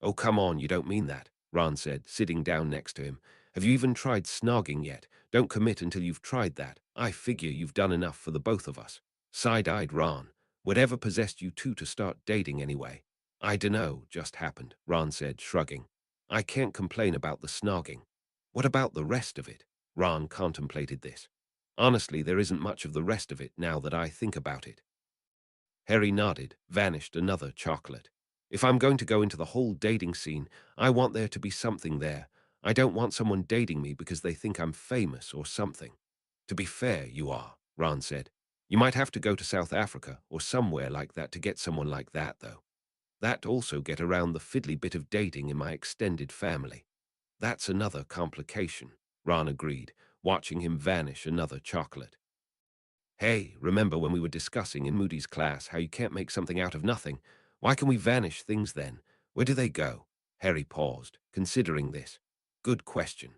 Oh, come on, you don't mean that, Ron said, sitting down next to him. Have you even tried snogging yet? Don't commit until you've tried that. I figure you've done enough for the both of us. Side-eyed Ron. Whatever possessed you two to start dating anyway? I dunno, just happened, Ron said, shrugging. I can't complain about the snogging. What about the rest of it? Ron contemplated this. Honestly, there isn't much of the rest of it now that I think about it. Harry nodded, vanished another chocolate. If I'm going to go into the whole dating scene, I want there to be something there. I don't want someone dating me because they think I'm famous or something. To be fair, you are, Ron said. You might have to go to South Africa or somewhere like that to get someone like that, though. That also get around the fiddly bit of dating in my extended family. That's another complication, Ron agreed, watching him vanish another chocolate. Hey, remember when we were discussing in Moody's class how you can't make something out of nothing? Why can we vanish things then? Where do they go? Harry paused, considering this. Good question.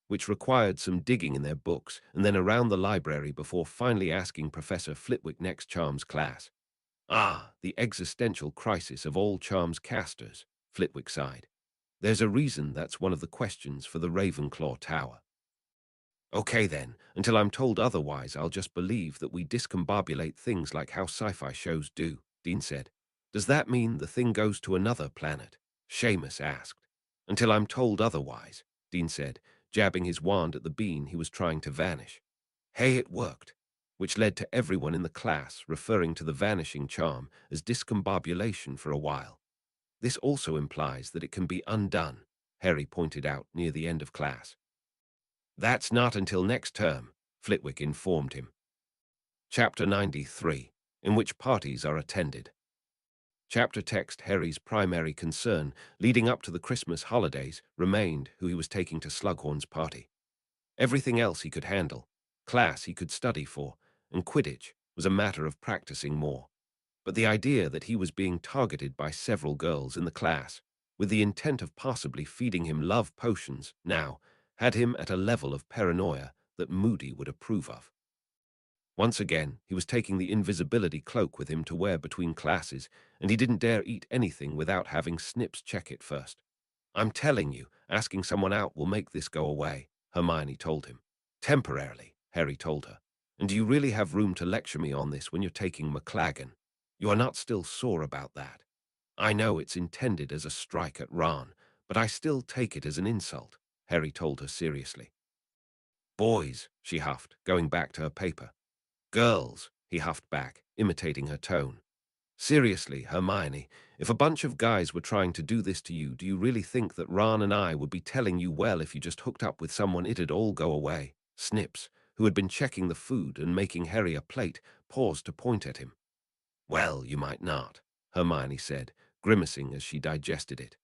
Which required some digging in their books and then around the library before finally asking Professor Flitwick next Charms class. Ah, the existential crisis of all Charms casters, Flitwick sighed. There's a reason that's one of the questions for the Ravenclaw Tower. Okay then, until I'm told otherwise, I'll just believe that we discombobulate things like how sci-fi shows do, Dean said. Does that mean the thing goes to another planet? Seamus asked. Until I'm told otherwise, Dean said, jabbing his wand at the bean he was trying to vanish. Hey, it worked, which led to everyone in the class referring to the vanishing charm as discombobulation for a while. This also implies that it can be undone, Harry pointed out near the end of class. That's not until next term, Flitwick informed him. Chapter 93, in which parties are attended. Chapter text Harry's primary concern leading up to the Christmas holidays remained who he was taking to Slughorn's party. Everything else he could handle, class he could study for, and Quidditch was a matter of practicing more. But the idea that he was being targeted by several girls in the class with the intent of possibly feeding him love potions, now had him at a level of paranoia that Moody would approve of. Once again, he was taking the invisibility cloak with him to wear between classes, and he didn't dare eat anything without having Snips check it first. I'm telling you, asking someone out will make this go away, Hermione told him. Temporarily, Harry told her. And do you really have room to lecture me on this when you're taking McLaggen? You are not still sore about that. I know it's intended as a strike at Ron, but I still take it as an insult, Harry told her seriously. Boys, she huffed, going back to her paper. Girls, he huffed back, imitating her tone. Seriously, Hermione, if a bunch of guys were trying to do this to you, do you really think that Ron and I would be telling you, well, if you just hooked up with someone it'd all go away? Snips, who had been checking the food and making Harry a plate, paused to point at him. Well, you might not, Hermione said, grimacing as she digested it.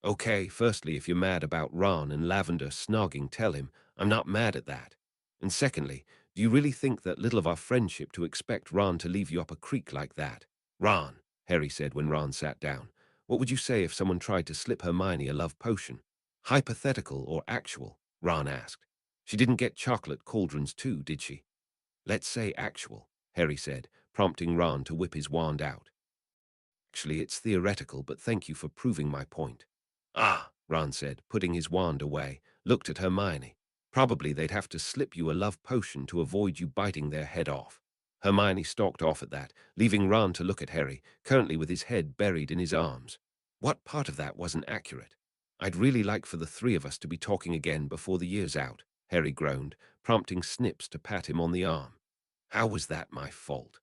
Okay, firstly, if you're mad about Ron and Lavender snogging, tell him I'm not mad at that. And secondly, do you really think that little of our friendship to expect Ron to leave you up a creek like that? Ron, Harry said when Ron sat down, what would you say if someone tried to slip Hermione a love potion? Hypothetical or actual? Ron asked. She didn't get chocolate cauldrons too, did she? Let's say actual, Harry said, prompting Ron to whip his wand out. Actually, it's theoretical, but thank you for proving my point. Ah, Ron said, putting his wand away, looked at Hermione. Probably they'd have to slip you a love potion to avoid you biting their head off. Hermione stalked off at that, leaving Ron to look at Harry, currently with his head buried in his arms. What part of that wasn't accurate? I'd really like for the three of us to be talking again before the year's out, Harry groaned, prompting Snips to pat him on the arm. How was that my fault?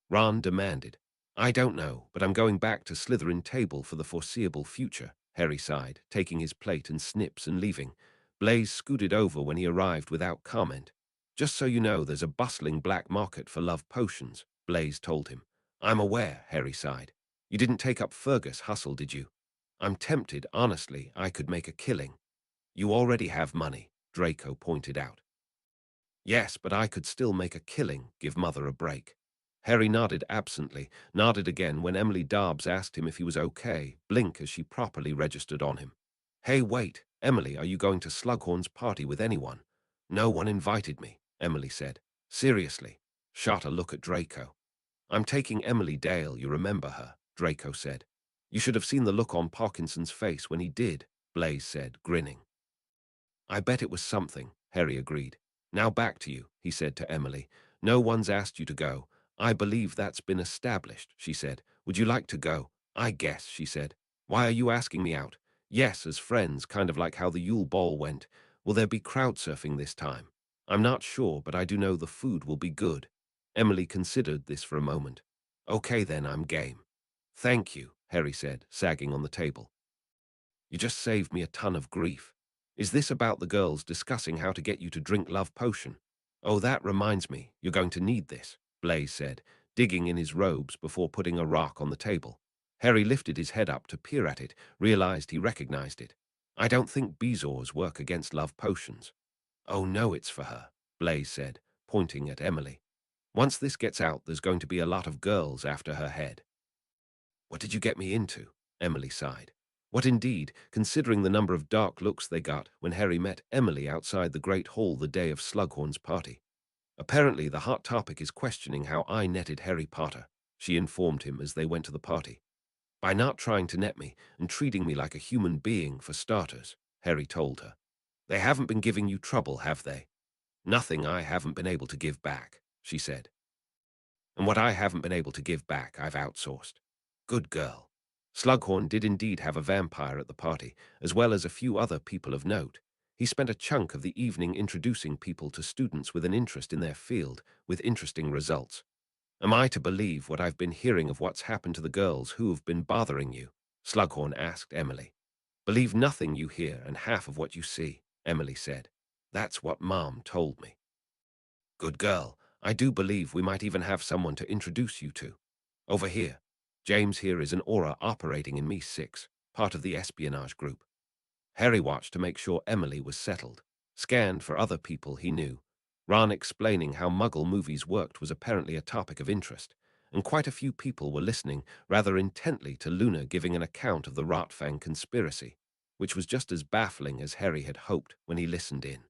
Ron demanded. I don't know, but I'm going back to Slytherin table for the foreseeable future, Harry sighed, taking his plate and Snips and leaving. Blaise scooted over when he arrived without comment. Just so you know, there's a bustling black market for love potions, Blaise told him. I'm aware, Harry sighed. You didn't take up Fergus' hustle, did you? I'm tempted, honestly, I could make a killing. You already have money, Draco pointed out. Yes, but I could still make a killing, give Mother a break. Harry nodded absently, nodded again when Emily Dobbs asked him if he was okay, blink as she properly registered on him. Hey, wait, Emily, are you going to Slughorn's party with anyone? No one invited me, Emily said. Seriously, shot a look at Draco. I'm taking Emily Dale, you remember her, Draco said. You should have seen the look on Parkinson's face when he did, Blaise said, grinning. I bet it was something, Harry agreed. Now back to you, he said to Emily. No one's asked you to go. I believe that's been established, she said. Would you like to go? I guess, she said. Why are you asking me out? Yes, as friends, kind of like how the Yule Ball went. Will there be crowd surfing this time? I'm not sure, but I do know the food will be good. Emily considered this for a moment. Okay then, I'm game. Thank you, Harry said, sagging on the table. You just saved me a ton of grief. Is this about the girls discussing how to get you to drink love potion? Oh, that reminds me, you're going to need this, Blaise said, digging in his robes before putting a rock on the table. Harry lifted his head up to peer at it, realized he recognized it. I don't think bezoars work against love potions. Oh no, it's for her, Blaise said, pointing at Emily. Once this gets out, there's going to be a lot of girls after her head. What did you get me into? Emily sighed. What indeed, considering the number of dark looks they got when Harry met Emily outside the Great Hall the day of Slughorn's party. Apparently, the hot topic is questioning how I netted Harry Potter, she informed him as they went to the party. By not trying to net me and treating me like a human being for starters, Harry told her. They haven't been giving you trouble, have they? Nothing I haven't been able to give back, she said. And what I haven't been able to give back, I've outsourced. Good girl. Slughorn did indeed have a vampire at the party, as well as a few other people of note. He spent a chunk of the evening introducing people to students with an interest in their field, with interesting results. Am I to believe what I've been hearing of what's happened to the girls who've been bothering you? Slughorn asked Emily. Believe nothing you hear and half of what you see, Emily said. That's what Mom told me. Good girl. I do believe we might even have someone to introduce you to. Over here. James here is an aura operating in Me-6, part of the espionage group. Harry watched to make sure Emily was settled, scanned for other people he knew. Ron explaining how Muggle movies worked was apparently a topic of interest, and quite a few people were listening rather intently to Luna giving an account of the Rotfang conspiracy, which was just as baffling as Harry had hoped when he listened in.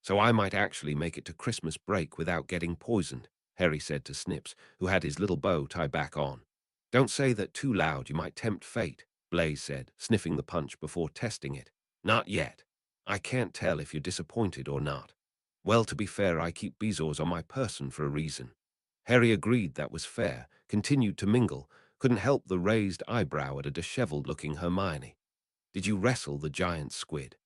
"So I might actually make it to Christmas break without getting poisoned," Harry said to Snips, who had his little bow tied back on. "Don't say that too loud, you might tempt fate," Blaze said, sniffing the punch before testing it. "Not yet. I can't tell if you're disappointed or not. Well, to be fair, I keep bezoars on my person for a reason." Harry agreed that was fair, continued to mingle, couldn't help the raised eyebrow at a disheveled-looking Hermione. "Did you wrestle the giant squid?"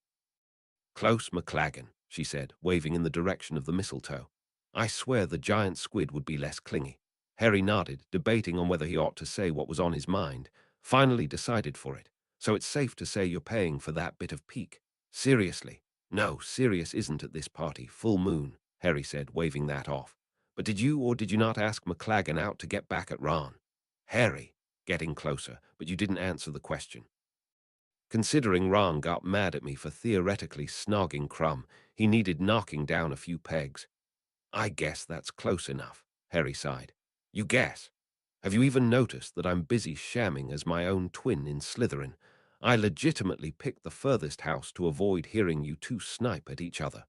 "Close, McLaggen," she said, waving in the direction of the mistletoe. "I swear the giant squid would be less clingy." Harry nodded, debating on whether he ought to say what was on his mind, finally decided for it. "So it's safe to say you're paying for that bit of pique." "Seriously?" "No, Sirius isn't at this party, full moon," Harry said, waving that off. "But did you or did you not ask McLaggen out to get back at Ron?" "Harry," getting closer, "but you didn't answer the question." Considering Ron got mad at me for theoretically snogging Crumb, he needed knocking down a few pegs. "I guess that's close enough," Harry sighed. "You guess? Have you even noticed that I'm busy shamming as my own twin in Slytherin? I legitimately picked the furthest house to avoid hearing you two snipe at each other.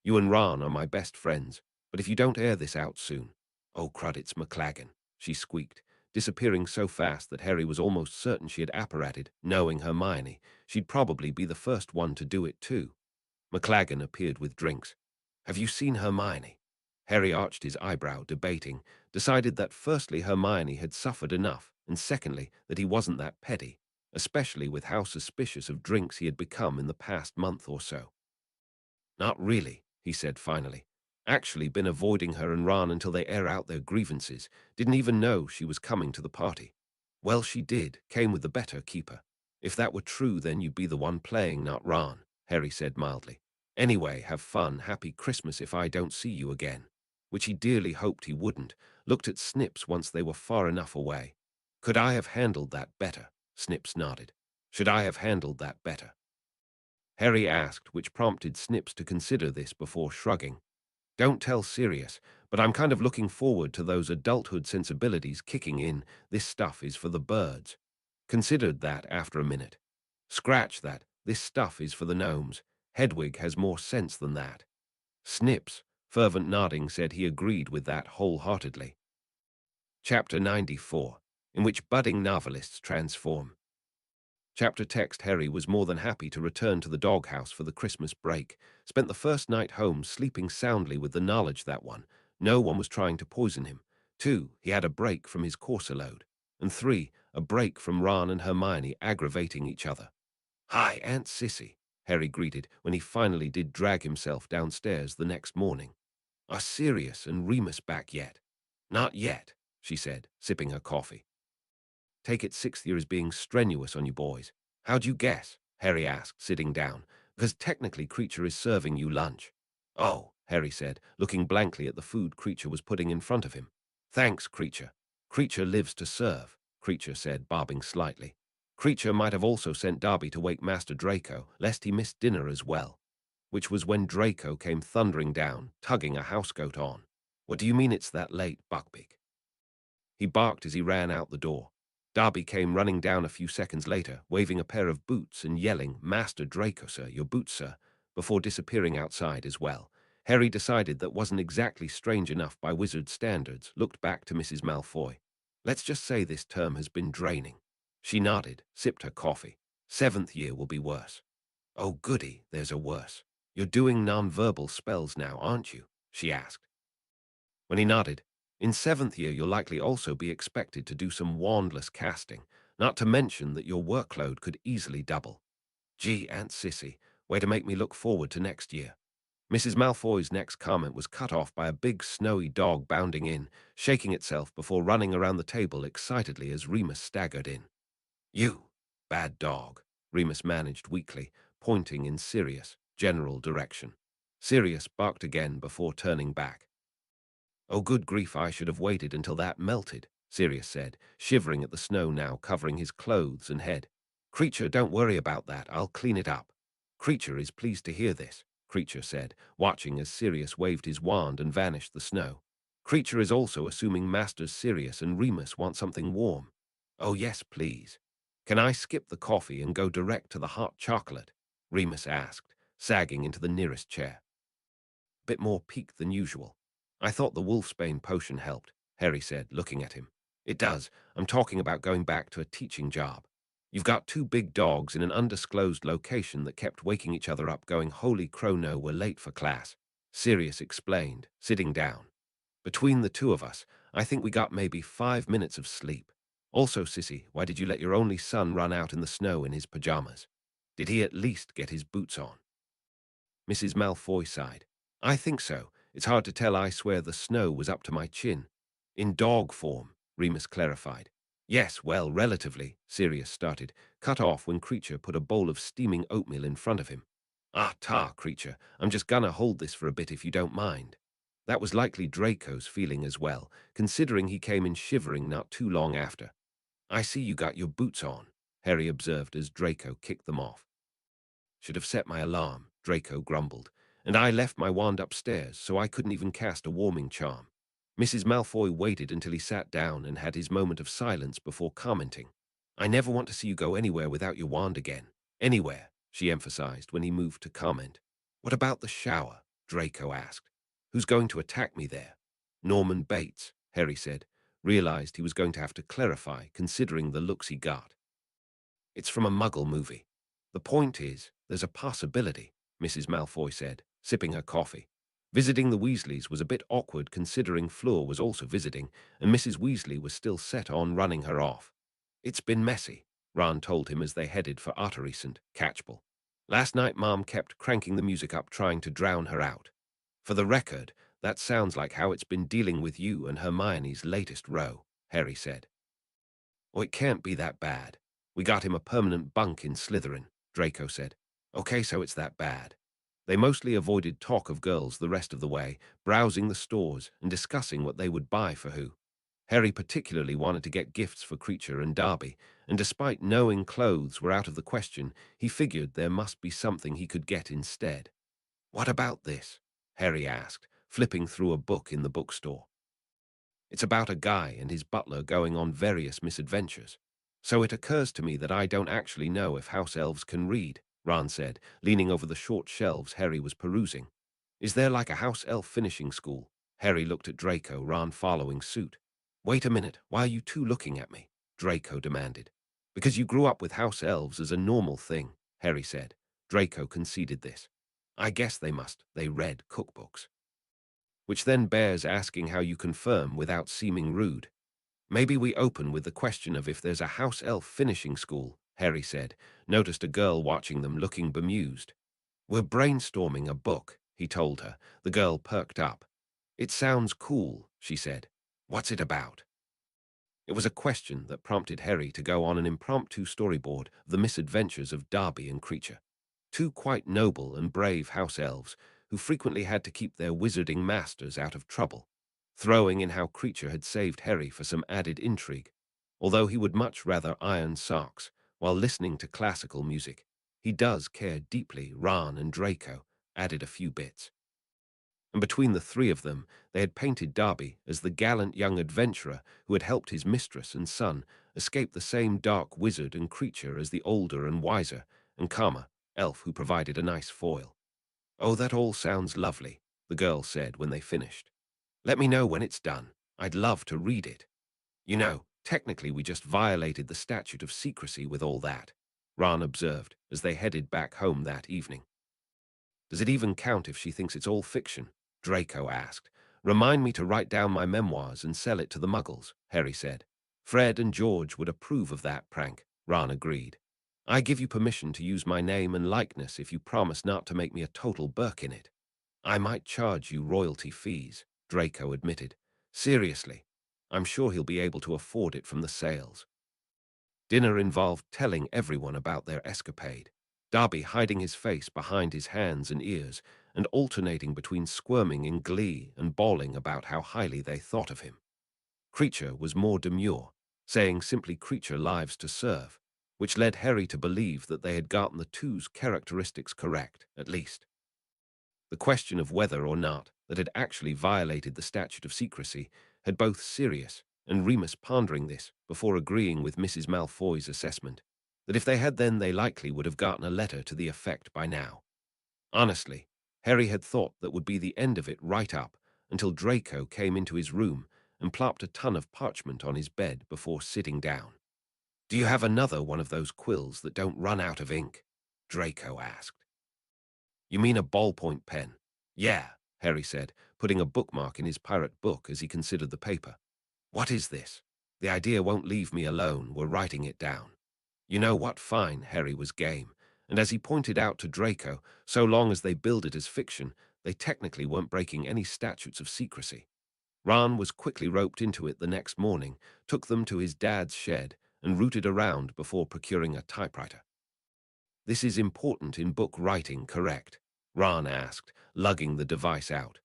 You and Ron are my best friends, but if you don't air this out soon—" "Oh, crud, it's McLaggen," she squeaked, disappearing so fast that Harry was almost certain she had apparated. Knowing Hermione, she'd probably be the first one to do it too. McLaggen appeared with drinks. "Have you seen Hermione?" Harry arched his eyebrow, debating, decided that firstly Hermione had suffered enough, and secondly that he wasn't that petty, especially with how suspicious of drinks he had become in the past month or so. "Not really," he said finally. "Actually been avoiding her and Ron until they air out their grievances. Didn't even know she was coming to the party." "Well, she did, came with the better keeper. If that were true, then you'd be the one playing, not Ron," Harry said mildly. "Anyway, have fun, happy Christmas if I don't see you again." Which he dearly hoped he wouldn't, looked at Snips once they were far enough away. "Could I have handled that better?" Snips nodded. "Should I have handled that better?" Harry asked, which prompted Snips to consider this before shrugging. "Don't tell Sirius, but I'm kind of looking forward to those adulthood sensibilities kicking in. This stuff is for the birds." Considered that after a minute. "Scratch that. This stuff is for the gnomes. Hedwig has more sense than that." Snips, fervent nodding, said he agreed with that wholeheartedly. Chapter 94, in which budding novelists transform. Chapter text. Harry was more than happy to return to the doghouse for the Christmas break. Spent the first night home sleeping soundly with the knowledge that no one was trying to poison him. 2, he had a break from his courser load. And 3, a break from Ron and Hermione aggravating each other. "Hi, Aunt Sissy," Harry greeted when he finally did drag himself downstairs the next morning. "Are Sirius and Remus back yet?" "Not yet," she said, sipping her coffee. "Take it 6th year is being strenuous on you boys." "How'd you guess?" Harry asked, sitting down. "Because technically Creature is serving you lunch." "Oh," Harry said, looking blankly at the food Creature was putting in front of him. "Thanks, Creature." "Creature lives to serve," Creature said, bobbing slightly. Creature might have also sent Darby to wake Master Draco, lest he missed dinner as well. Which was when Draco came thundering down, tugging a housecoat on. "What do you mean it's that late, Buckbeak?" He barked as he ran out the door. Darby came running down a few seconds later, waving a pair of boots and yelling, "Master Draco, sir, your boots, sir," before disappearing outside as well. Harry decided that wasn't exactly strange enough by wizard standards, looked back to Mrs. Malfoy. "Let's just say this term has been draining." She nodded, sipped her coffee. "7th year will be worse." "Oh goody, there's a worse. You're doing non-verbal spells now, aren't you?" she asked. When he nodded, "In 7th year you'll likely also be expected to do some wandless casting, not to mention that your workload could easily double." "Gee, Aunt Sissy, way to make me look forward to next year." Mrs. Malfoy's next comment was cut off by a big snowy dog bounding in, shaking itself before running around the table excitedly as Remus staggered in. "You, bad dog," Remus managed weakly, pointing in Sirius' general direction. Sirius barked again before turning back. "Oh, good grief, I should have waited until that melted," Sirius said, shivering at the snow now covering his clothes and head. "Creature, don't worry about that, I'll clean it up." "Creature is pleased to hear this," Creature said, watching as Sirius waved his wand and vanished the snow. Creature is also assuming Masters Sirius and Remus want something warm. Oh yes, please. Can I skip the coffee and go direct to the hot chocolate? Remus asked, sagging into the nearest chair. Bit more piqued than usual. I thought the wolfsbane potion helped, Harry said, looking at him. It does. I'm talking about going back to a teaching job. You've got two big dogs in an undisclosed location that kept waking each other up going, holy crow, no, we're late for class. Sirius explained, sitting down. Between the two of us, I think we got maybe 5 minutes of sleep. Also, Sissy, why did you let your only son run out in the snow in his pajamas? Did he at least get his boots on? Mrs. Malfoy sighed. I think so. It's hard to tell. I swear the snow was up to my chin. In dog form, Remus clarified. Yes, well, relatively, Sirius started, cut off when Creature put a bowl of steaming oatmeal in front of him. Ah, ta, Creature, I'm just gonna hold this for a bit if you don't mind. That was likely Draco's feeling as well, considering he came in shivering not too long after. I see you got your boots on, Harry observed as Draco kicked them off. Should have set my alarm, Draco grumbled, and I left my wand upstairs, so I couldn't even cast a warming charm. Mrs. Malfoy waited until he sat down and had his moment of silence before commenting. I never want to see you go anywhere without your wand again. Anywhere, she emphasized when he moved to comment. What about the shower? Draco asked. Who's going to attack me there? Norman Bates, Harry said, realized he was going to have to clarify considering the looks he got. It's from a Muggle movie. The point is, there's a possibility, Mrs. Malfoy said, sipping her coffee. Visiting the Weasleys was a bit awkward considering Fleur was also visiting, and Mrs. Weasley was still set on running her off. It's been messy, Ron told him as they headed for Ottery St. Catchpole. Last night Mom kept cranking the music up trying to drown her out. For the record, that sounds like how it's been dealing with you and Hermione's latest row, Harry said. Oh, it can't be that bad. We got him a permanent bunk in Slytherin, Draco said. Okay, so it's that bad. They mostly avoided talk of girls the rest of the way, browsing the stores and discussing what they would buy for who. Harry particularly wanted to get gifts for Creature and Darby, and despite knowing clothes were out of the question, he figured there must be something he could get instead. What about this? Harry asked, flipping through a book in the bookstore. It's about a guy and his butler going on various misadventures. So it occurs to me that I don't actually know if house elves can read, Ron said, leaning over the short shelves Harry was perusing. Is there like a house elf finishing school? Harry looked at Draco, Ron following suit. Wait a minute, why are you two looking at me? Draco demanded. Because you grew up with house elves as a normal thing, Harry said. Draco conceded this. I guess they must. They read cookbooks. Which then bears asking how you confirm without seeming rude. Maybe we open with the question of if there's a house elf finishing school, Harry said, noticed a girl watching them looking bemused. We're brainstorming a book, he told her. The girl perked up. It sounds cool, she said. What's it about? It was a question that prompted Harry to go on an impromptu storyboard of the misadventures of Darby and Creature. Two quite noble and brave house elves who frequently had to keep their wizarding masters out of trouble, throwing in how Creature had saved Harry for some added intrigue. Although he would much rather iron socks while listening to classical music, he does care deeply. Ron and Draco added a few bits. And between the three of them, they had painted Darby as the gallant young adventurer who had helped his mistress and son escape the same dark wizard and Creature as the older and wiser and calmer elf who provided a nice foil. Oh, that all sounds lovely, the girl said when they finished. Let me know when it's done. I'd love to read it. You know, technically we just violated the statute of secrecy with all that, Ron observed as they headed back home that evening. Does it even count if she thinks it's all fiction? Draco asked. Remind me to write down my memoirs and sell it to the Muggles, Harry said. Fred and George would approve of that prank, Ron agreed. I give you permission to use my name and likeness if you promise not to make me a total Burke in it. I might charge you royalty fees, Draco admitted. Seriously, I'm sure he'll be able to afford it from the sales. Dinner involved telling everyone about their escapade, Darby hiding his face behind his hands and ears and alternating between squirming in glee and bawling about how highly they thought of him. Creature was more demure, saying simply Creature lives to serve, which led Harry to believe that they had gotten the two's characteristics correct, at least. The question of whether or not that had actually violated the statute of secrecy had both Sirius and Remus pondering this before agreeing with Mrs. Malfoy's assessment, that if they had then they likely would have gotten a letter to the effect by now. Honestly, Harry had thought that would be the end of it right up until Draco came into his room and plopped a ton of parchment on his bed before sitting down. "Do you have another one of those quills that don't run out of ink?" Draco asked. "You mean a ballpoint pen?" "Yeah," Harry said, putting a bookmark in his pirate book as he considered the paper. "What is this? The idea won't leave me alone. We're writing it down." "You know what? Fine." Harry was game, and as he pointed out to Draco, so long as they billed it as fiction, they technically weren't breaking any statutes of secrecy. Ron was quickly roped into it the next morning, took them to his dad's shed, and rooted around before procuring a typewriter. "This is important in book writing, correct?" Ron asked, lugging the device out.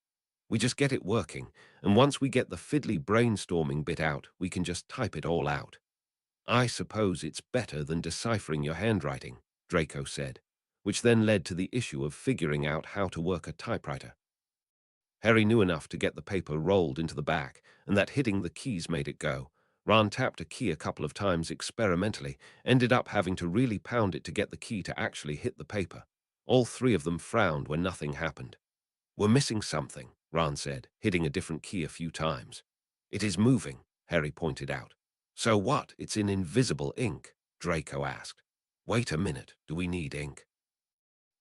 "We just get it working, and once we get the fiddly brainstorming bit out, we can just type it all out." "I suppose it's better than deciphering your handwriting," Draco said, which then led to the issue of figuring out how to work a typewriter. Harry knew enough to get the paper rolled into the back, and that hitting the keys made it go. Ron tapped a key a couple of times experimentally, ended up having to really pound it to get the key to actually hit the paper. All three of them frowned when nothing happened. "We're missing something," Ron said, hitting a different key a few times. "It is moving," Harry pointed out. "So what? It's in invisible ink?" Draco asked. "Wait a minute, do we need ink?"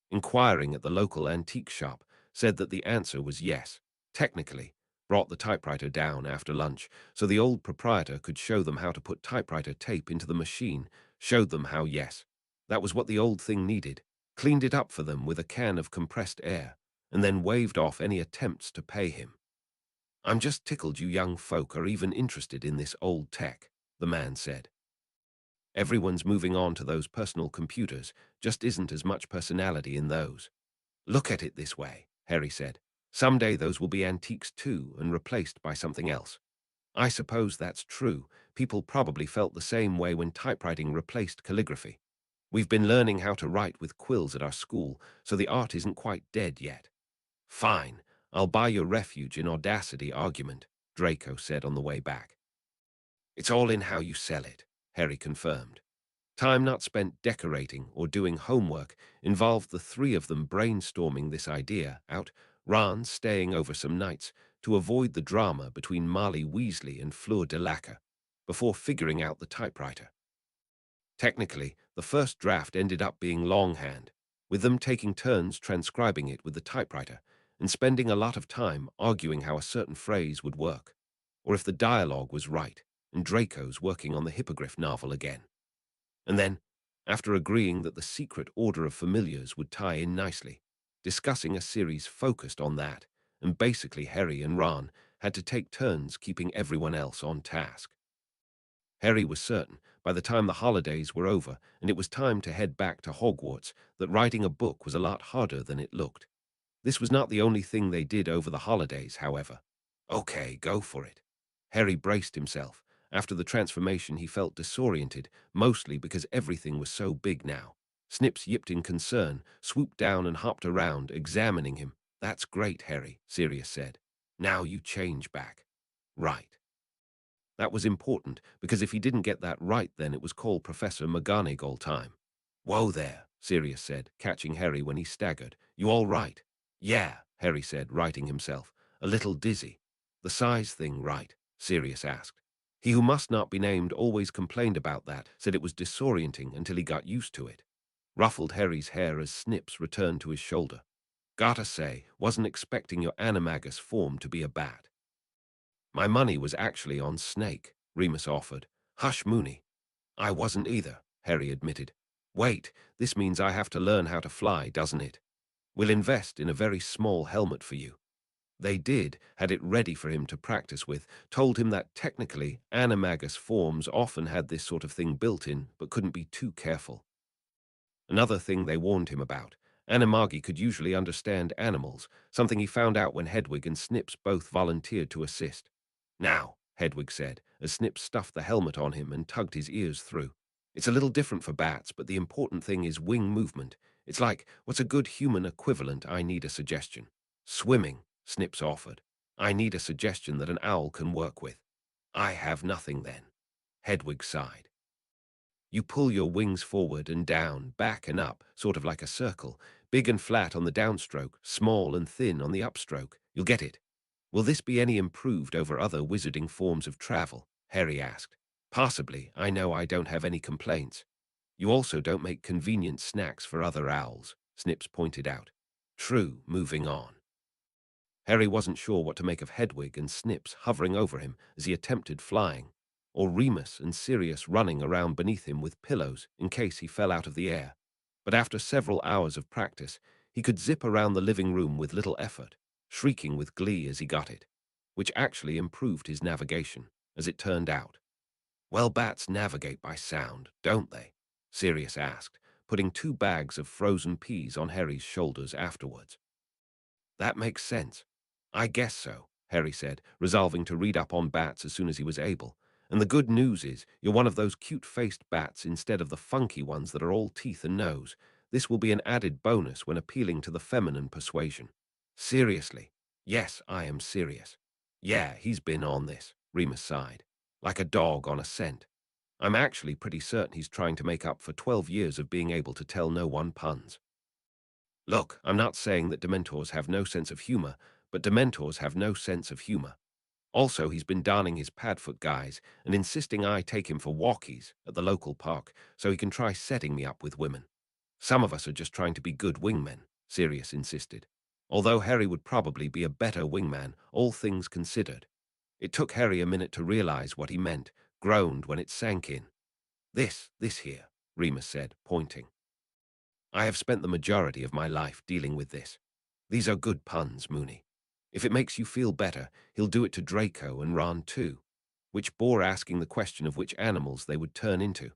Inquiring at the local antique shop said that the answer was yes. Technically, brought the typewriter down after lunch so the old proprietor could show them how to put typewriter tape into the machine, showed them how yes. That was what the old thing needed, cleaned it up for them with a can of compressed air, and then waved off any attempts to pay him. "I'm just tickled you young folk are even interested in this old tech," the man said. "Everyone's moving on to those personal computers, just isn't as much personality in those." "Look at it this way," Harry said. "Someday those will be antiques too and replaced by something else." "I suppose that's true. People probably felt the same way when typewriting replaced calligraphy. We've been learning how to write with quills at our school, so the art isn't quite dead yet." "Fine, I'll buy your refuge in audacity argument," Draco said on the way back. "It's all in how you sell it," Harry confirmed. Time not spent decorating or doing homework involved the three of them brainstorming this idea out, Ron staying over some nights to avoid the drama between Marley Weasley and Fleur de Lacquer, before figuring out the typewriter. Technically, the first draft ended up being longhand, with them taking turns transcribing it with the typewriter and spending a lot of time arguing how a certain phrase would work, or if the dialogue was right, and Draco's working on the Hippogriff novel again. And then, after agreeing that the secret order of familiars would tie in nicely, discussing a series focused on that, and basically Harry and Ron had to take turns keeping everyone else on task. Harry was certain, by the time the holidays were over and it was time to head back to Hogwarts, that writing a book was a lot harder than it looked. This was not the only thing they did over the holidays, however. "Okay, go for it." Harry braced himself. After the transformation, he felt disoriented, mostly because everything was so big now. Snips yipped in concern, swooped down and hopped around, examining him. "That's great, Harry," Sirius said. "Now you change back." "Right." That was important, because if he didn't get that right, then it was called Professor McGonagall time. "Whoa there," Sirius said, catching Harry when he staggered. "You all right?" "Yeah," Harry said, righting himself. "A little dizzy." "The size thing, right?" Sirius asked. He who must not be named always complained about that, said it was disorienting until he got used to it. Ruffled Harry's hair as Snips returned to his shoulder. "Gotta say, wasn't expecting your animagus form to be a bat." "My money was actually on Snake," Remus offered. "Hush, Mooney." "I wasn't either," Harry admitted. "Wait, this means I have to learn how to fly, doesn't it? We'll invest in a very small helmet for you." They did, had it ready for him to practice with, told him that technically animagus forms often had this sort of thing built in, but couldn't be too careful. Another thing they warned him about, Animagi could usually understand animals, something he found out when Hedwig and Snips both volunteered to assist. "Now," Hedwig said, as Snips stuffed the helmet on him and tugged his ears through. "It's a little different for bats, but the important thing is wing movement. It's like, what's a good human equivalent? I need a suggestion. Swimming, Snips offered. I need a suggestion that an owl can work with. I have nothing then. Hedwig sighed. You pull your wings forward and down, back and up, sort of like a circle, big and flat on the downstroke, small and thin on the upstroke. You'll get it. Will this be any improved over other wizarding forms of travel? Harry asked. Possibly. I know I don't have any complaints. You also don't make convenient snacks for other owls, Snips pointed out. True, moving on. Harry wasn't sure what to make of Hedwig and Snips hovering over him as he attempted flying, or Remus and Sirius running around beneath him with pillows in case he fell out of the air. But after several hours of practice, he could zip around the living room with little effort, shrieking with glee as he got it, which actually improved his navigation, as it turned out. Well, bats navigate by sound, don't they? Sirius asked, putting 2 bags of frozen peas on Harry's shoulders afterwards. That makes sense. I guess so, Harry said, resolving to read up on bats as soon as he was able. And the good news is, you're one of those cute-faced bats instead of the funky ones that are all teeth and nose. This will be an added bonus when appealing to the feminine persuasion. Seriously? Yes, I am serious. Yeah, he's been on this, Remus sighed. Like a dog on a scent. I'm actually pretty certain he's trying to make up for 12 years of being able to tell no one puns. Look, I'm not saying that Dementors have no sense of humor, but Dementors have no sense of humor. Also, he's been darning his Padfoot guise and insisting I take him for walkies at the local park so he can try setting me up with women. Some of us are just trying to be good wingmen, Sirius insisted. Although Harry would probably be a better wingman, all things considered. It took Harry a minute to realize what he meant, groaned when it sank in. This here, Remus said, pointing. I have spent the majority of my life dealing with this. These are good puns, Moony. If it makes you feel better, he'll do it to Draco and Ron too, which bore asking the question of which animals they would turn into.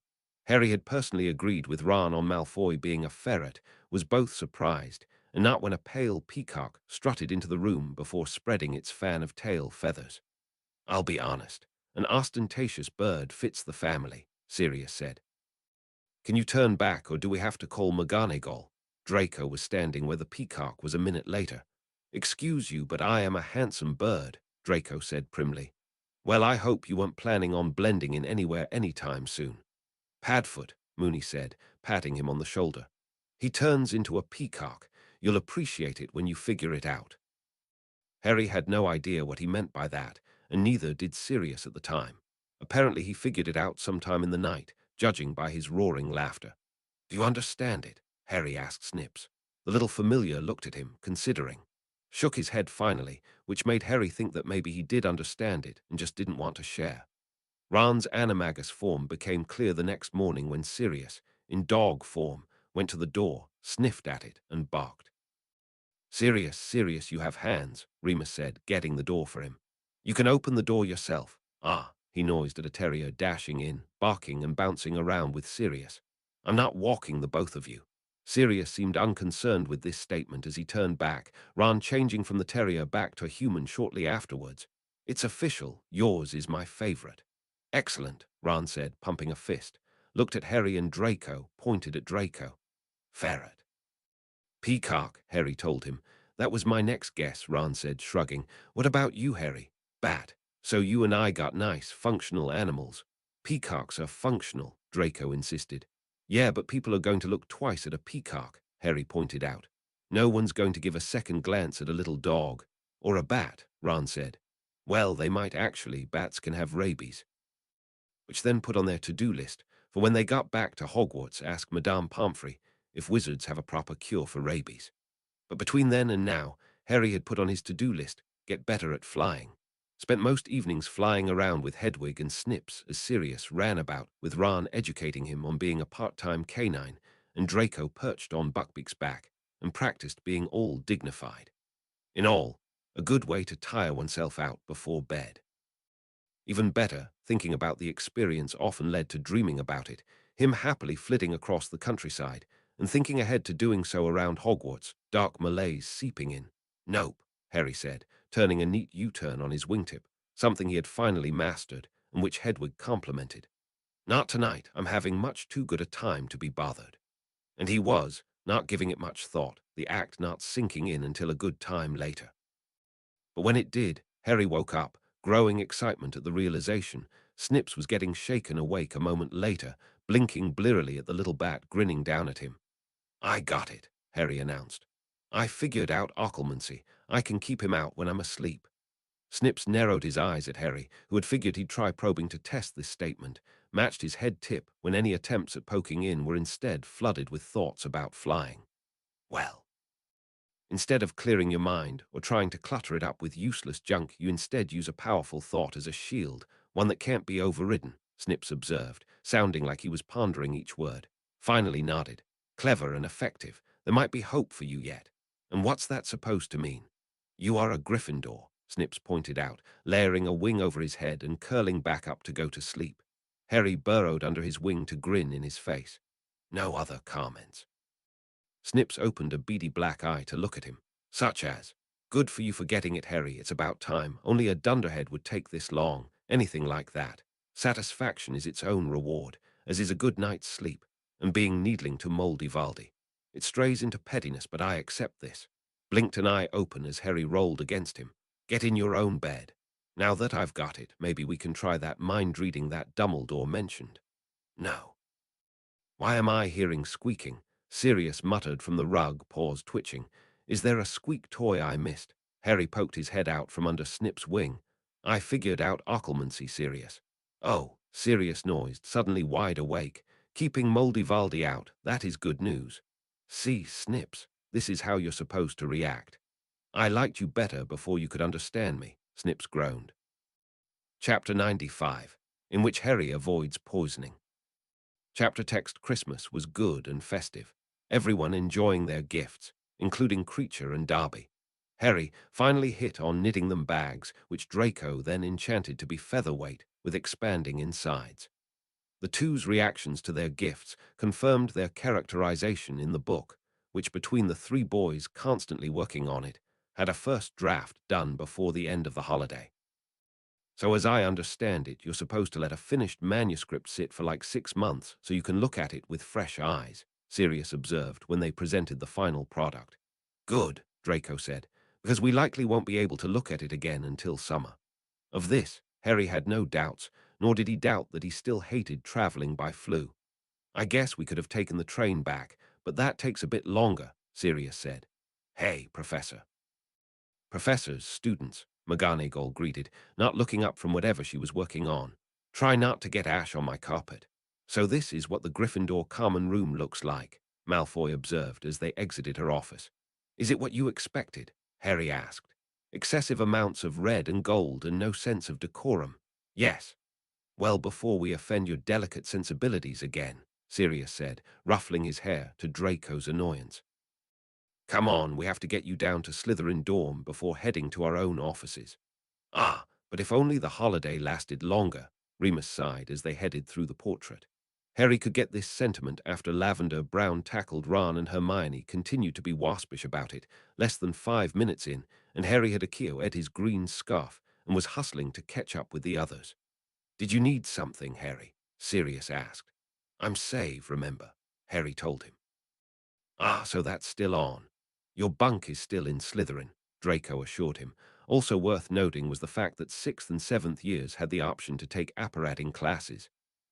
Harry had personally agreed with Ron on Malfoy being a ferret, was both surprised, and not when a pale peacock strutted into the room before spreading its fan of tail feathers. I'll be honest, an ostentatious bird fits the family, Sirius said. Can you turn back, or do we have to call McGonagall? Draco was standing where the peacock was a minute later. Excuse you, but I am a handsome bird, Draco said primly. Well, I hope you weren't planning on blending in anywhere anytime soon. Padfoot, Moony said, patting him on the shoulder. He turns into a peacock. You'll appreciate it when you figure it out. Harry had no idea what he meant by that, and neither did Sirius at the time. Apparently he figured it out sometime in the night, judging by his roaring laughter. Do you understand it? Harry asked Snips. The little familiar looked at him, considering. Shook his head finally, which made Harry think that maybe he did understand it and just didn't want to share. Ron's animagus form became clear the next morning when Sirius, in dog form, went to the door, sniffed at it, and barked. Sirius, Sirius, you have hands, Remus said, getting the door for him. You can open the door yourself. Ah, he noised at a terrier dashing in, barking and bouncing around with Sirius. I'm not walking the both of you. Sirius seemed unconcerned with this statement as he turned back, Ron changing from the terrier back to a human shortly afterwards. It's official, yours is my favorite. Excellent, Ron said, pumping a fist. Looked at Harry and Draco, pointed at Draco. Ferret. Peacock, Harry told him. That was my next guess, Ron said, shrugging. What about you, Harry? Bat. So you and I got nice, functional animals. Peacocks are functional, Draco insisted. Yeah, but people are going to look twice at a peacock, Harry pointed out. No one's going to give a second glance at a little dog. Or a bat, Ron said. Well, they might actually. Bats can have rabies. Which then put on their to-do list, for when they got back to Hogwarts, ask Madame Pomfrey if wizards have a proper cure for rabies. But between then and now, Harry had put on his to-do list, get better at flying. Spent most evenings flying around with Hedwig and Snips as Sirius ran about, with Ron educating him on being a part-time canine, and Draco perched on Buckbeak's back and practiced being all dignified. In all, a good way to tire oneself out before bed. Even better, thinking about the experience often led to dreaming about it, him happily flitting across the countryside, and thinking ahead to doing so around Hogwarts, dark malaise seeping in. Nope, Harry said, turning a neat U-turn on his wingtip, something he had finally mastered, and which Hedwig complimented. Not tonight, I'm having much too good a time to be bothered. And he was, not giving it much thought, the act not sinking in until a good time later. But when it did, Harry woke up, growing excitement at the realization. Snips was getting shaken awake a moment later, blinking blearily at the little bat grinning down at him. "I got it," Harry announced. "I figured out occlumency. I can keep him out when I'm asleep." Snips narrowed his eyes at Harry, who had figured he'd try probing to test this statement, matched his head tip when any attempts at poking in were instead flooded with thoughts about flying. "Well, instead of clearing your mind or trying to clutter it up with useless junk, you instead use a powerful thought as a shield, one that can't be overridden," Snips observed, sounding like he was pondering each word. Finally nodded. "Clever and effective. There might be hope for you yet. And what's that supposed to mean?" "You are a Gryffindor," Snips pointed out, layering a wing over his head and curling back up to go to sleep. Harry burrowed under his wing to grin in his face. "No other comments." Snips opened a beady black eye to look at him, such as, "Good for you for getting it, Harry, it's about time. Only a dunderhead would take this long," anything like that. Satisfaction is its own reward, as is a good night's sleep, and being needling to mouldy Valdi. It strays into pettiness, but I accept this. Blinked an eye open as Harry rolled against him. "Get in your own bed. Now that I've got it, maybe we can try that mind-reading that Dumbledore mentioned." "No." "Why am I hearing squeaking?" Sirius muttered from the rug, paws twitching. "Is there a squeak toy I missed?" Harry poked his head out from under Snip's wing. "I figured out occlumency, Sirius." "Oh," Sirius noised, suddenly wide awake. "Keeping Moldy Valdi out, that is good news." "See, Snips, this is how you're supposed to react." "I liked you better before you could understand me," Snips groaned. Chapter 95, in which Harry avoids poisoning. Chapter text: Christmas was good and festive, everyone enjoying their gifts, including Creature and Darby. Harry finally hit on knitting them bags, which Draco then enchanted to be featherweight with expanding insides. The two's reactions to their gifts confirmed their characterization in the book, which between the three boys constantly working on it, had a first draft done before the end of the holiday. "So as I understand it, you're supposed to let a finished manuscript sit for like 6 months so you can look at it with fresh eyes," Sirius observed when they presented the final product. "Good," Draco said, "because we likely won't be able to look at it again until summer." Of this, Harry had no doubts, nor did he doubt that he still hated traveling by flu. "I guess we could have taken the train back, but that takes a bit longer," Sirius said. "Hey, Professor." "Professors, students," McGonagall greeted, not looking up from whatever she was working on. "Try not to get ash on my carpet." "So this is what the Gryffindor common room looks like," Malfoy observed as they exited her office. "Is it what you expected?" Harry asked. "Excessive amounts of red and gold and no sense of decorum." "Yes." "Well, before we offend your delicate sensibilities again," Sirius said, ruffling his hair to Draco's annoyance. "Come on, we have to get you down to Slytherin dorm before heading to our own offices." "Ah, but if only the holiday lasted longer," Remus sighed as they headed through the portrait. Harry could get this sentiment after Lavender Brown tackled Ron and Hermione continued to be waspish about it, less than 5 minutes in, and Harry had Akio at his green scarf and was hustling to catch up with the others. "Did you need something, Harry?" Sirius asked. "I'm safe, remember," Harry told him. "Ah, so that's still on." "Your bunk is still in Slytherin," Draco assured him. Also worth noting was the fact that 6th and 7th years had the option to take apparating classes.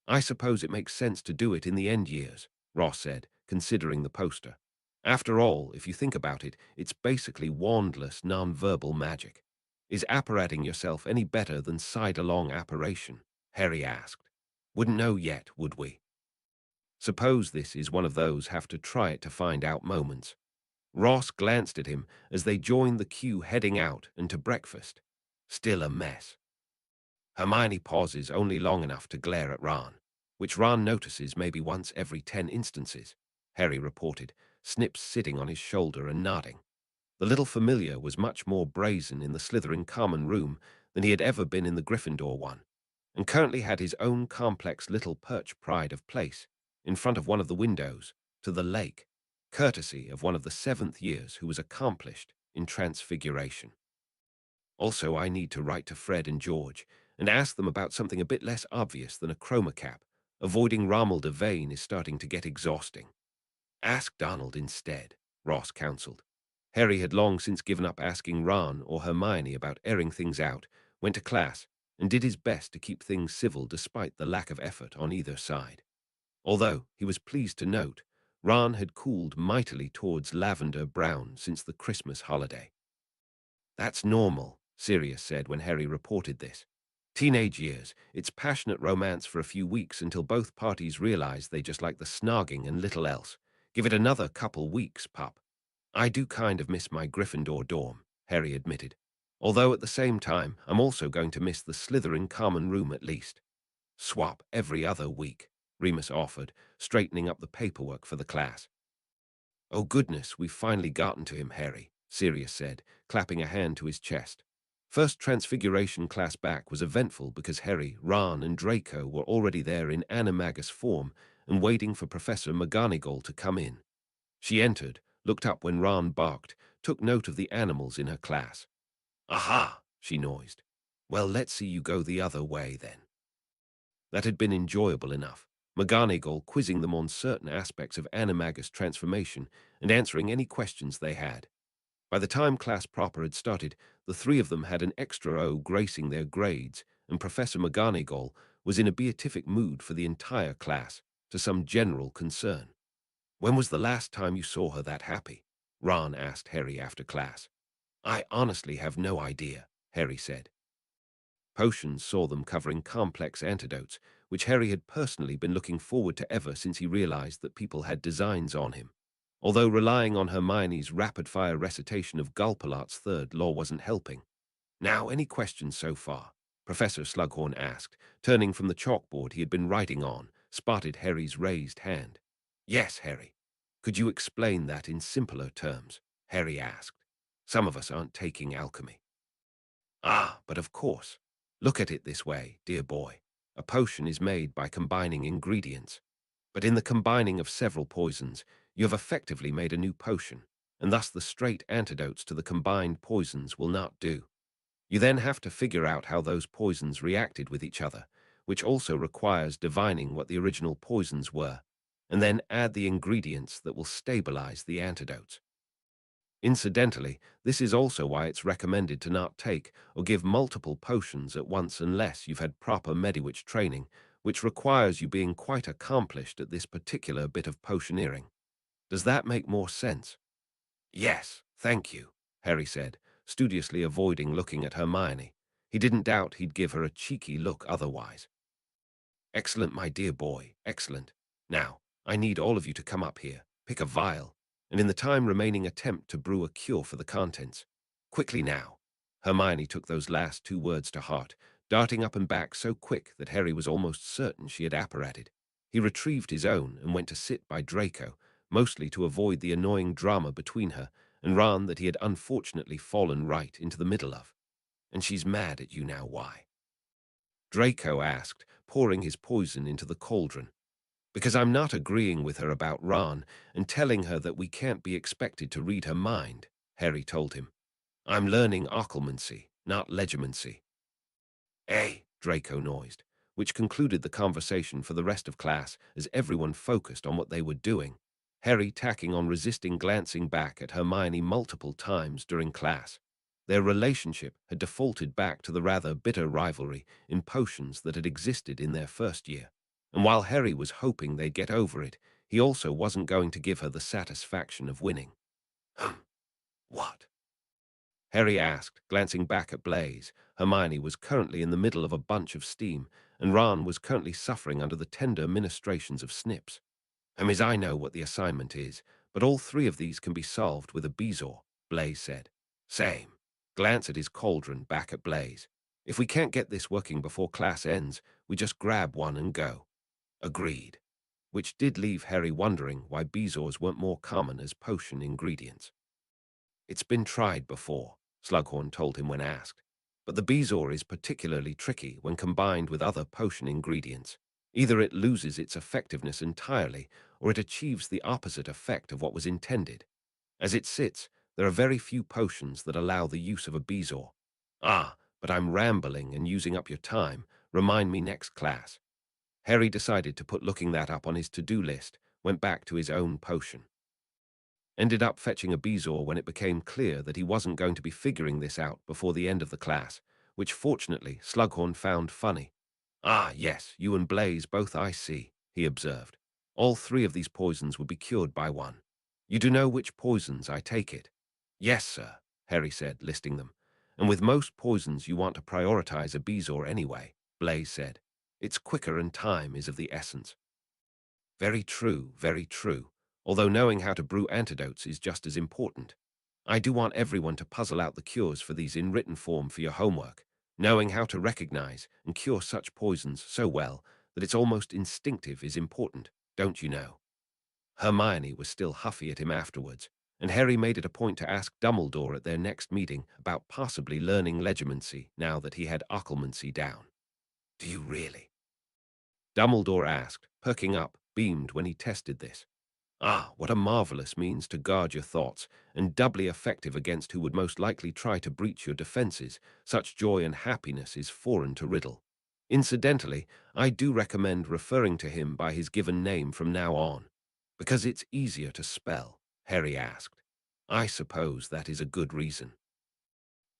"I suppose it makes sense to do it in the end years," Ross said, considering the poster. "After all, if you think about it, it's basically wandless, non-verbal magic." "Is apparating yourself any better than side-along apparation?" Harry asked. "Wouldn't know yet, would we?" Suppose this is one of those have-to-try-it-to-find-out moments. Ross glanced at him as they joined the queue heading out and to breakfast. Still a mess. Hermione pauses only long enough to glare at Ron, which Ron notices maybe once every 10 instances, Harry reported, Snips sitting on his shoulder and nodding. The little familiar was much more brazen in the Slytherin common room than he had ever been in the Gryffindor one, and currently had his own complex little perch pride of place in front of one of the windows to the lake, courtesy of one of the 7th years who was accomplished in transfiguration. "Also, I need to write to Fred and George and ask them about something a bit less obvious than a chroma cap. Avoiding Rommel de Vane is starting to get exhausting." Ask Donald instead, Ross counseled. Harry had long since given up asking Ron or Hermione about airing things out, went to class, and did his best to keep things civil despite the lack of effort on either side. Although, he was pleased to note, Ron had cooled mightily towards lavender brown since the Christmas holiday. That's normal, Sirius said when Harry reported this. Teenage years, it's passionate romance for a few weeks until both parties realize they just like the snogging and little else. Give it another couple weeks, pup. I do kind of miss my Gryffindor dorm, Harry admitted. Although at the same time, I'm also going to miss the Slytherin common room at least. Swap every other week, Remus offered, straightening up the paperwork for the class. Oh goodness, we've finally gotten to him, Harry, Sirius said, clapping a hand to his chest. First Transfiguration class back was eventful because Harry, Ron, and Draco were already there in animagus form and waiting for Professor McGonagall to come in. She entered, looked up when Ron barked, took note of the animals in her class. Aha, she noised. Well, let's see you go the other way, then. That had been enjoyable enough, McGonagall quizzing them on certain aspects of animagus transformation and answering any questions they had. By the time class proper had started, the three of them had an extra O gracing their grades, and Professor McGonagall was in a beatific mood for the entire class, to some general concern. When was the last time you saw her that happy? Ron asked Harry after class. I honestly have no idea, Harry said. Potions saw them covering complex antidotes, which Harry had personally been looking forward to ever since he realized that people had designs on him. Although relying on Hermione's rapid-fire recitation of Gulpalart's third law wasn't helping. Now, any questions so far? Professor Slughorn asked, turning from the chalkboard he had been writing on, spotted Harry's raised hand. Yes, Harry. Could you explain that in simpler terms? Harry asked. Some of us aren't taking alchemy. Ah, but of course. Look at it this way, dear boy. A potion is made by combining ingredients. But in the combining of several poisons, you have effectively made a new potion, and thus the straight antidotes to the combined poisons will not do. You then have to figure out how those poisons reacted with each other, which also requires divining what the original poisons were, and then add the ingredients that will stabilize the antidotes. Incidentally, this is also why it's recommended to not take or give multiple potions at once unless you've had proper Mediwitch training, which requires you being quite accomplished at this particular bit of potioneering. Does that make more sense? Yes, thank you, Harry said, studiously avoiding looking at Hermione. He didn't doubt he'd give her a cheeky look otherwise. Excellent, my dear boy, excellent. Now, I need all of you to come up here, pick a vial, and in the time remaining attempt to brew a cure for the contents. Quickly now. Hermione took those last two words to heart, darting up and back so quick that Harry was almost certain she had apparated. He retrieved his own and went to sit by Draco, mostly to avoid the annoying drama between her and Ron that he had unfortunately fallen right into the middle of. And she's mad at you now, why? Draco asked, pouring his poison into the cauldron. Because I'm not agreeing with her about Ron and telling her that we can't be expected to read her mind, Harry told him. I'm learning occlumency, not legimancy. Eh, Draco noised, which concluded the conversation for the rest of class as everyone focused on what they were doing, Harry tacking on resisting glancing back at Hermione multiple times during class. Their relationship had defaulted back to the rather bitter rivalry in potions that had existed in their first year. And while Harry was hoping they'd get over it, he also wasn't going to give her the satisfaction of winning. What? Harry asked, glancing back at Blaise. Hermione was currently in the middle of a bunch of steam, and Ron was currently suffering under the tender ministrations of Snips. I know what the assignment is, but all three of these can be solved with a Bezoar, Blaise said. Same. Glance at his cauldron back at Blaise. If we can't get this working before class ends, we just grab one and go. Agreed. Which did leave Harry wondering why Bezoars weren't more common as potion ingredients. It's been tried before, Slughorn told him when asked, but the Bezoar is particularly tricky when combined with other potion ingredients. Either it loses its effectiveness entirely, or it achieves the opposite effect of what was intended. As it sits, there are very few potions that allow the use of a Bezoar. Ah, but I'm rambling and using up your time. Remind me next class. Harry decided to put looking that up on his to-do list, went back to his own potion. Ended up fetching a bezoar when it became clear that he wasn't going to be figuring this out before the end of the class, which fortunately Slughorn found funny. "Ah, yes, you and Blaze both I see," he observed. "All three of these poisons would be cured by one. You do know which poisons, I take it?" "Yes, sir," Harry said, listing them. "And with most poisons you want to prioritize a bezoar anyway," Blaze said. "It's quicker and time is of the essence." "Very true, very true. Although knowing how to brew antidotes is just as important. I do want everyone to puzzle out the cures for these in written form for your homework, knowing how to recognize and cure such poisons so well that it's almost instinctive is important, don't you know?" Hermione was still huffy at him afterwards, and Harry made it a point to ask Dumbledore at their next meeting about possibly learning legimancy now that he had occlumency down. "Do you really?" Dumbledore asked, perking up, beamed when he tested this. "Ah, what a marvelous means to guard your thoughts, and doubly effective against who would most likely try to breach your defenses. Such joy and happiness is foreign to Riddle. Incidentally, I do recommend referring to him by his given name from now on. Because it's easier to spell," Harry asked. "I suppose that is a good reason."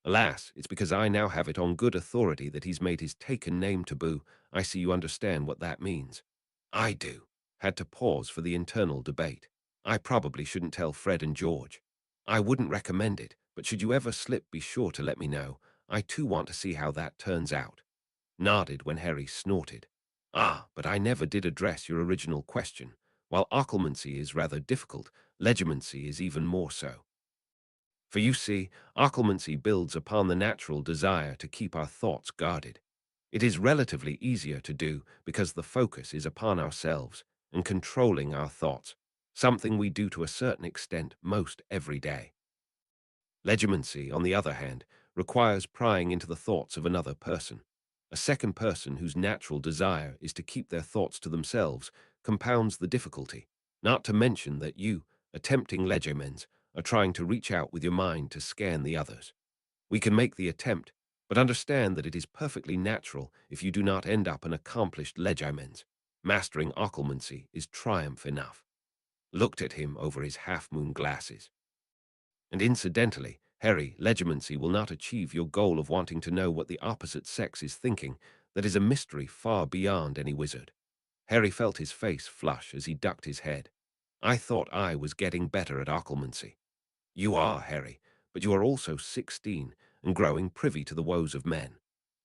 "Alas, it's because I now have it on good authority that he's made his taken name taboo. I see you understand what that means." "I do." Had to pause for the internal debate. "I probably shouldn't tell Fred and George. I wouldn't recommend it, but should you ever slip, be sure to let me know. I too want to see how that turns out." Nodded when Harry snorted. "Ah, but I never did address your original question. While occlumency is rather difficult, legimancy is even more so. For you see, occlumency builds upon the natural desire to keep our thoughts guarded. It is relatively easier to do because the focus is upon ourselves and controlling our thoughts, something we do to a certain extent most every day. Legimancy, on the other hand, requires prying into the thoughts of another person. A second person whose natural desire is to keep their thoughts to themselves compounds the difficulty, not to mention that you, attempting legimens, are trying to reach out with your mind to scan the others. We can make the attempt, but understand that it is perfectly natural if you do not end up an accomplished legimens. Mastering occlumency is triumph enough." Looked at him over his half-moon glasses. "And incidentally, Harry, legimancy will not achieve your goal of wanting to know what the opposite sex is thinking. That is a mystery far beyond any wizard." Harry felt his face flush as he ducked his head. "I thought I was getting better at occlumency." "You are, Harry, but you are also 16 and growing privy to the woes of men.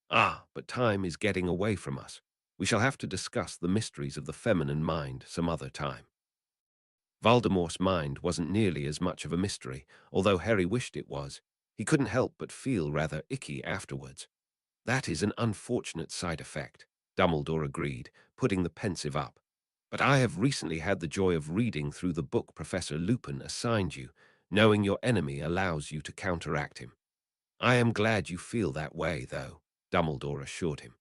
Ah, but time is getting away from us. We shall have to discuss the mysteries of the feminine mind some other time." Voldemort's mind wasn't nearly as much of a mystery, although Harry wished it was. He couldn't help but feel rather icky afterwards. "That is an unfortunate side effect," Dumbledore agreed, putting the pensive up. "But I have recently had the joy of reading through the book Professor Lupin assigned you. Knowing your enemy allows you to counteract him." "I am glad you feel that way, though," Dumbledore assured him.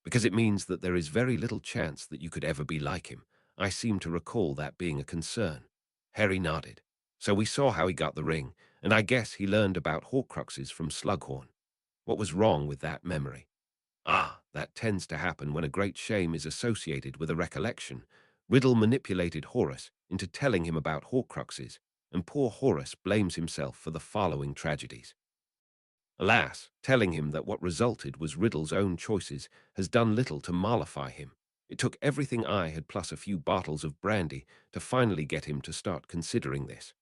"Because it means that there is very little chance that you could ever be like him. I seem to recall that being a concern." Harry nodded. "So we saw how he got the ring, and I guess he learned about Horcruxes from Slughorn. What was wrong with that memory?" "Ah, that tends to happen when a great shame is associated with a recollection. Riddle manipulated Horace into telling him about Horcruxes, and poor Horace blames himself for the following tragedies. Alas, telling him that what resulted was Riddle's own choices has done little to mollify him. It took everything I had plus a few bottles of brandy to finally get him to start considering this."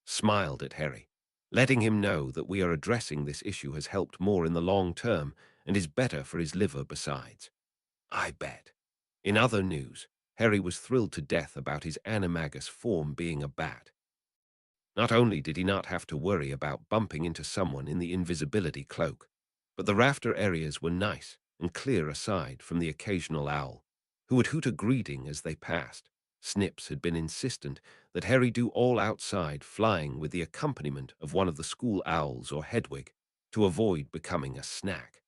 Smiled at Harry. "Letting him know that we are addressing this issue has helped more in the long term and is better for his liver besides." "I bet." In other news, Harry was thrilled to death about his animagus form being a bat. Not only did he not have to worry about bumping into someone in the invisibility cloak, but the rafter areas were nice and clear aside from the occasional owl, who would hoot a greeting as they passed. Snips had been insistent that Harry do all outside flying with the accompaniment of one of the school owls or Hedwig to avoid becoming a snack.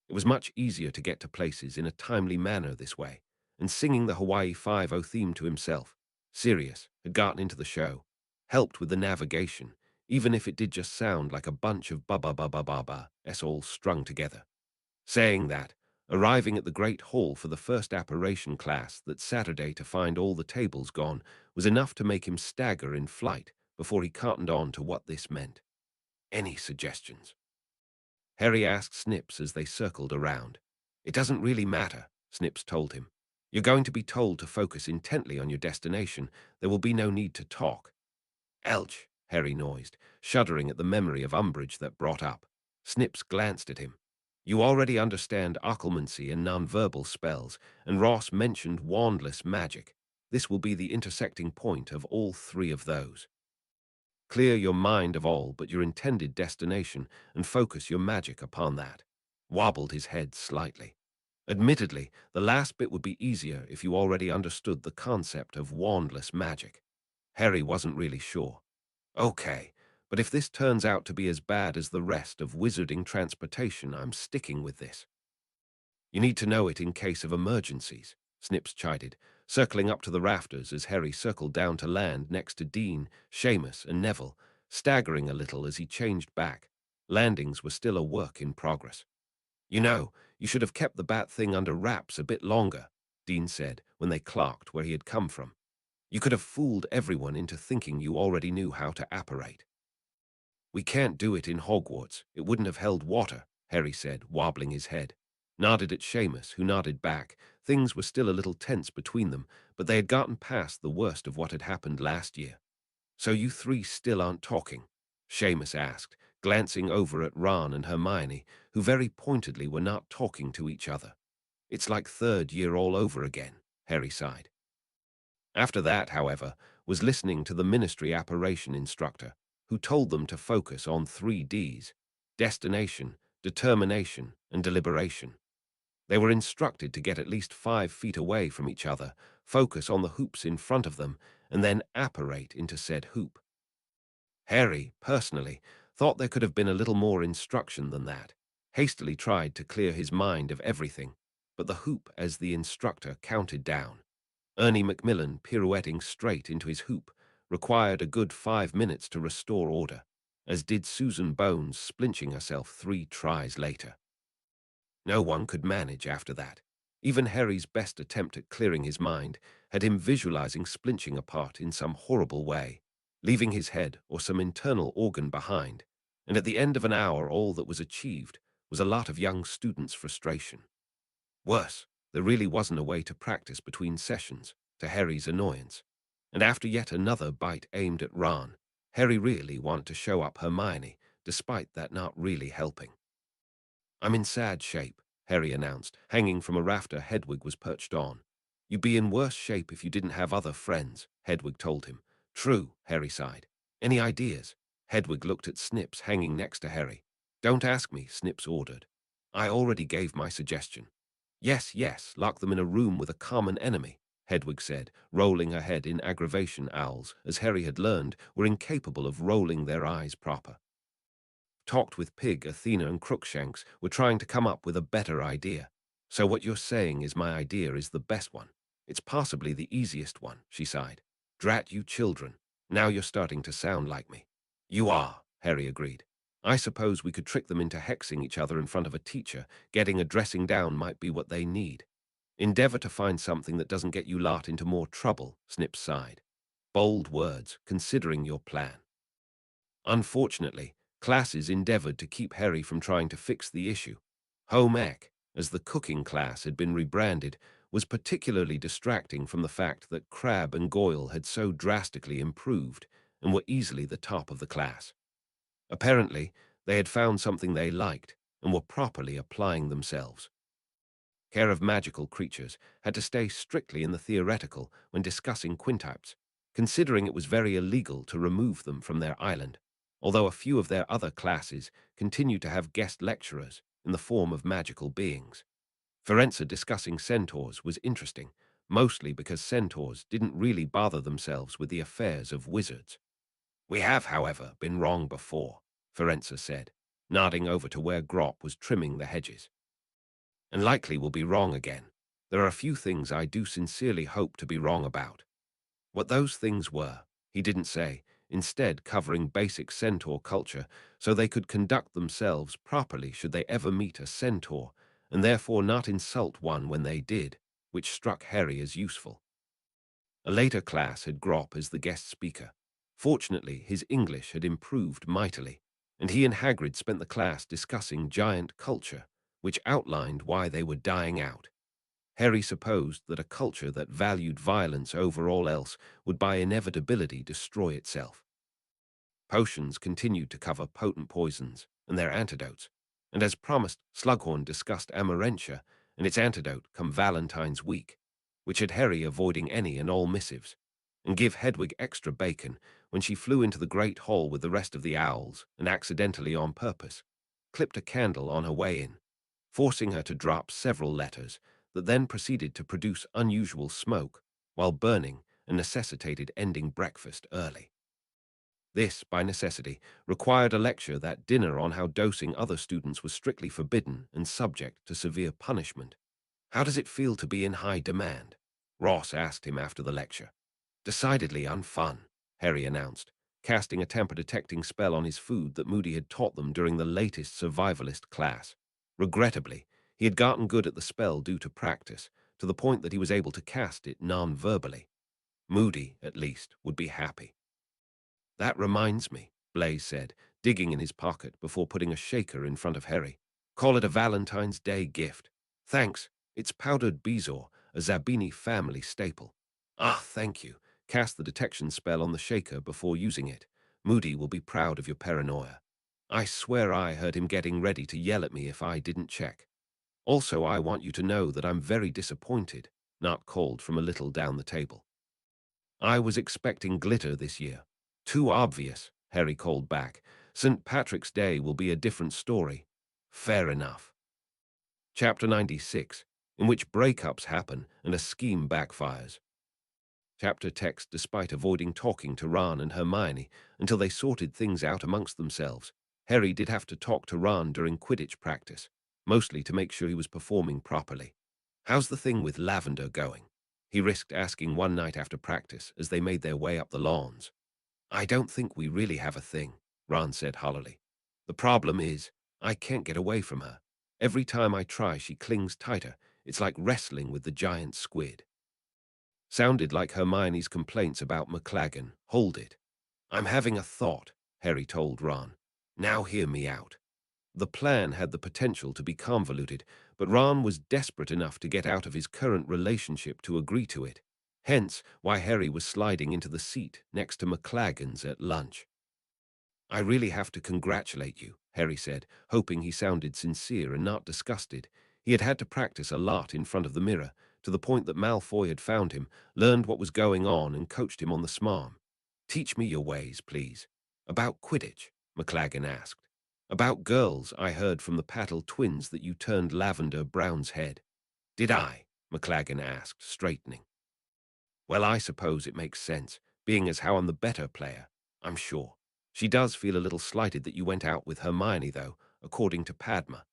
It was much easier to get to places in a timely manner this way, and singing the Hawaii Five-O theme to himself, Sirius had gotten into the show, helped with the navigation, even if it did just sound like a bunch of ba-ba-ba-ba-ba-ba-s all strung together. Saying that, Arriving at the Great Hall for the first apparition class that Saturday to find all the tables gone was enough to make him stagger in flight before he cottoned on to what this meant. Any suggestions? Harry asked Snips as they circled around. It doesn't really matter, Snips told him. You're going to be told to focus intently on your destination. There will be no need to talk. Elch, Harry noised, shuddering at the memory of umbrage that brought up. Snips glanced at him. You already understand occlumency and nonverbal spells, and Ross mentioned wandless magic. This will be the intersecting point of all three of those. Clear your mind of all but your intended destination and focus your magic upon that. Wobbled his head slightly. Admittedly, the last bit would be easier if you already understood the concept of wandless magic. Harry wasn't really sure. Okay, but if this turns out to be as bad as the rest of wizarding transportation, I'm sticking with this. You need to know it in case of emergencies, Snips chided, circling up to the rafters as Harry circled down to land next to Dean, Seamus, and Neville, staggering a little as he changed back. Landings were still a work in progress. You know, you should have kept the bat thing under wraps a bit longer, Dean said when they clocked where he had come from. You could have fooled everyone into thinking you already knew how to apparate. We can't do it in Hogwarts. It wouldn't have held water, Harry said, wobbling his head. Nodded at Seamus, who nodded back. Things were still a little tense between them, but they had gotten past the worst of what had happened last year. So you three still aren't talking? Seamus asked, glancing over at Ron and Hermione, who very pointedly were not talking to each other. It's like third year all over again, Harry sighed. After that, however, was listening to the ministry apparition instructor, who told them to focus on 3 Ds: destination, determination, and deliberation. They were instructed to get at least 5 feet away from each other, focus on the hoops in front of them, and then apparate into said hoop. Harry, personally, thought there could have been a little more instruction than that, hastily tried to clear his mind of everything, but the hoop as the instructor counted down. Ernie Macmillan, pirouetting straight into his hoop, required a good 5 minutes to restore order, as did Susan Bones, splinching herself 3 tries later. No one could manage after that. Even Harry's best attempt at clearing his mind had him visualizing splinching apart in some horrible way, leaving his head or some internal organ behind, and at the end of an hour all that was achieved was a lot of young students' frustration. Worse, there really wasn't a way to practice between sessions, to Harry's annoyance. And after yet another bite aimed at Ron, Harry really wanted to show up Hermione, despite that not really helping. I'm in sad shape, Harry announced, hanging from a rafter Hedwig was perched on. You'd be in worse shape if you didn't have other friends, Hedwig told him. True, Harry sighed. Any ideas? Hedwig looked at Snips hanging next to Harry. Don't ask me, Snips ordered. I already gave my suggestion. Yes, yes, lock them in a room with a common enemy, Hedwig said, rolling her head in aggravation. Owls, as Harry had learned, were incapable of rolling their eyes proper. Talked with Pig, Athena, and Crookshanks were trying to come up with a better idea. So what you're saying is my idea is the best one. It's possibly the easiest one, she sighed. Drat you children. Now you're starting to sound like me. You are, Harry agreed. I suppose we could trick them into hexing each other in front of a teacher. Getting a dressing down might be what they need. Endeavor to find something that doesn't get you lot into more trouble, Snips sighed. Bold words, considering your plan. Unfortunately, classes endeavored to keep Harry from trying to fix the issue. Home Ec, as the cooking class had been rebranded, was particularly distracting from the fact that Crabbe and Goyle had so drastically improved and were easily the top of the class. Apparently, they had found something they liked and were properly applying themselves. Care of magical creatures had to stay strictly in the theoretical when discussing quintiles, considering it was very illegal to remove them from their island, although a few of their other classes continued to have guest lecturers in the form of magical beings. Ferenza discussing centaurs was interesting, mostly because centaurs didn't really bother themselves with the affairs of wizards. We have, however, been wrong before, Ferenza said, nodding over to where Grop was trimming the hedges. And likely will be wrong again. There are a few things I do sincerely hope to be wrong about. What those things were, he didn't say, instead covering basic centaur culture so they could conduct themselves properly should they ever meet a centaur, and therefore not insult one when they did, which struck Harry as useful. A later class had Grop as the guest speaker. Fortunately, his English had improved mightily, and he and Hagrid spent the class discussing giant culture, which outlined why they were dying out. Harry supposed that a culture that valued violence over all else would by inevitability destroy itself. Potions continued to cover potent poisons and their antidotes, and as promised, Slughorn discussed Amarentia and its antidote come Valentine's week, which had Harry avoiding any and all missives, and give Hedwig extra bacon when she flew into the great hall with the rest of the owls and accidentally on purpose clipped a candle on her way in, forcing her to drop several letters that then proceeded to produce unusual smoke while burning and necessitated ending breakfast early. This, by necessity, required a lecture that dinner on how dosing other students was strictly forbidden and subject to severe punishment. "How does it feel to be in high demand?" Ross asked him after the lecture. "Decidedly unfun," Harry announced, casting a tamper-detecting spell on his food that Moody had taught them during the latest survivalist class. Regrettably, he had gotten good at the spell due to practice, to the point that he was able to cast it non-verbally. Moody, at least, would be happy. "That reminds me," Blaise said, digging in his pocket before putting a shaker in front of Harry. "Call it a Valentine's Day gift." "Thanks. It's powdered bezoar, a Zabini family staple." "Ah, thank you. Cast the detection spell on the shaker before using it. Moody will be proud of your paranoia. I swear I heard him getting ready to yell at me if I didn't check. Also, I want you to know that I'm very disappointed," Nart called from a little down the table. "I was expecting glitter this year." "Too obvious," Harry called back. "St. Patrick's Day will be a different story." "Fair enough." Chapter 96, in which breakups happen and a scheme backfires. Chapter text. Despite avoiding talking to Ron and Hermione until they sorted things out amongst themselves, Harry did have to talk to Ron during Quidditch practice, mostly to make sure he was performing properly. "How's the thing with Lavender going?" he risked asking one night after practice as they made their way up the lawns. "I don't think we really have a thing," Ron said hollowly. "The problem is, I can't get away from her. Every time I try, she clings tighter. It's like wrestling with the giant squid." Sounded like Hermione's complaints about McLaggen. "Hold it. I'm having a thought," Harry told Ron. "Now hear me out." The plan had the potential to be convoluted, but Ron was desperate enough to get out of his current relationship to agree to it. Hence why Harry was sliding into the seat next to McLaggen's at lunch. "I really have to congratulate you," Harry said, hoping he sounded sincere and not disgusted. He had had to practice a lot in front of the mirror, to the point that Malfoy had found him, learned what was going on, and coached him on the smarm. "Teach me your ways, please." "About Quidditch?" McLaggen asked. "About girls, I heard from the Paddle twins that you turned Lavender Brown's head." "Did I?" McLaggen asked, straightening. "Well, I suppose it makes sense, being as how I'm the better player, I'm sure. She does feel a little slighted that you went out with Hermione, though, according to Padma.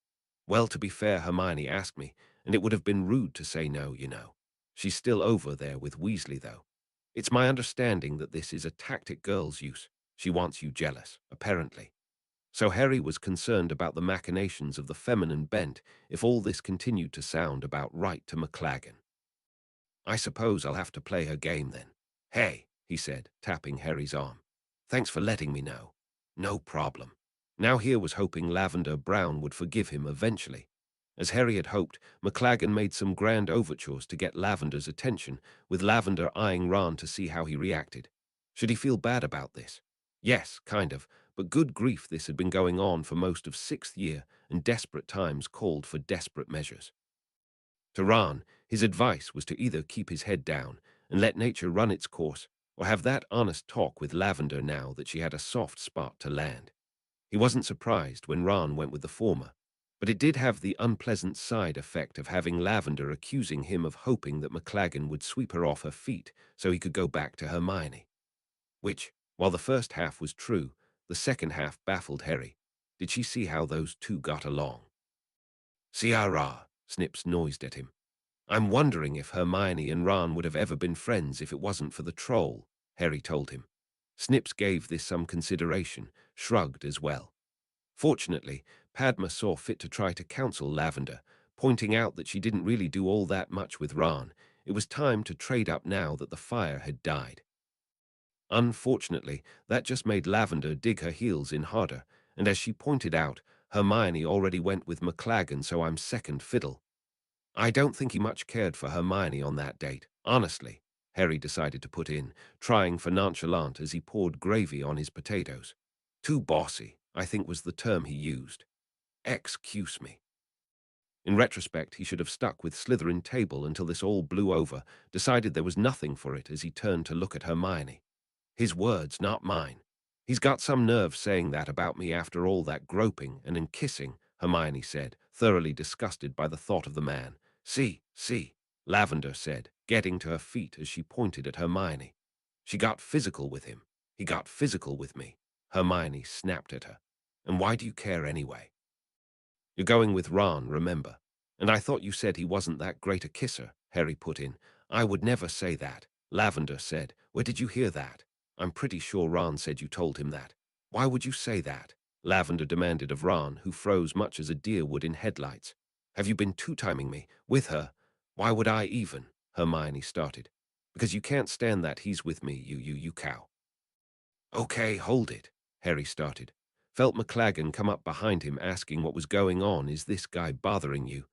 Well, to be fair, Hermione asked me, and it would have been rude to say no, you know. She's still over there with Weasley, though. It's my understanding that this is a tactic girls use. She wants you jealous, apparently." So Harry was concerned about the machinations of the feminine bent if all this continued to sound about right to McLaggen. "I suppose I'll have to play her game then." "Hey," he said, tapping Harry's arm. "Thanks for letting me know." "No problem." Now here was hoping Lavender Brown would forgive him eventually. As Harry had hoped, McLaggen made some grand overtures to get Lavender's attention, with Lavender eyeing Ron to see how he reacted. Should he feel bad about this? Yes, kind of, but good grief, this had been going on for most of sixth year, and desperate times called for desperate measures. To Ron, his advice was to either keep his head down and let nature run its course, or have that honest talk with Lavender now that she had a soft spot to land. He wasn't surprised when Ron went with the former, but it did have the unpleasant side effect of having Lavender accusing him of hoping that McLaggen would sweep her off her feet so he could go back to Hermione. Which, while the first half was true, the second half baffled Harry. Did she see how those two got along? "Ciara," Snips noised at him. "I'm wondering if Hermione and Ron would have ever been friends if it wasn't for the troll," Harry told him. Snips gave this some consideration, shrugged as well. Fortunately, Padma saw fit to try to counsel Lavender, pointing out that she didn't really do all that much with Ron. It was time to trade up now that the fire had died. Unfortunately, that just made Lavender dig her heels in harder, and as she pointed out, Hermione already went with McLaggen, so I'm second fiddle. I don't think he much cared for Hermione on that date, honestly, Harry decided to put in, trying for nonchalant as he poured gravy on his potatoes. Too bossy, I think was the term he used. Excuse me. In retrospect, he should have stuck with Slytherin table until this all blew over, decided there was nothing for it as he turned to look at Hermione. His words, not mine. He's got some nerve saying that about me after all that groping and kissing, Hermione said, thoroughly disgusted by the thought of the man. See, Lavender said, getting to her feet as she pointed at Hermione. She got physical with him. He got physical with me. Hermione snapped at her. And why do you care anyway? You're going with Ron, remember? And I thought you said he wasn't that great a kisser, Harry put in. I would never say that, Lavender said. Where did you hear that? I'm pretty sure Ron said you told him that. Why would you say that? Lavender demanded of Ron, who froze much as a deer would in headlights. Have you been two-timing me? With her? Why would I even? Hermione started. Because you can't stand that he's with me, you cow. Okay, hold it, Harry started. Felt McLaggen come up behind him asking what was going on. Is this guy bothering you?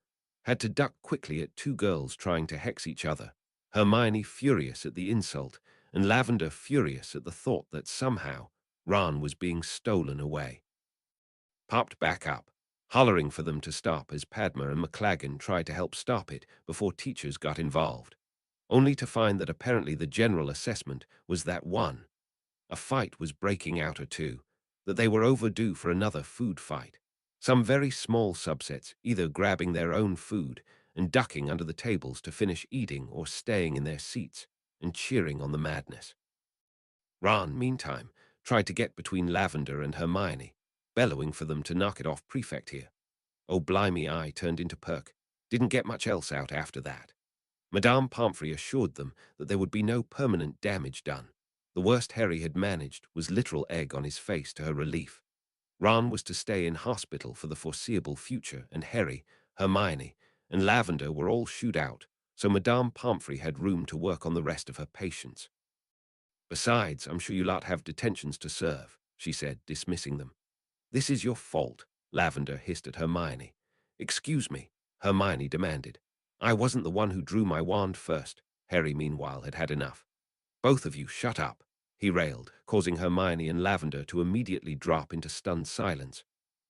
Had to duck quickly at two girls trying to hex each other. Hermione furious at the insult, and Lavender furious at the thought that somehow Ron was being stolen away. Popped back up, hollering for them to stop as Padma and McLaggen tried to help stop it before teachers got involved, only to find that apparently the general assessment was that a fight was breaking out or two, that they were overdue for another food fight. Some very small subsets either grabbing their own food and ducking under the tables to finish eating or staying in their seats and cheering on the madness. Ron, meantime, tried to get between Lavender and Hermione, bellowing for them to knock it off, prefect here. Oh, blimey, I turned into Perk. Didn't get much else out after that. Madame Pomfrey assured them that there would be no permanent damage done. The worst Harry had managed was literal egg on his face to her relief. Ron was to stay in hospital for the foreseeable future, and Harry, Hermione, and Lavender were all shooed out, so Madame Pomfrey had room to work on the rest of her patients. Besides, I'm sure you lot have detentions to serve, she said, dismissing them. This is your fault, Lavender hissed at Hermione. Excuse me, Hermione demanded. I wasn't the one who drew my wand first. Harry, meanwhile, had had enough. Both of you, shut up, he railed, causing Hermione and Lavender to immediately drop into stunned silence.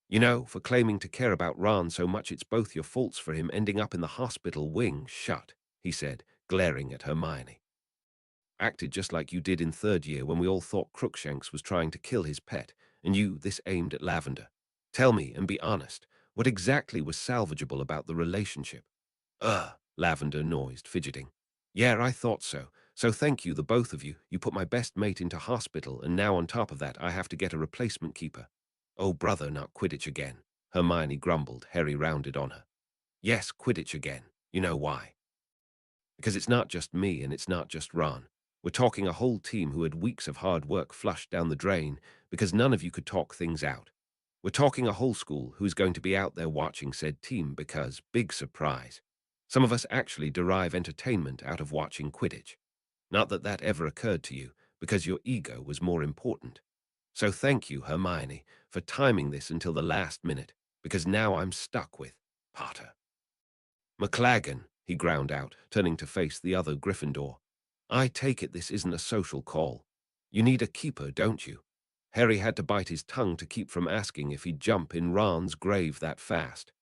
You know, for claiming to care about Ron so much, it's both your faults for him ending up in the hospital wing. Shut, he said, glaring at Hermione. Acted just like you did in third year when we all thought Crookshanks was trying to kill his pet, and you, this aimed at Lavender. Tell me, and be honest, what exactly was salvageable about the relationship? Lavender noised, fidgeting. Yeah, I thought so. So thank you, the both of you. You put my best mate into hospital, and now on top of that I have to get a replacement keeper. Oh, brother, not Quidditch again, Hermione grumbled. Harry rounded on her. Yes, Quidditch again. You know why? Because it's not just me and it's not just Ron. We're talking a whole team who had weeks of hard work flushed down the drain because none of you could talk things out. We're talking a whole school who's going to be out there watching said team because, big surprise, some of us actually derive entertainment out of watching Quidditch. Not that that ever occurred to you, because your ego was more important. So thank you, Hermione, for timing this until the last minute, because now I'm stuck with Potter. McLaggen, he ground out, turning to face the other Gryffindor. I take it this isn't a social call. You need a keeper, don't you? Harry had to bite his tongue to keep from asking if he'd jump in Ron's grave that fast.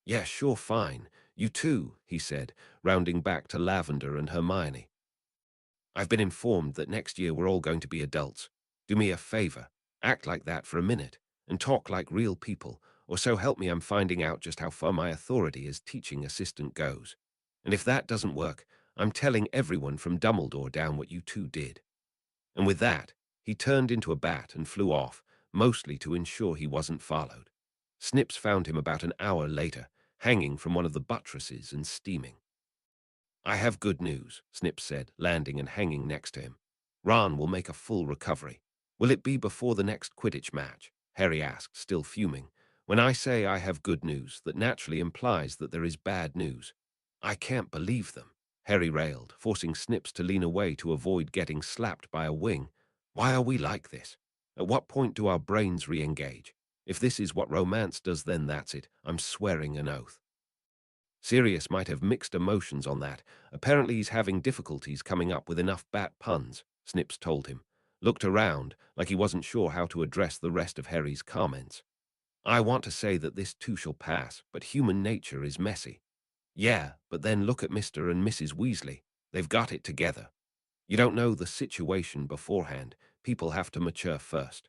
Yeah, sure, fine. You too, he said, rounding back to Lavender and Hermione. I've been informed that next year we're all going to be adults. Do me a favor, act like that for a minute, and talk like real people, or so help me I'm finding out just how far my authority as teaching assistant goes. And if that doesn't work, I'm telling everyone from Dumbledore down what you two did. And with that, he turned into a bat and flew off, mostly to ensure he wasn't followed. Snips found him about an hour later, hanging from one of the buttresses and steaming. I have good news, Snips said, landing and hanging next to him. Ron will make a full recovery. Will it be before the next Quidditch match? Harry asked, still fuming. When I say I have good news, that naturally implies that there is bad news. I can't believe them, Harry railed, forcing Snips to lean away to avoid getting slapped by a wing. Why are we like this? At what point do our brains re-engage? If this is what romance does, then that's it. I'm swearing an oath. Sirius might have mixed emotions on that. Apparently he's having difficulties coming up with enough bat puns, Snips told him. Looked around, like he wasn't sure how to address the rest of Harry's comments. I want to say that this too shall pass, but human nature is messy. Yeah, but then look at Mr. and Mrs. Weasley. They've got it together. You don't know the situation beforehand. People have to mature first.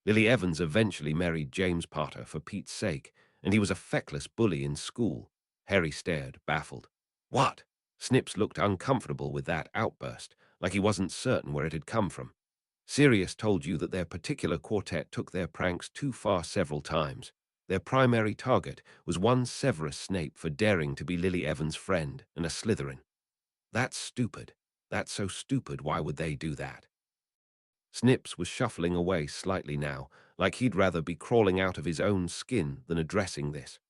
Lily Evans eventually married James Potter for Pete's sake, and he was a feckless bully in school. Harry stared, baffled. What? Snips looked uncomfortable with that outburst, like he wasn't certain where it had come from. Sirius told you that their particular quartet took their pranks too far several times. Their primary target was one Severus Snape for daring to be Lily Evans' friend and a Slytherin. That's stupid. That's so stupid, why would they do that? Snips was shuffling away slightly now, like he'd rather be crawling out of his own skin than addressing this.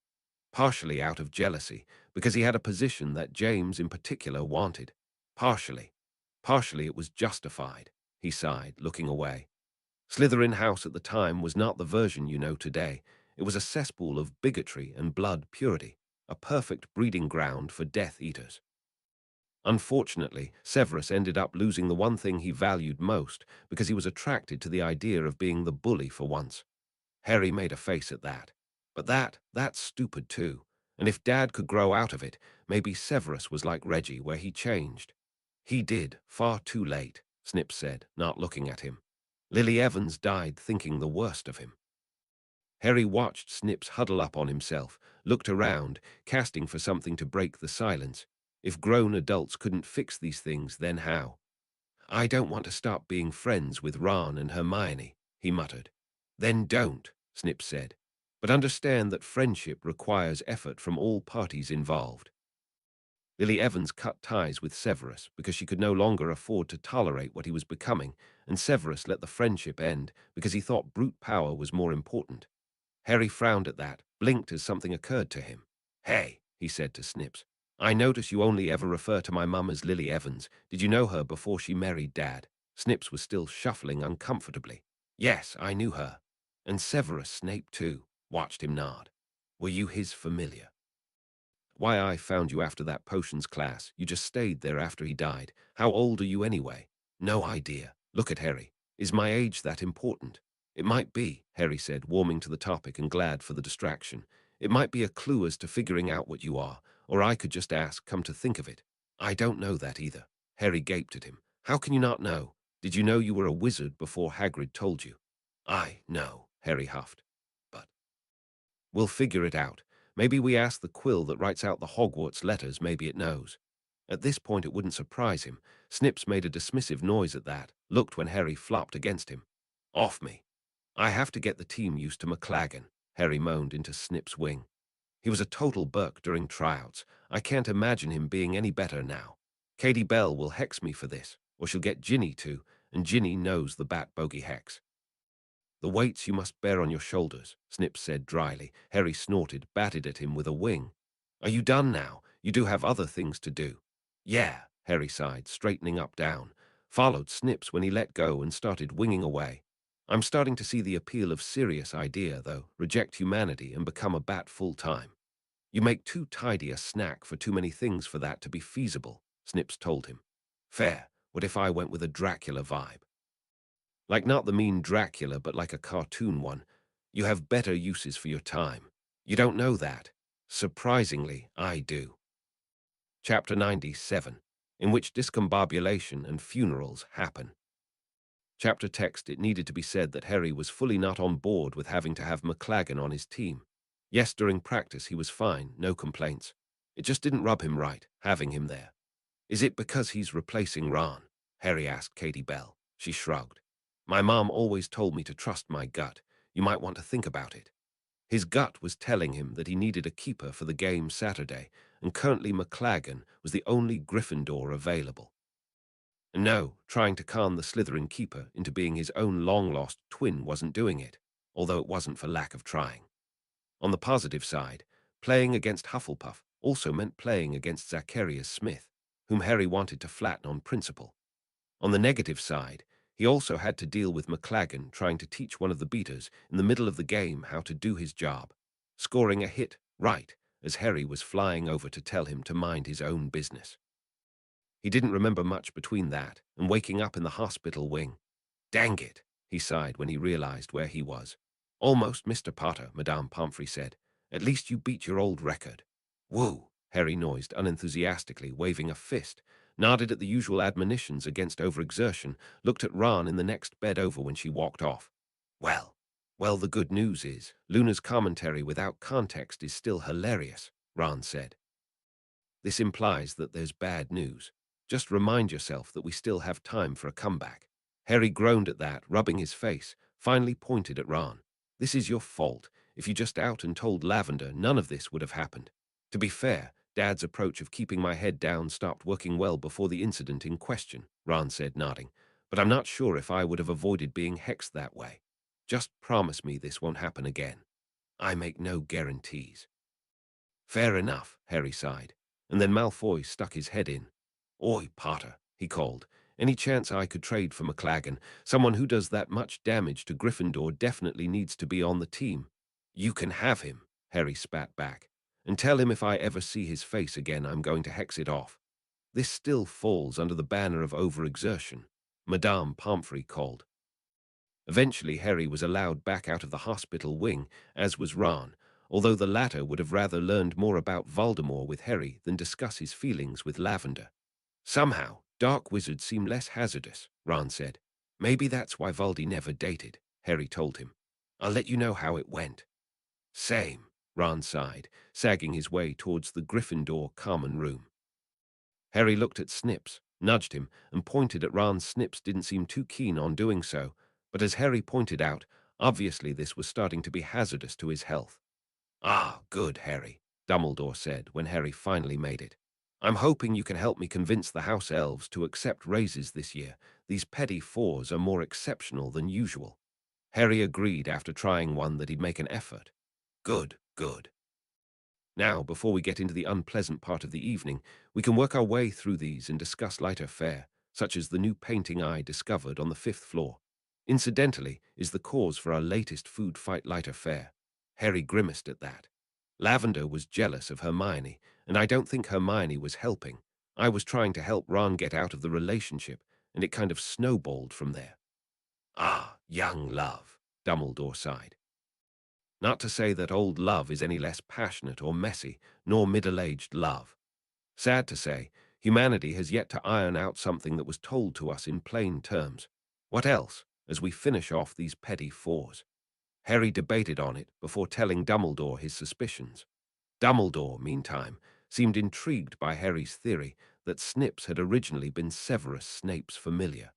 Partially out of jealousy, because he had a position that James in particular wanted. Partially. Partially it was justified, he sighed, looking away. Slytherin House at the time was not the version you know today. It was a cesspool of bigotry and blood purity, a perfect breeding ground for Death Eaters. Unfortunately, Severus ended up losing the one thing he valued most because he was attracted to the idea of being the bully for once. Harry made a face at that. But that's stupid too. And if Dad could grow out of it, maybe Severus was like Reggie, where he changed. He did, far too late, Snips said, not looking at him. Lily Evans died thinking the worst of him. Harry watched Snips huddle up on himself, looked around, casting for something to break the silence. If grown adults couldn't fix these things, then how? I don't want to stop being friends with Ron and Hermione, he muttered. Then don't, Snips said. But understand that friendship requires effort from all parties involved. Lily Evans cut ties with Severus because she could no longer afford to tolerate what he was becoming, and Severus let the friendship end because he thought brute power was more important. Harry frowned at that, blinked as something occurred to him. Hey, he said to Snips, I notice you only ever refer to my mum as Lily Evans. Did you know her before she married Dad? Snips was still shuffling uncomfortably. Yes, I knew her. And Severus Snape too. Watched him nod. Were you his familiar? Why, I found you after that potions class. You just stayed there after he died. How old are you anyway? No idea. Look at Harry. Is my age that important? It might be, Harry said, warming to the topic and glad for the distraction. It might be a clue as to figuring out what you are, or I could just ask, come to think of it. I don't know that either. Harry gaped at him. How can you not know? Did you know you were a wizard before Hagrid told you? I know, Harry huffed. But we'll figure it out. Maybe we ask the quill that writes out the Hogwarts letters, maybe it knows. At this point it wouldn't surprise him. Snips made a dismissive noise at that, looked when Harry flopped against him. Off me. I have to get the team used to McLaggen, Harry moaned into Snip's wing. He was a total Burke during tryouts. I can't imagine him being any better now. Katie Bell will hex me for this, or she'll get Ginny to, and Ginny knows the bat bogey hex. The weights you must bear on your shoulders, Snip said dryly. Harry snorted, batted at him with a wing. Are you done now? You do have other things to do. Yeah, Harry sighed, straightening up down. Followed Snips when he let go and started winging away. I'm starting to see the appeal of Sirius' idea, though. Reject humanity and become a bat full-time. You make too tidy a snack for too many things for that to be feasible, Snips told him. Fair. What if I went with a Dracula vibe? Like not the mean Dracula, but like a cartoon one. You have better uses for your time. You don't know that. Surprisingly, I do. Chapter 97, in which discombobulation and funerals happen. Chapter text. It needed to be said that Harry was fully not on board with having to have McLaggen on his team. Yes, during practice he was fine, no complaints. It just didn't rub him right, having him there. Is it because he's replacing Ron? Harry asked Katie Bell. She shrugged. My mom always told me to trust my gut. You might want to think about it. His gut was telling him that he needed a keeper for the game Saturday, and currently McLaggen was the only Gryffindor available. And no, trying to con the Slytherin keeper into being his own long-lost twin wasn't doing it, although it wasn't for lack of trying. On the positive side, playing against Hufflepuff also meant playing against Zacharias Smith, whom Harry wanted to flatten on principle. On the negative side, he also had to deal with McLaggen trying to teach one of the beaters in the middle of the game how to do his job, scoring a hit right as Harry was flying over to tell him to mind his own business. He didn't remember much between that and waking up in the hospital wing. Dang it, he sighed when he realized where he was. Almost, Mr. Potter, Madame Pomfrey said. At least you beat your old record. Woo, Harry noised unenthusiastically, waving a fist, nodded at the usual admonitions against overexertion, looked at Ron in the next bed over when she walked off. Well, the good news is, Luna's commentary without context is still hilarious, Ron said. This implies that there's bad news. Just remind yourself that we still have time for a comeback. Harry groaned at that, rubbing his face, finally pointed at Ron. This is your fault. If you just out and told Lavender, none of this would have happened. To be fair, Dad's approach of keeping my head down stopped working well before the incident in question, Ron said, nodding. But I'm not sure if I would have avoided being hexed that way. Just promise me this won't happen again. I make no guarantees. Fair enough, Harry sighed, and then Malfoy stuck his head in. Oi, Potter, he called. Any chance I could trade for McLaggen? Someone who does that much damage to Gryffindor definitely needs to be on the team. You can have him, Harry spat back, and tell him if I ever see his face again I'm going to hex it off. This still falls under the banner of overexertion, Madame Pomfrey called. Eventually Harry was allowed back out of the hospital wing, as was Ron, although the latter would have rather learned more about Voldemort with Harry than discuss his feelings with Lavender. Somehow, dark wizards seem less hazardous, Ron said. Maybe that's why Voldy never dated, Harry told him. I'll let you know how it went. Same, Ron sighed, sagging his way towards the Gryffindor common room. Harry looked at Snips, nudged him, and pointed at Ron. Snips didn't seem too keen on doing so, but as Harry pointed out, obviously this was starting to be hazardous to his health. Ah, good, Harry, Dumbledore said when Harry finally made it. I'm hoping you can help me convince the House Elves to accept raises this year. These petty fours are more exceptional than usual. Harry agreed after trying one that he'd make an effort. Good, good. Now, before we get into the unpleasant part of the evening, we can work our way through these and discuss lighter fare, such as the new painting I discovered on the 5th floor. Incidentally, is the cause for our latest food fight lighter fare. Harry grimaced at that. Lavender was jealous of Hermione, and I don't think Hermione was helping. I was trying to help Ron get out of the relationship, and it kind of snowballed from there. Ah, young love, Dumbledore sighed. Not to say that old love is any less passionate or messy, nor middle-aged love. Sad to say, humanity has yet to iron out something that was told to us in plain terms. What else, as we finish off these petty fours? Harry debated on it before telling Dumbledore his suspicions. Dumbledore, meantime, seemed intrigued by Harry's theory that Snips had originally been Severus Snape's familiar.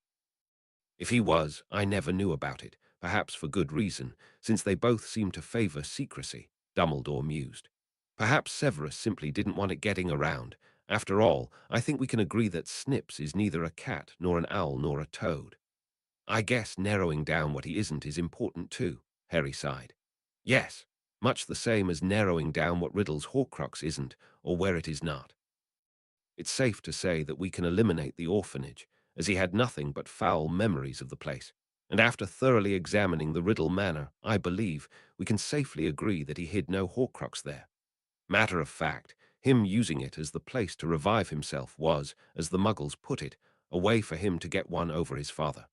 If he was, I never knew about it, perhaps for good reason, since they both seem to favor secrecy, Dumbledore mused. Perhaps Severus simply didn't want it getting around. After all, I think we can agree that Snips is neither a cat nor an owl nor a toad. I guess narrowing down what he isn't is important too, Harry sighed. Yes, much the same as narrowing down what Riddle's Horcrux isn't or where it is not. It's safe to say that we can eliminate the orphanage, as he had nothing but foul memories of the place, and after thoroughly examining the Riddle Manor, I believe we can safely agree that he hid no Horcrux there. Matter of fact, him using it as the place to revive himself was, as the Muggles put it, a way for him to get one over his father.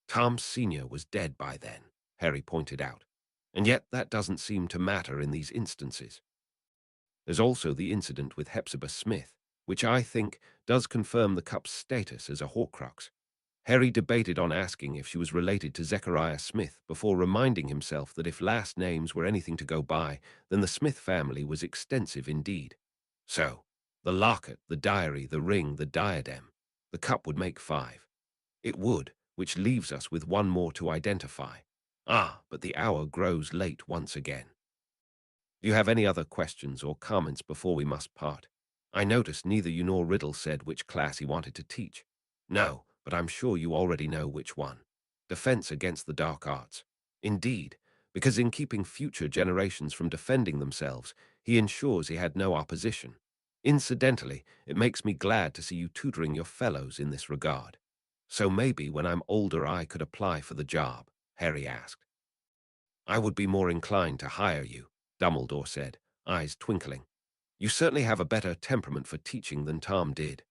Tom Sr. was dead by then, Harry pointed out, and yet that doesn't seem to matter in these instances. There's also the incident with Hepzibah Smith, which I think does confirm the cup's status as a Horcrux. Harry debated on asking if she was related to Zechariah Smith before reminding himself that if last names were anything to go by, then the Smith family was extensive indeed. So, the locket, the diary, the ring, the diadem, the cup would make 5. It would, which leaves us with one more to identify. Ah, but the hour grows late once again. Do you have any other questions or comments before we must part? I noticed neither you nor Riddle said which class he wanted to teach. No, but I'm sure you already know which one. Defense against the dark arts. Indeed, because in keeping future generations from defending themselves, he ensures he had no opposition. Incidentally, it makes me glad to see you tutoring your fellows in this regard. So maybe when I'm older I could apply for the job, Harry asked. I would be more inclined to hire you, Dumbledore said, eyes twinkling. You certainly have a better temperament for teaching than Tom did.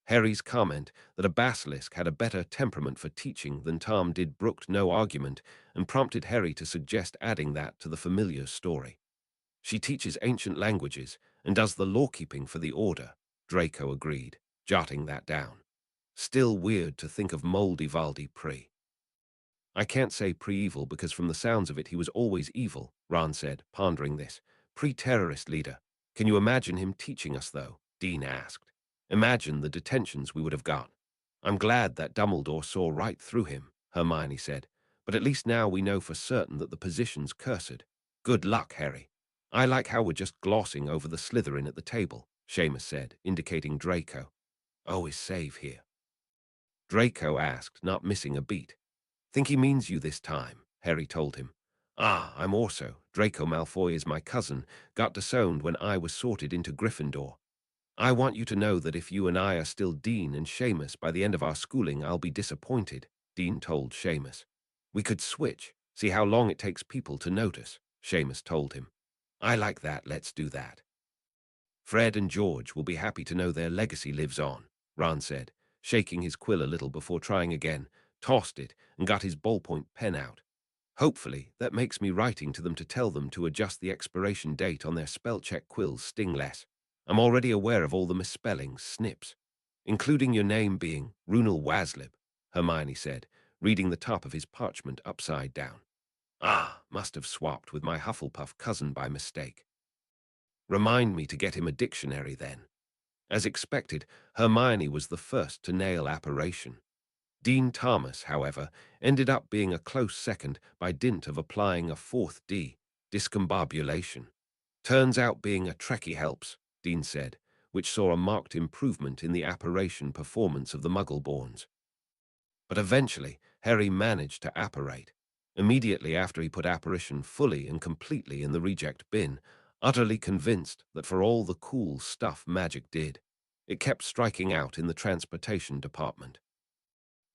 Harry's comment that a basilisk had a better temperament for teaching than Tom did brooked no argument and prompted Harry to suggest adding that to the familiar story. She teaches ancient languages and does the law-keeping for the Order, Draco agreed, jotting that down. Still weird to think of Moldy Valdi pre. I can't say pre-evil because from the sounds of it he was always evil, Ron said, pondering this. Pre-terrorist leader. Can you imagine him teaching us, though? Dean asked. Imagine the detentions we would have got. I'm glad that Dumbledore saw right through him, Hermione said. But at least now we know for certain that the position's cursed. Good luck, Harry. I like how we're just glossing over the Slytherin at the table, Seamus said, indicating Draco. Always save here. Draco asked, not missing a beat. Think he means you this time, Harry told him. Ah, I'm also. Draco Malfoy is my cousin, got disowned when I was sorted into Gryffindor. I want you to know that if you and I are still Dean and Seamus by the end of our schooling, I'll be disappointed, Dean told Seamus. We could switch, see how long it takes people to notice, Seamus told him. I like that, let's do that. Fred and George will be happy to know their legacy lives on, Ron said, shaking his quill a little before trying again, tossed it, and got his ballpoint pen out. Hopefully, that makes me writing to them to tell them to adjust the expiration date on their spell-check quills sting less. I'm already aware of all the misspellings, Snips, including your name being Runel Waslib, Hermione said, reading the top of his parchment upside down. Ah, must have swapped with my Hufflepuff cousin by mistake. Remind me to get him a dictionary then. As expected, Hermione was the first to nail apparition. Dean Thomas, however, ended up being a close second by dint of applying a fourth D, discombobulation. Turns out being a Trekkie helps, Dean said, which saw a marked improvement in the apparition performance of the Muggleborns. But eventually, Harry managed to apparate. Immediately after he put apparition fully and completely in the reject bin, utterly convinced that for all the cool stuff magic did, it kept striking out in the transportation department.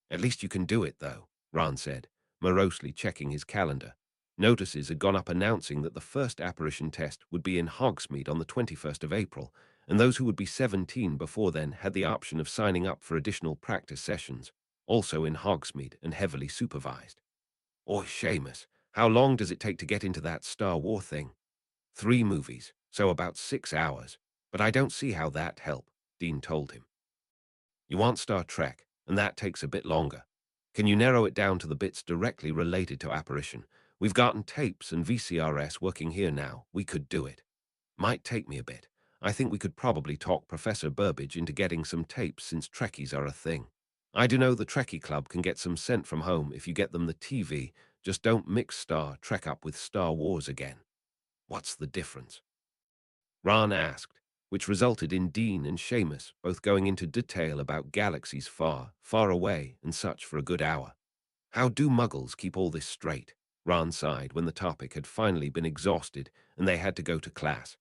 At least you can do it, though, Ron said, morosely checking his calendar. Notices had gone up announcing that the first apparition test would be in Hogsmeade on the 21st of April, and those who would be 17 before then had the option of signing up for additional practice sessions, also in Hogsmeade and heavily supervised. Oi, Seamus, how long does it take to get into that Star Wars thing? 3 movies, so about 6 hours, but I don't see how that'd help, Dean told him. You want Star Trek, and that takes a bit longer. Can you narrow it down to the bits directly related to apparition? We've gotten tapes and VCRS working here now. We could do it. Might take me a bit. I think we could probably talk Professor Burbage into getting some tapes since Trekkies are a thing. I do know the Trekkie Club can get some sent from home if you get them the TV. Just don't mix Star Trek up with Star Wars again. What's the difference? Ron asked, which resulted in Dean and Seamus both going into detail about galaxies far, far away and such for a good hour. How do Muggles keep all this straight? Ron sighed when the topic had finally been exhausted and they had to go to class.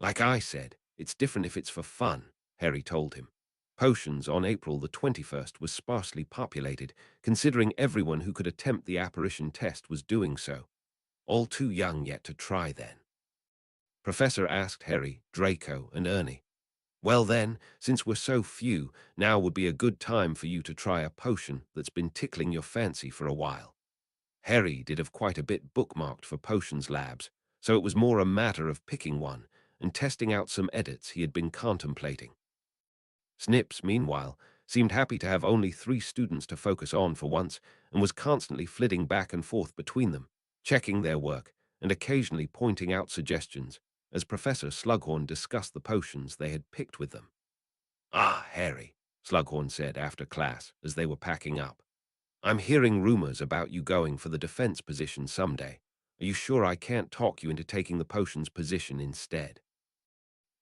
Like I said, it's different if it's for fun, Harry told him. Potions on April the 21st was sparsely populated, considering everyone who could attempt the apparition test was doing so. All too young yet to try then. Professor asked Harry, Draco, and Ernie. Well then, since we're so few, now would be a good time for you to try a potion that's been tickling your fancy for a while. Harry did have quite a bit bookmarked for potions labs, so it was more a matter of picking one and testing out some edits he had been contemplating. Snips, meanwhile, seemed happy to have only 3 students to focus on for once and was constantly flitting back and forth between them, checking their work and occasionally pointing out suggestions as Professor Slughorn discussed the potions they had picked with them. Ah, Harry, Slughorn said after class as they were packing up. I'm hearing rumors about you going for the defense position someday. Are you sure I can't talk you into taking the potions position instead?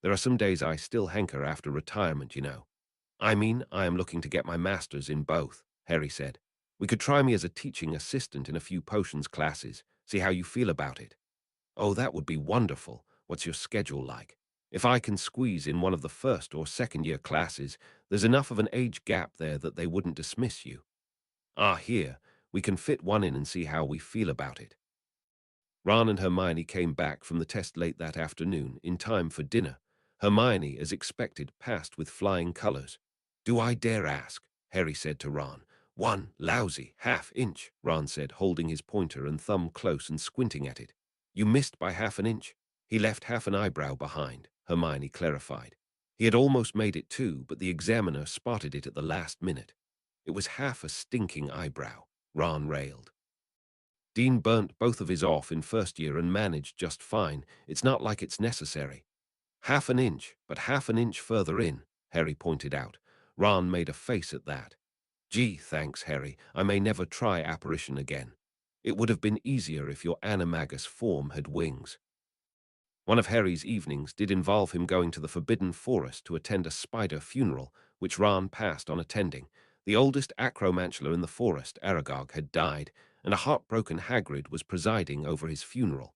There are some days I still hanker after retirement, you know. I mean, I am looking to get my master's in both, Harry said. We could try me as a teaching assistant in a few potions classes, see how you feel about it. Oh, that would be wonderful. What's your schedule like? If I can squeeze in one of the first or second year classes, there's enough of an age gap there that they wouldn't dismiss you. Ah, here, we can fit one in and see how we feel about it. Ron and Hermione came back from the test late that afternoon, in time for dinner. Hermione, as expected, passed with flying colors. Do I dare ask? Harry said to Ron. 1 lousy half-inch, Ron said, holding his pointer and thumb close and squinting at it. You missed by half an inch. He left half an eyebrow behind, Hermione clarified. He had almost made it too, but the examiner spotted it at the last minute. It was half a stinking eyebrow, Ron railed. Dean burnt both of his off in first year and managed just fine. It's not like it's necessary. Half an inch, but half an inch further in, Harry pointed out. Ron made a face at that. Gee, thanks, Harry. I may never try apparition again. It would have been easier if your animagus form had wings. One of Harry's evenings did involve him going to the Forbidden Forest to attend a spider funeral, which Ron passed on attending. The oldest acromantula in the forest, Aragog, had died, and a heartbroken Hagrid was presiding over his funeral.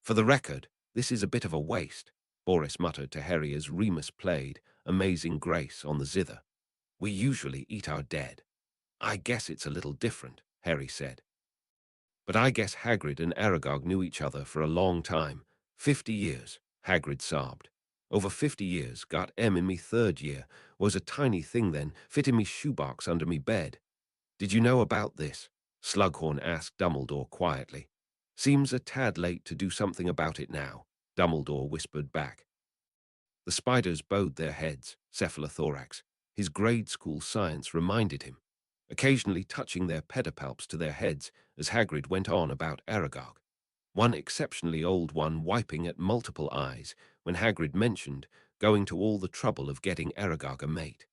For the record, this is a bit of a waste, Boris muttered to Harry as Remus played Amazing Grace on the zither. We usually eat our dead. I guess it's a little different, Harry said. But I guess Hagrid and Aragog knew each other for a long time. 50 years, Hagrid sobbed. Over 50 years, got in me third year, was a tiny thing then, fit in me shoebox under me bed. Did you know about this? Slughorn asked Dumbledore quietly. Seems a tad late to do something about it now, Dumbledore whispered back. The spiders bowed their heads, cephalothorax. His grade school science reminded him, occasionally touching their pedipalps to their heads as Hagrid went on about Aragog. One exceptionally old one wiping at multiple eyes when Hagrid mentioned going to all the trouble of getting Aragog a mate.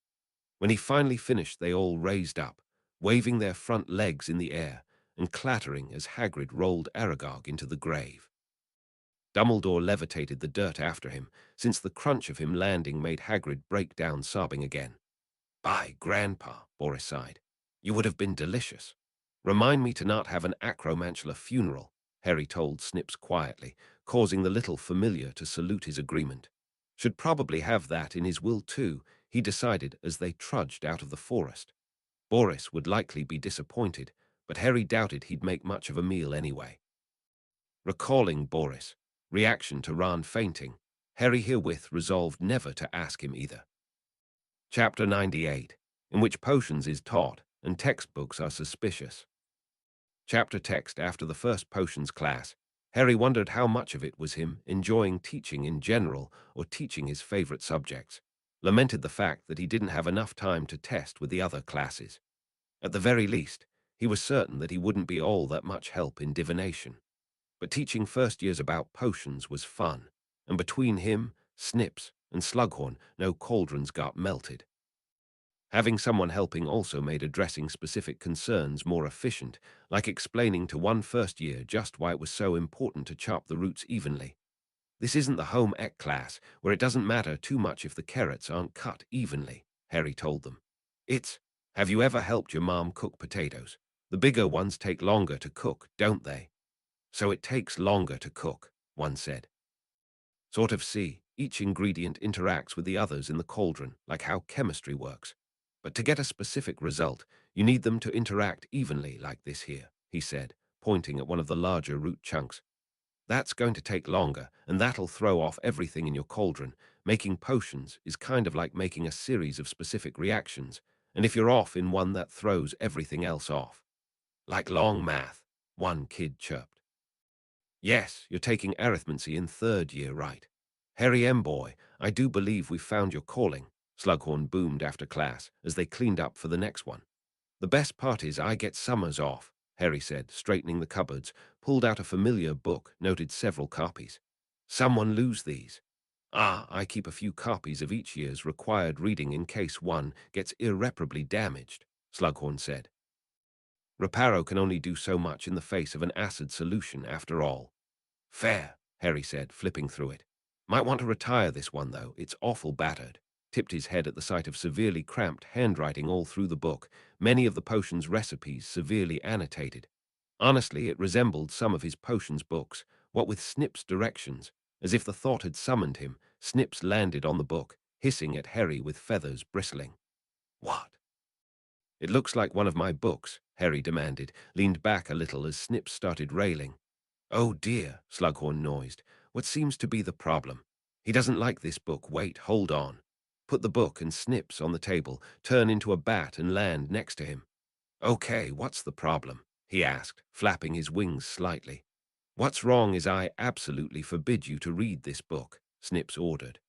When he finally finished, they all raised up, waving their front legs in the air and clattering as Hagrid rolled Aragog into the grave. Dumbledore levitated the dirt after him, since the crunch of him landing made Hagrid break down sobbing again. By Grandpa, Boris sighed. You would have been delicious. Remind me to not have an acromantula funeral, Harry told Snips quietly, causing the little familiar to salute his agreement. Should probably have that in his will too, he decided as they trudged out of the forest. Boris would likely be disappointed, but Harry doubted he'd make much of a meal anyway. Recalling Boris' reaction to Ron fainting, Harry herewith resolved never to ask him either. Chapter 98, in which potions is taught and textbooks are suspicious. Chapter text after the first potions class, Harry wondered how much of it was him enjoying teaching in general or teaching his favorite subjects, lamented the fact that he didn't have enough time to test with the other classes. At the very least, he was certain that he wouldn't be all that much help in divination. But teaching first years about potions was fun, and between him, Snips, and Slughorn, no cauldrons got melted. Having someone helping also made addressing specific concerns more efficient, like explaining to one first year just why it was so important to chop the roots evenly. This isn't the home ec class, where it doesn't matter too much if the carrots aren't cut evenly, Harry told them. It's, have you ever helped your mom cook potatoes? The bigger ones take longer to cook, don't they? So it takes longer to cook, one said. Sort of see, each ingredient interacts with the others in the cauldron, like how chemistry works. But to get a specific result, you need them to interact evenly like this here, he said, pointing at one of the larger root chunks. That's going to take longer, and that'll throw off everything in your cauldron. Making potions is kind of like making a series of specific reactions, and if you're off in one, that throws everything else off. Like long math, one kid chirped. Yes, you're taking arithmancy in third year, right? Harry M. boy, I do believe we've found your calling, Slughorn boomed after class as they cleaned up for the next one. The best part is I get summers off, Harry said, straightening the cupboards, pulled out a familiar book, noted several copies. Someone lose these. Ah, I keep a few copies of each year's required reading in case one gets irreparably damaged, Slughorn said. Reparo can only do so much in the face of an acid solution after all. Fair, Harry said, flipping through it. Might want to retire this one, though. It's awful battered. Tipped his head at the sight of severely cramped handwriting all through the book, many of the potion's recipes severely annotated. Honestly, it resembled some of his potions books, what with Snips' directions. As if the thought had summoned him, Snips landed on the book, hissing at Harry with feathers bristling. What? It looks like one of my books, Harry demanded, leaned back a little as Snips started railing. Oh dear, Slughorn noised. What seems to be the problem? He doesn't like this book. Wait, hold on. Put the book and Snips on the table, turn into a bat and land next to him. Okay, what's the problem? He asked, flapping his wings slightly. What's wrong is I absolutely forbid you to read this book, Snips ordered.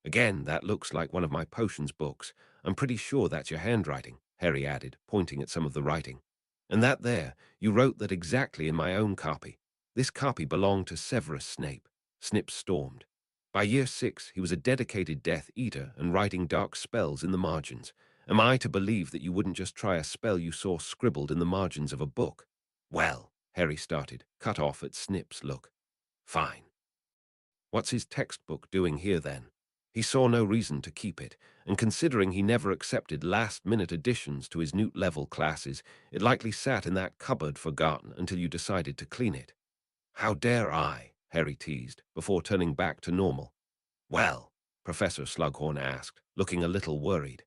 Again, that looks like one of my potions books. I'm pretty sure that's your handwriting, Harry added, pointing at some of the writing. And that there, you wrote that exactly in my own copy. This copy belonged to Severus Snape, Snips stormed. By year 6, he was a dedicated Death Eater and writing dark spells in the margins. Am I to believe that you wouldn't just try a spell you saw scribbled in the margins of a book? Well, Harry started, cut off at Snips' look. Fine. What's his textbook doing here then? He saw no reason to keep it, and considering he never accepted last-minute additions to his Newt-level classes, it likely sat in that cupboard forgotten until you decided to clean it. How dare I? Harry teased, before turning back to normal. Well, Professor Slughorn asked, looking a little worried.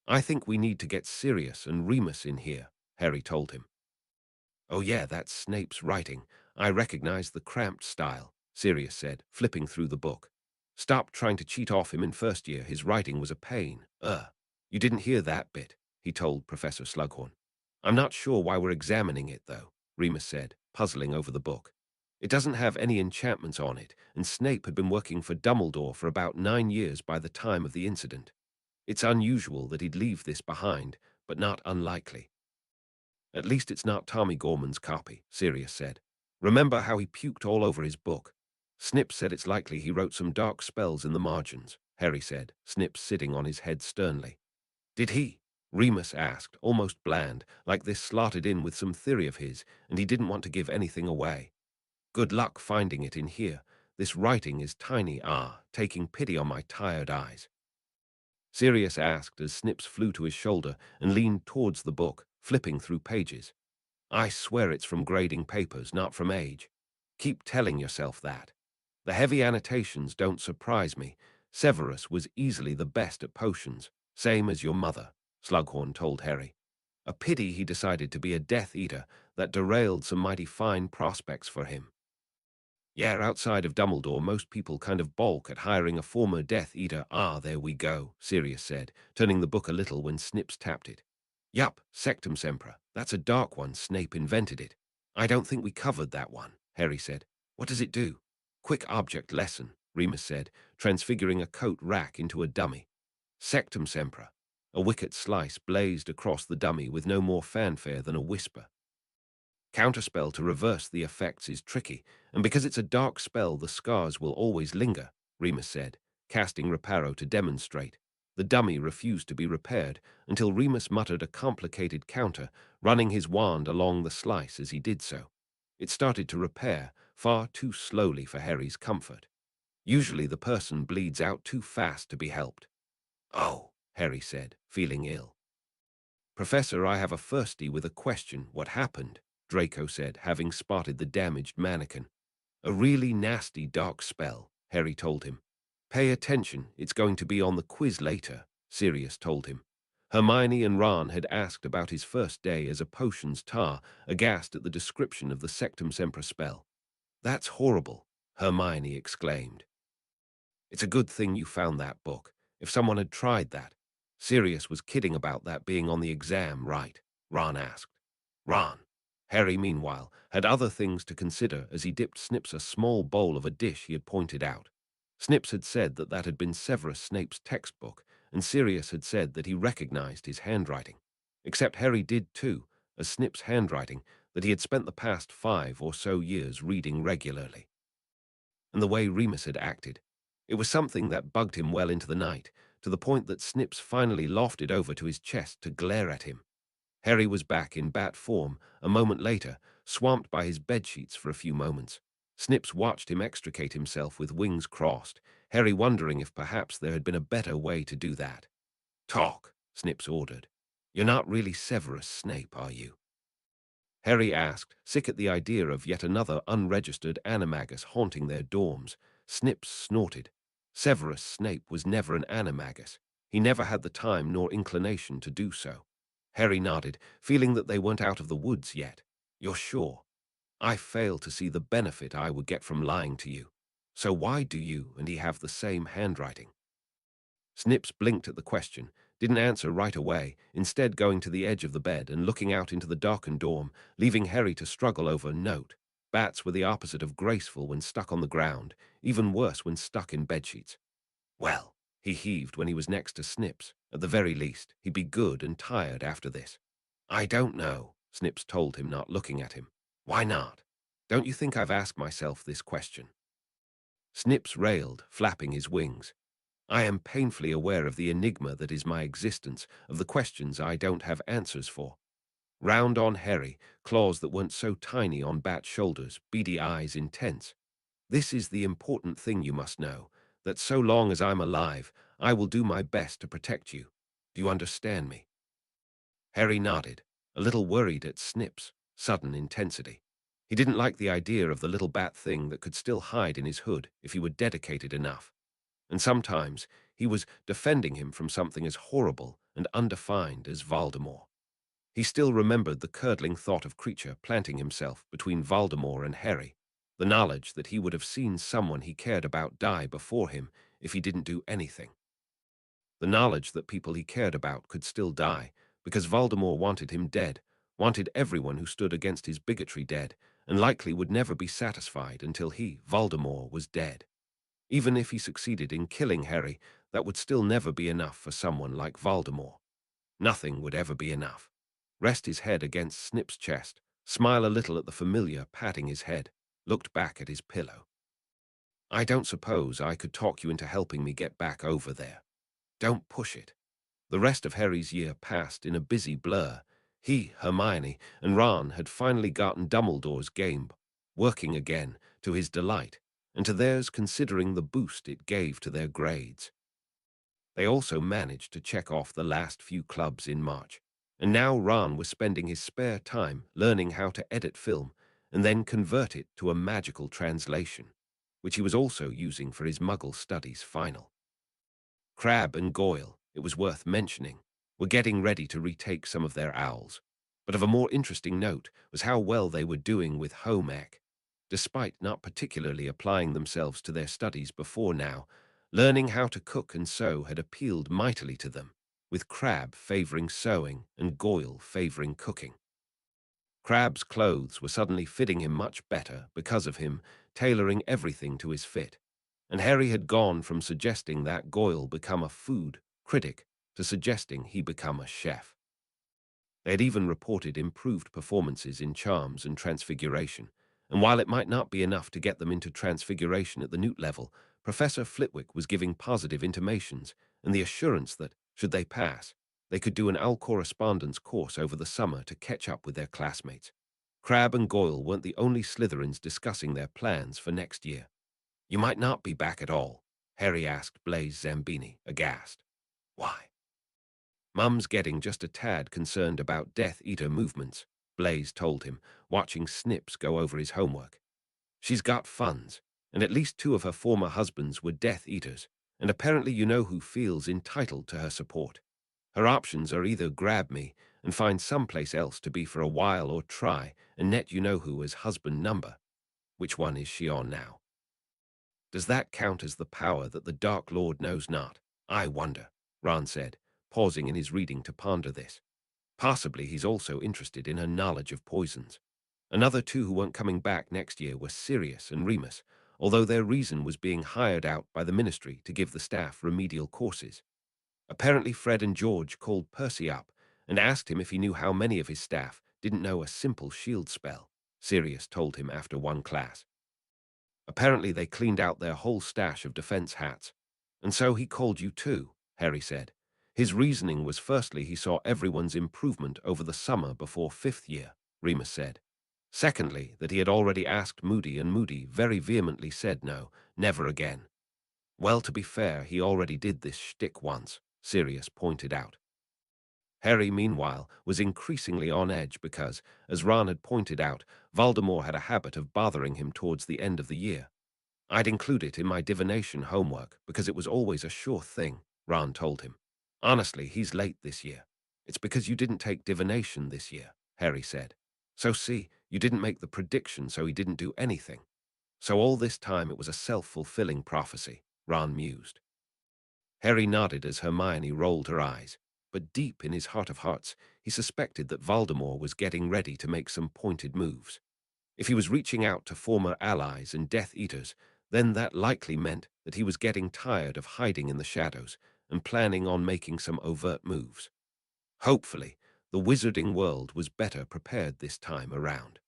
I think we need to get Sirius and Remus in here, Harry told him. Oh yeah, that's Snape's writing. I recognize the cramped style, Sirius said, flipping through the book. Stop trying to cheat off him in first year. His writing was a pain. You didn't hear that bit, he told Professor Slughorn. I'm not sure why we're examining it, though, Remus said, puzzling over the book. It doesn't have any enchantments on it, and Snape had been working for Dumbledore for about 9 years by the time of the incident. It's unusual that he'd leave this behind, but not unlikely. At least it's not Tommy Gorman's copy, Sirius said. Remember how he puked all over his book? Snips said it's likely he wrote some dark spells in the margins, Harry said, Snips sitting on his head sternly. Did he? Remus asked, almost bland, like this slotted in with some theory of his, and he didn't want to give anything away. Good luck finding it in here. This writing is tiny, taking pity on my tired eyes. Sirius asked as Snips flew to his shoulder and leaned towards the book, flipping through pages. I swear it's from grading papers, not from age. Keep telling yourself that. The heavy annotations don't surprise me. Severus was easily the best at potions, same as your mother, Slughorn told Harry. A pity he decided to be a Death Eater that derailed some mighty fine prospects for him. Yeah, outside of Dumbledore, most people kind of balk at hiring a former Death Eater. There we go, Sirius said, turning the book a little when Snips tapped it. Yup, Sectum Sempra. That's a dark one. Snape invented it. I don't think we covered that one, Harry said. What does it do? Quick object lesson, Remus said, transfiguring a coat rack into a dummy. Sectum Sempra. A wicked slice blazed across the dummy with no more fanfare than a whisper. Counterspell to reverse the effects is tricky, and because it's a dark spell, the scars will always linger, Remus said, casting Reparo to demonstrate. The dummy refused to be repaired until Remus muttered a complicated counter, running his wand along the slice as he did so. It started to repair, far too slowly for Harry's comfort. Usually the person bleeds out too fast to be helped. Oh, Harry said, feeling ill. Professor, I have a firstie with a question. What happened? Draco said, having spotted the damaged mannequin. A really nasty dark spell, Harry told him. Pay attention, it's going to be on the quiz later, Sirius told him. Hermione and Ron had asked about his first day as a potions tar, aghast at the description of the Sectum Sempra spell. That's horrible, Hermione exclaimed. It's a good thing you found that book. If someone had tried that. Sirius was kidding about that being on the exam, right? Ron asked. Ron. Harry, meanwhile, had other things to consider as he dipped Snips a small bowl of a dish he had pointed out. Snips had said that that had been Severus Snape's textbook, and Sirius had said that he recognized his handwriting. Except Harry did too, as Snip's handwriting that he had spent the past 5 or so years reading regularly. And the way Remus had acted, it was something that bugged him well into the night, to the point that Snips finally lofted over to his chest to glare at him. Harry was back in bat form a moment later, swamped by his bedsheets for a few moments. Snips watched him extricate himself with wings crossed, Harry wondering if perhaps there had been a better way to do that. Talk, Snips ordered. You're not really Severus Snape, are you? Harry asked, sick at the idea of yet another unregistered animagus haunting their dorms. Snips snorted. Severus Snape was never an animagus. He never had the time nor inclination to do so. Harry nodded, feeling that they weren't out of the woods yet. "You're sure?" "I fail to see the benefit I would get from lying to you. So why do you and he have the same handwriting?" Snips blinked at the question, didn't answer right away, instead going to the edge of the bed and looking out into the darkened dorm, leaving Harry to struggle over a note. Bats were the opposite of graceful when stuck on the ground, even worse when stuck in bedsheets. "Well," he heaved when he was next to Snips. "At the very least, he'd be good and tired after this." "I don't know," Snips told him, not looking at him. "Why not? Don't you think I've asked myself this question?" Snips railed, flapping his wings. "I am painfully aware of the enigma that is my existence, of the questions I don't have answers for." Round on Harry, claws that weren't so tiny on Bat's shoulders, beady eyes intense. "This is the important thing you must know, that so long as I'm alive, I will do my best to protect you. Do you understand me?" Harry nodded, a little worried at Snip's sudden intensity. He didn't like the idea of the little bat thing that could still hide in his hood if he were dedicated enough. And sometimes he was defending him from something as horrible and undefined as Voldemort. He still remembered the curdling thought of Creature planting himself between Voldemort and Harry, the knowledge that he would have seen someone he cared about die before him if he didn't do anything. The knowledge that people he cared about could still die, because Voldemort wanted him dead, wanted everyone who stood against his bigotry dead, and likely would never be satisfied until he, Voldemort, was dead. Even if he succeeded in killing Harry, that would still never be enough for someone like Voldemort. Nothing would ever be enough. Rest his head against Snip's chest, smile a little at the familiar patting his head, looked back at his pillow. "I don't suppose I could talk you into helping me get back over there. Don't push it." The rest of Harry's year passed in a busy blur. He, Hermione, and Ron had finally gotten Dumbledore's game working again, to his delight, and to theirs considering the boost it gave to their grades. They also managed to check off the last few clubs in March, and now Ron was spending his spare time learning how to edit film and then convert it to a magical translation, which he was also using for his Muggle studies final. Crabbe and Goyle, it was worth mentioning, were getting ready to retake some of their owls, but of a more interesting note was how well they were doing with home ec. Despite not particularly applying themselves to their studies before now, learning how to cook and sew had appealed mightily to them, with Crabbe favoring sewing and Goyle favoring cooking. Crabbe's clothes were suddenly fitting him much better because of him tailoring everything to his fit, and Harry had gone from suggesting that Goyle become a food critic to suggesting he become a chef. They had even reported improved performances in charms and transfiguration, and while it might not be enough to get them into transfiguration at the Newt level, Professor Flitwick was giving positive intimations and the assurance that, should they pass, they could do an owl correspondence course over the summer to catch up with their classmates. Crabbe and Goyle weren't the only Slytherins discussing their plans for next year. "You might not be back at all," Harry asked Blaise Zambini, aghast. "Why?" "Mum's getting just a tad concerned about Death Eater movements," Blaise told him, watching Snips go over his homework. "She's got funds, and at least 2 of her former husbands were Death Eaters, and apparently you know who feels entitled to her support. Her options are either grab me and find someplace else to be for a while or try and net you know who as husband number. Which one is she on now? Does that count as the power that the Dark Lord knows not? I wonder," Ron said, pausing in his reading to ponder this. "Possibly he's also interested in her knowledge of poisons." Another 2 who weren't coming back next year were Sirius and Remus, although their reason was being hired out by the ministry to give the staff remedial courses. Apparently Fred and George called Percy up and asked him if he knew how many of his staff didn't know a simple shield spell, Sirius told him after one class. "Apparently they cleaned out their whole stash of defense hats. And so he called you too," Harry said. His reasoning was firstly he saw everyone's improvement over the summer before 5th year, Remus said. Secondly, that he had already asked Moody and Moody very vehemently said no, never again. "Well, to be fair, he already did this shtick once," Sirius pointed out. Harry, meanwhile, was increasingly on edge because, as Ron had pointed out, Voldemort had a habit of bothering him towards the end of the year. I'd include it in my divination homework because it was always a sure thing, Ron told him. Honestly, he's late this year. It's because you didn't take divination this year, Harry said. So see, you didn't make the prediction, so he didn't do anything. So all this time it was a self-fulfilling prophecy, Ron mused. Harry nodded as Hermione rolled her eyes, but deep in his heart of hearts, he suspected that Voldemort was getting ready to make some pointed moves. If he was reaching out to former allies and Death Eaters, then that likely meant that he was getting tired of hiding in the shadows and planning on making some overt moves. Hopefully, the wizarding world was better prepared this time around.